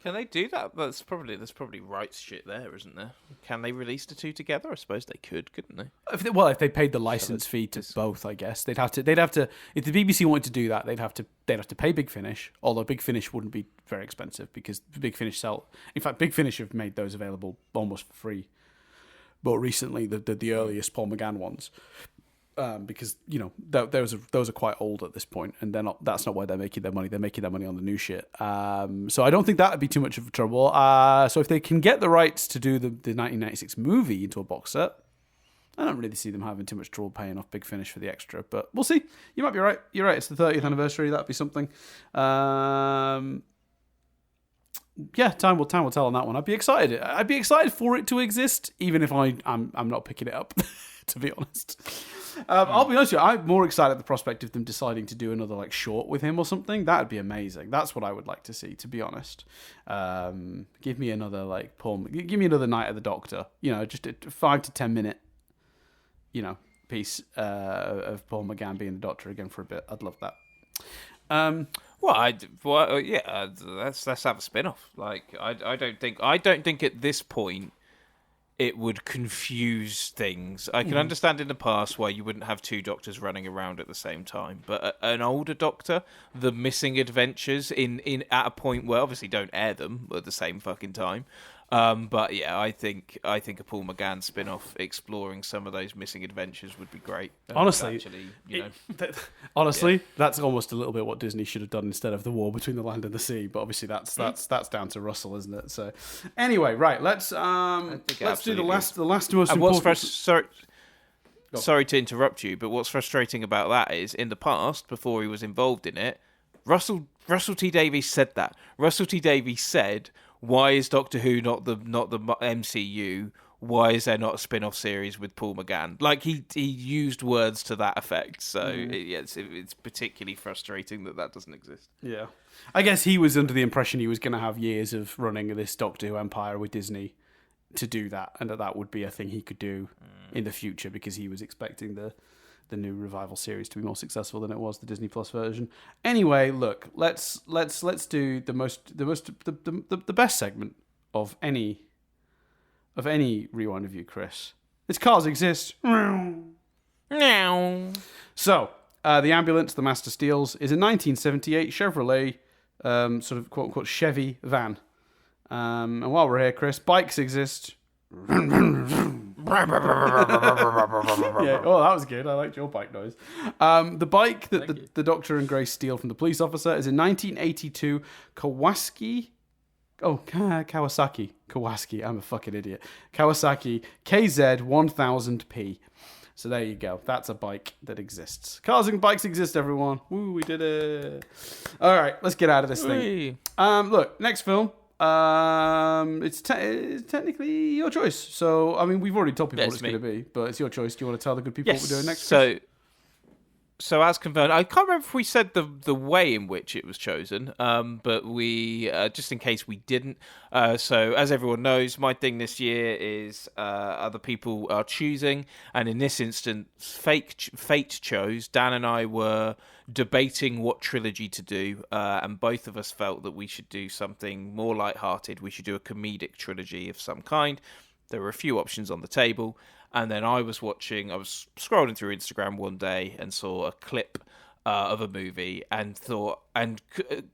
Can they do that? There's probably rights shit there, isn't there? Can they release the two together? I suppose they couldn't they?
If they paid the license fee to both, I guess they'd have to. If the BBC wanted to do that, they'd have to pay Big Finish. Although Big Finish wouldn't be very expensive because Big Finish sell. In fact, Big Finish have made those available almost for free. But recently, the earliest Paul McGann ones. Because those are quite old at this point, and that's not where they're making their money. They're making their money on the new shit. So I don't think that would be too much of a trouble. So if they can get the rights to do the 1996 movie into a box set, I don't really see them having too much trouble paying off Big Finish for the extra. But we'll see. You might be right. You're right. It's the 30th anniversary. That'd be something. Yeah, time will tell on that one. I'd be excited. I'd be excited for it to exist, even if I'm not picking it up. To be honest. I'll be honest with you, I'm more excited at the prospect of them deciding to do another short with him or something. That'd be amazing. That's what I would like to see, to be honest. Give me another give me another Night of the Doctor. Just a 5 to 10 minute, piece of Paul McGann being the Doctor again for a bit. I'd love that.
Let's have a spin-off. I don't think at this point it would confuse things. I can understand in the past why you wouldn't have two doctors running around at the same time, but an older Doctor, the missing adventures in at a point where obviously don't air them at the same fucking time. But yeah, I think a Paul McGann spin-off exploring some of those missing adventures would be great.
Honestly, that's almost a little bit what Disney should have done instead of the war between the land and the sea. But obviously, that's down to Russell, isn't it? So, anyway, right, let's do the last most important.
Sorry to interrupt you, but what's frustrating about that is in the past, before he was involved in it, Russell T Davies said that. Russell T Davies said, why is Doctor Who not the MCU? Why is there not a spin-off series with Paul McGann? He used words to that effect. So it's particularly frustrating that doesn't exist.
Yeah, I guess he was under the impression he was going to have years of running this Doctor Who empire with Disney to do that, and that would be a thing he could do in the future because he was expecting the new revival series to be more successful than it was the Disney Plus version. Anyway, look, let's do the best segment of any Rewind review, Chris. It's Cars Exist.
Meow.
So, the ambulance the Master steals is a 1978 Chevrolet sort of quote unquote Chevy van. And while we're here, Chris, bikes exist. Yeah. Oh, that was good. I liked your bike noise. The bike that the Doctor and Grace steal from the police officer is a 1982 Kawasaki. Oh, Kawasaki. I'm a fucking idiot. Kawasaki KZ 1000P. So there you go. That's a bike that exists. Cars and bikes exist, everyone. Woo, we did it. All right, let's get out of this thing. Look, next film. It's technically your choice. So, I mean, we've already told people what it's going to be, but it's your choice. Do you want to tell the good people what we're doing next?
So as confirmed, I can't remember if we said the way in which it was chosen, but we, just in case we didn't. So as everyone knows, my thing this year is other people are choosing, and in this instance, fate chose. Dan and I were debating what trilogy to do, and both of us felt that we should do something more lighthearted. We should do a comedic trilogy of some kind. There were a few options on the table. And then I was scrolling through Instagram one day and saw a clip of a movie and thought,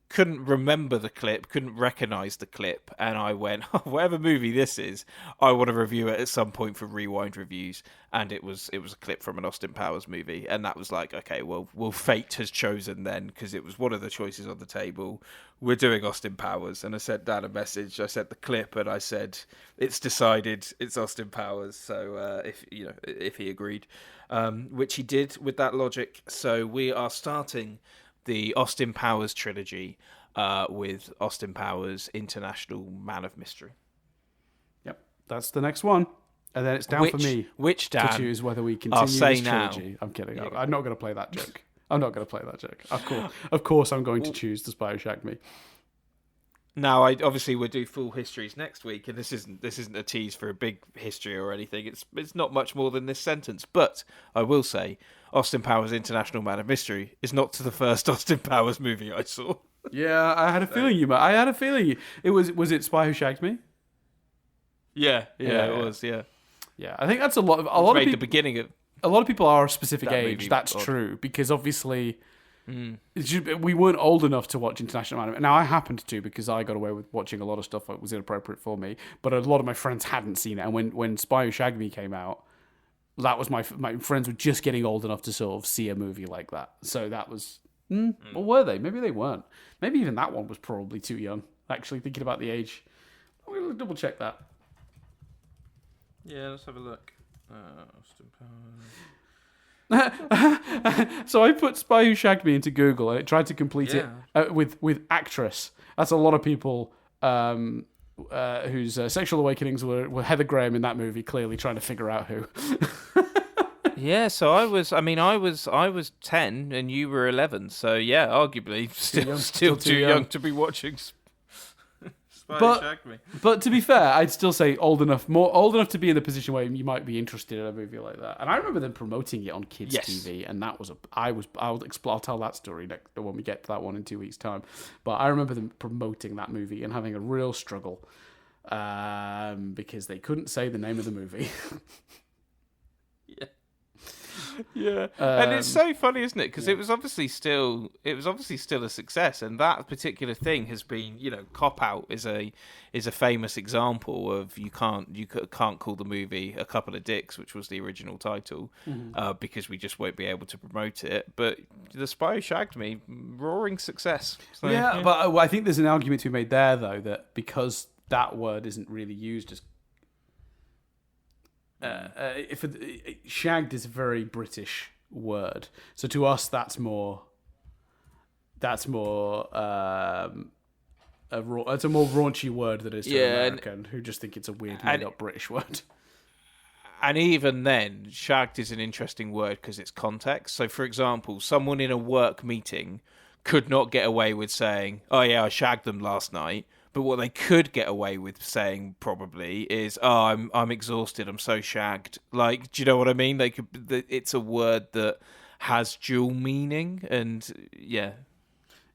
couldn't remember the clip, couldn't recognize the clip. And I went, whatever movie this is, I want to review it at some point for Rewind Reviews. And it was a clip from an Austin Powers movie. And that was like, okay, well, fate has chosen then, because it was one of the choices on the table. We're doing Austin Powers. And I sent Dan a message. I sent the clip and I said, it's decided, it's Austin Powers. So if he agreed, which he did with that logic. So we are starting the Austin Powers trilogy with Austin Powers International Man of Mystery.
Yep, that's the next one. And then it's down for me
Dan,
to choose whether we continue this trilogy.
Now.
I'm kidding. Yeah. I'm not going to play that joke. Of course, I'm going to choose The Spy Who Shagged Me.
Now, obviously we'll do full histories next week, and this isn't a tease for a big history or anything. It's not much more than this sentence, but I will say, Austin Powers International Man of Mystery is not the first Austin Powers movie I saw.
Yeah, I had a feeling you might. I had a feeling it was it Spy Who Shagged Me?
Yeah, it was. Yeah,
I think that's a lot of people,
the beginning of
a lot of people are a specific age. That's
odd.
True, because obviously. We weren't old enough to watch International Man. Now I happened to, because I got away with watching a lot of stuff that was inappropriate for me. But a lot of my friends hadn't seen it, and when Spy Who Shagged Me came out, that was my friends were just getting old enough to sort of see a movie like that. So that was, or were they? Maybe they weren't. Maybe even that one was probably too young. Actually, thinking about the age, I'm gonna double check that.
Yeah, let's have a look. Austin Powers.
So I put Spy Who Shagged Me into Google, and it tried to complete it with actress. That's a lot of people whose sexual awakenings were Heather Graham in that movie, clearly trying to figure out who.
Yeah, so I was 10 and you were 11, so yeah, arguably still too young to be watching
But to be fair, I'd still say old enough to be in the position where you might be interested in a movie like that. And I remember them promoting it on kids' TV, and that was I'll tell that story when we get to that one in 2 weeks' time. But I remember them promoting that movie and having a real struggle because they couldn't say the name of the movie.
Yeah, and it's so funny, isn't it? Because it was obviously still a success, and that particular thing has been, Cop Out is a famous example of you can't call the movie A Couple of Dicks, which was the original title, because we just won't be able to promote it. But The Spy Who Shagged Me, roaring success. So,
yeah, but I think there's an argument to be made there, though, that because that word isn't really used as shagged is a very British word, so to us that's more it's a more raunchy word than it is to an American who just think it's a weird made up British word.
And even then, shagged is an interesting word because it's context. So, for example, someone in a work meeting could not get away with saying, "Oh yeah, I shagged them last night." But what they could get away with saying probably is, "Oh, I'm exhausted. I'm so shagged." Like, do you know what I mean? It's a word that has dual meaning, and yeah.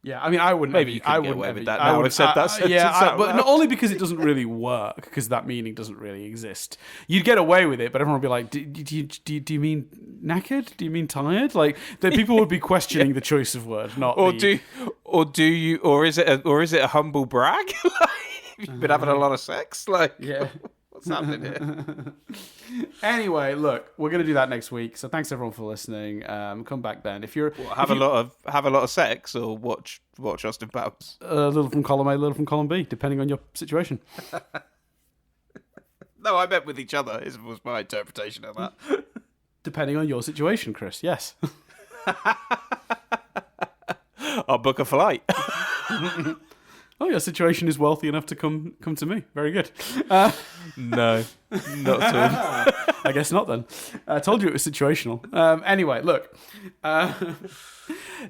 Yeah, I mean, I wouldn't.
Maybe you could get away with that. Now I've said that sentence
but not only because it doesn't really work, because that meaning doesn't really exist. You'd get away with it, but everyone would be like, "Do you mean knackered? Do you mean tired?" Like, the people would be questioning the choice of word, not
is it a humble brag? You've been having a lot of sex? Like,
Yeah.
what's happening here?
Anyway, look, we're going to do that next week. So thanks everyone for listening. Come back then. If you're
Have a lot of sex or watch Austin Powers?
a little from column A, a little from column B, depending on your situation.
No, I meant with each other. Was my interpretation of that.
Depending on your situation, Chris. Yes.
I'll book a flight.
Oh, your situation is wealthy enough to come to me. Very good.
No, not at all.
I guess not then. I told you it was situational. Anyway, look.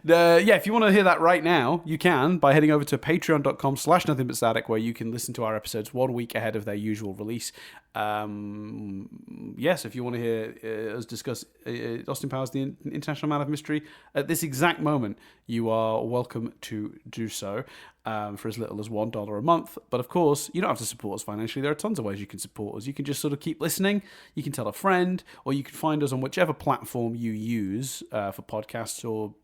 If you want to hear that right now, you can by heading over to patreon.com/nothingbutstatic, where you can listen to our episodes 1 week ahead of their usual release. Yes, if you want to hear us discuss Austin Powers, the International Man of Mystery, at this exact moment, you are welcome to do so for as little as $1 a month. But of course, you don't have to support us financially. There are tons of ways you can support us. You can just sort of keep listening. You can tell a friend, or you can find us on whichever platform you use for podcasts or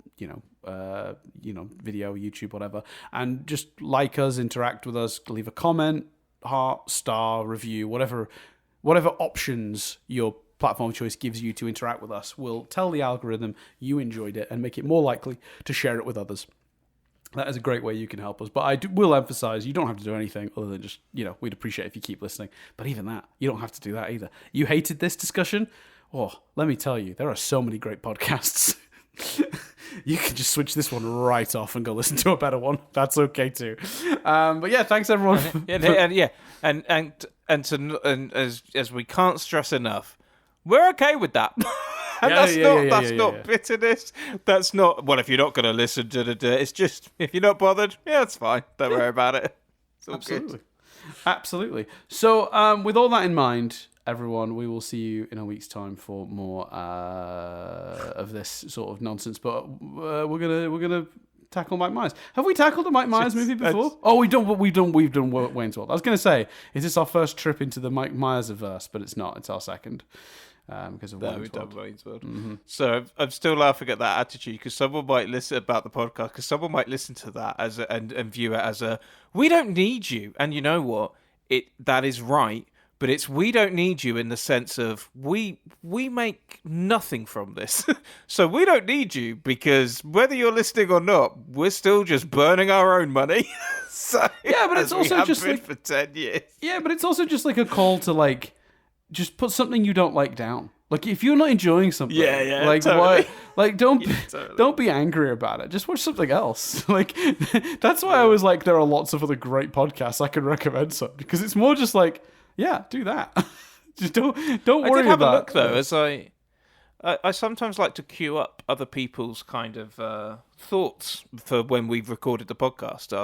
video, YouTube, whatever, and just like us, interact with us, leave a comment, heart, star, review, whatever options your platform of choice gives you to interact with us will tell the algorithm you enjoyed it and make it more likely to share it with others. That is a great way you can help us. But I will emphasize, you don't have to do anything other than just, we'd appreciate if you keep listening. But even that, you don't have to do that either. You hated this discussion? Oh, let me tell you, there are so many great podcasts. You can just switch this one right off and go listen to a better one. That's okay too. But yeah, thanks everyone.
And as we can't stress enough, we're okay with that. And that's not bitterness. That's not, well, if you're not going to listen to it's just, if you're not bothered, it's fine. Don't worry about it. It's all
Absolutely.
good.
Absolutely. So with all that in mind, everyone, we will see you in a week's time for more of this sort of nonsense. But we're gonna tackle Mike Myers. Have we tackled a Mike Myers movie before? Oh, we've done Wayne's World. I was gonna say, is this our first trip into the Mike Myers-verse? But it's not. It's our second. Because of Wayne's World.
Wayne's World. Mm-hmm. So I'm still laughing at that attitude because someone might listen about the podcast because someone might listen to that as and view it as a we don't need you. And you know what? That is right. But it's we don't need you in the sense of we make nothing from this. So we don't need you because whether you're listening or not, we're still just burning our own money. So
yeah, but it's also just
been
like
for 10 years.
Yeah, but it's also just like a call to just put something you don't like down. Like if you're not enjoying something, like
totally.
why? Like don't
Totally.
don't be angry about it. Just watch something else. Like that's why I was like, there are lots of other great podcasts I could recommend some because it's more just like. Yeah, do that. Just don't worry about.
I did have a look though, as I sometimes like to queue up other people's kind of thoughts for when we've recorded the podcast.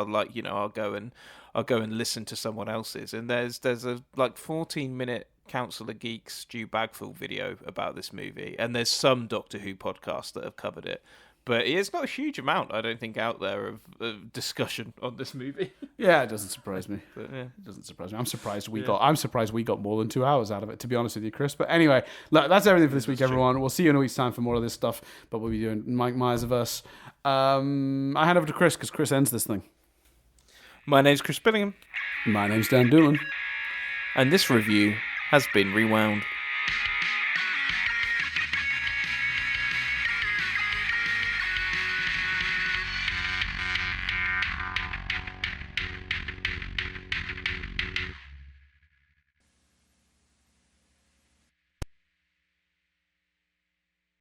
I'll go and listen to someone else's, and there's a 14-minute Council of Geeks Stu Bagfield video about this movie, and there's some Doctor Who podcasts that have covered it. But it's not a huge amount, I don't think, out there of discussion on this movie.
Yeah, it doesn't surprise me.
But, yeah.
It doesn't surprise me. I'm surprised we got more than 2 hours out of it, to be honest with you, Chris. But anyway, look, that's everything for this week, everyone. We'll see you in a week's time for more of this stuff. But we'll be doing Mike Myers-verse. I hand over to Chris because Chris ends this thing.
My name's Chris Billingham.
My name's Dan Doolan.
And this review has been rewound.